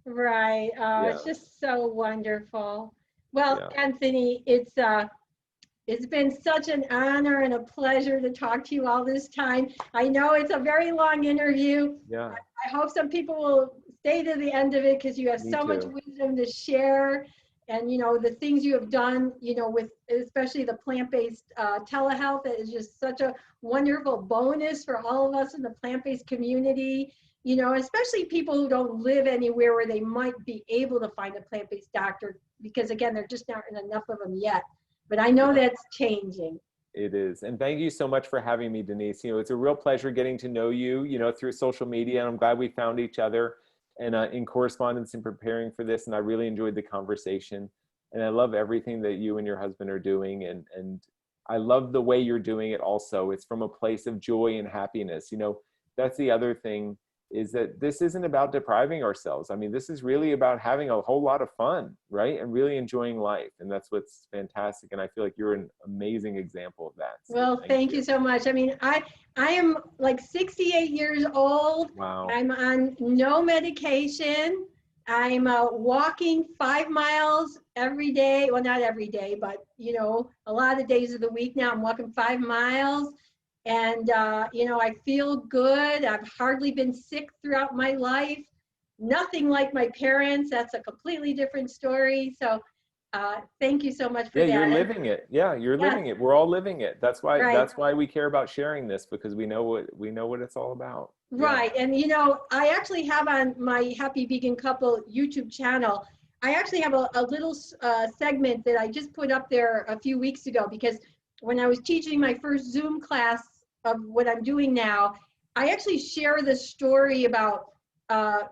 Right. It's just so wonderful. Well, Anthony, it's been such an honor and a pleasure to talk to you all this time. I know it's a very long interview. Yeah. I hope some people will stay to the end of it because you have much wisdom to share. And, the things you have done, with especially the plant-based telehealth, that is just such a wonderful bonus for all of us in the plant-based community. you know, especially people who don't live anywhere where they might be able to find a plant-based doctor, because again, there just aren't enough of them yet. But I know that's changing. It is. And thank you so much for having me, Denise. You know, it's a real pleasure getting to know you, you know, through social media. And I'm glad we found each other and in correspondence and preparing for this. And I really enjoyed the conversation. And I love everything that you and your husband are doing. And I love the way you're doing it also. It's from a place of joy and happiness. You know, that's the other thing, is that this isn't about depriving ourselves. I mean, this is really about having a whole lot of fun, right? And really enjoying life. And that's what's fantastic. And I feel like you're an amazing example of that. So well, thank you so much. I mean, I am like 68 years old. Wow. I'm on no medication. I'm walking 5 miles every day. Well, not every day, but you know, a lot of days of the week now I'm walking 5 miles. And, you know, I feel good. I've hardly been sick throughout my life. Nothing like my parents. That's a completely different story. So thank you so much for that. Yeah, you're living it. Yeah, you're living it. We're all living it. That's why we care about sharing this, because we know what it's all about. Right. Yeah. And, you know, I actually have on my Happy Vegan Couple YouTube channel, I actually have a little segment that I just put up there a few weeks ago, because when I was teaching my first Zoom class of what I'm doing now, I actually share the story about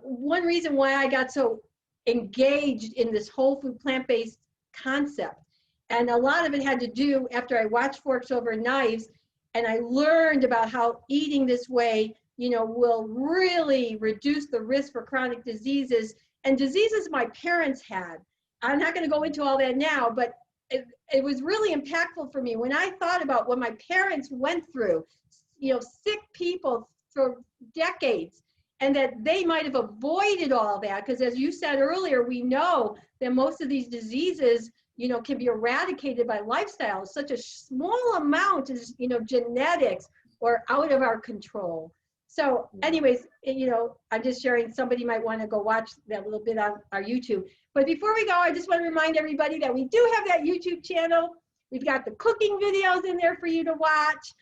one reason why I got so engaged in this whole food plant-based concept. And a lot of it had to do after I watched Forks Over Knives, and I learned about how eating this way, you know, will really reduce the risk for chronic diseases and diseases my parents had. I'm not going to go into all that now, but it was really impactful for me when I thought about what my parents went through, you know, sick people for decades, and that they might have avoided all that. Because as you said earlier, we know that most of these diseases, you know, can be eradicated by lifestyle. Such a small amount is, you know, genetics or out of our control. So anyways, you know, I'm just sharing, somebody might want to go watch that little bit on our YouTube. But before we go, I just want to remind everybody that we do have that YouTube channel. We've got the cooking videos in there for you to watch.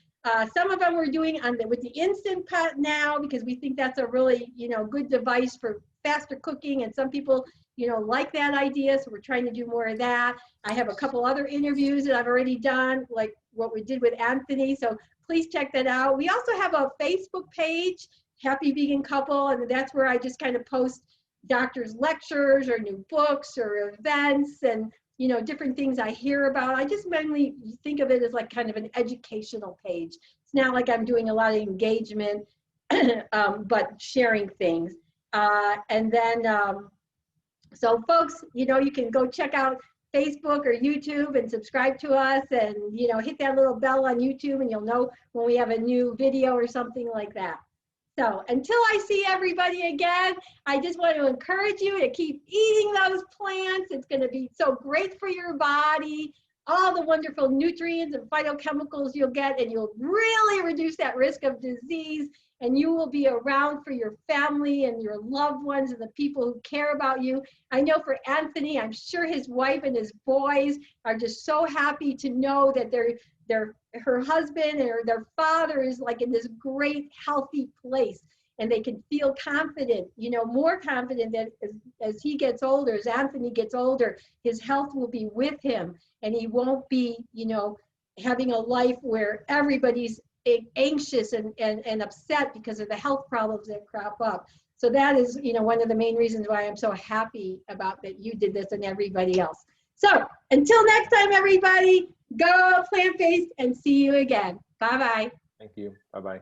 Some of them we're doing with the Instant Pot now, because we think that's a really, you know, good device for faster cooking. And some people, you know, like that idea. So we're trying to do more of that. I have a couple other interviews that I've already done, like what we did with Anthony. So please check that out. We also have a Facebook page, Happy Vegan Couple, and that's where I just kind of post doctors' lectures or new books or events and, you know, different things I hear about. I just mainly think of it as like kind of an educational page. It's not like I'm doing a lot of engagement, but sharing things. And then, so folks, you know, you can go check out Facebook or YouTube and subscribe to us, and, you know, hit that little bell on YouTube and you'll know when we have a new video or something like that. So until I see everybody again, I just want to encourage you to keep eating those plants. It's going to be so great for your body, all the wonderful nutrients and phytochemicals you'll get, and you'll really reduce that risk of disease, and you will be around for your family and your loved ones and the people who care about you. I know for Anthony, I'm sure his wife and his boys are just so happy to know that her husband or their father is like in this great healthy place, and they can feel confident, you know, more confident that as he gets older, as Anthony gets older, his health will be with him, and he won't be, you know, having a life where everybody's anxious and upset because of the health problems that crop up. So that is, you know, one of the main reasons why I'm so happy about that you did this and everybody else. So until next time, everybody, go plant-based and see you again. Bye-bye. Thank you. Bye-bye.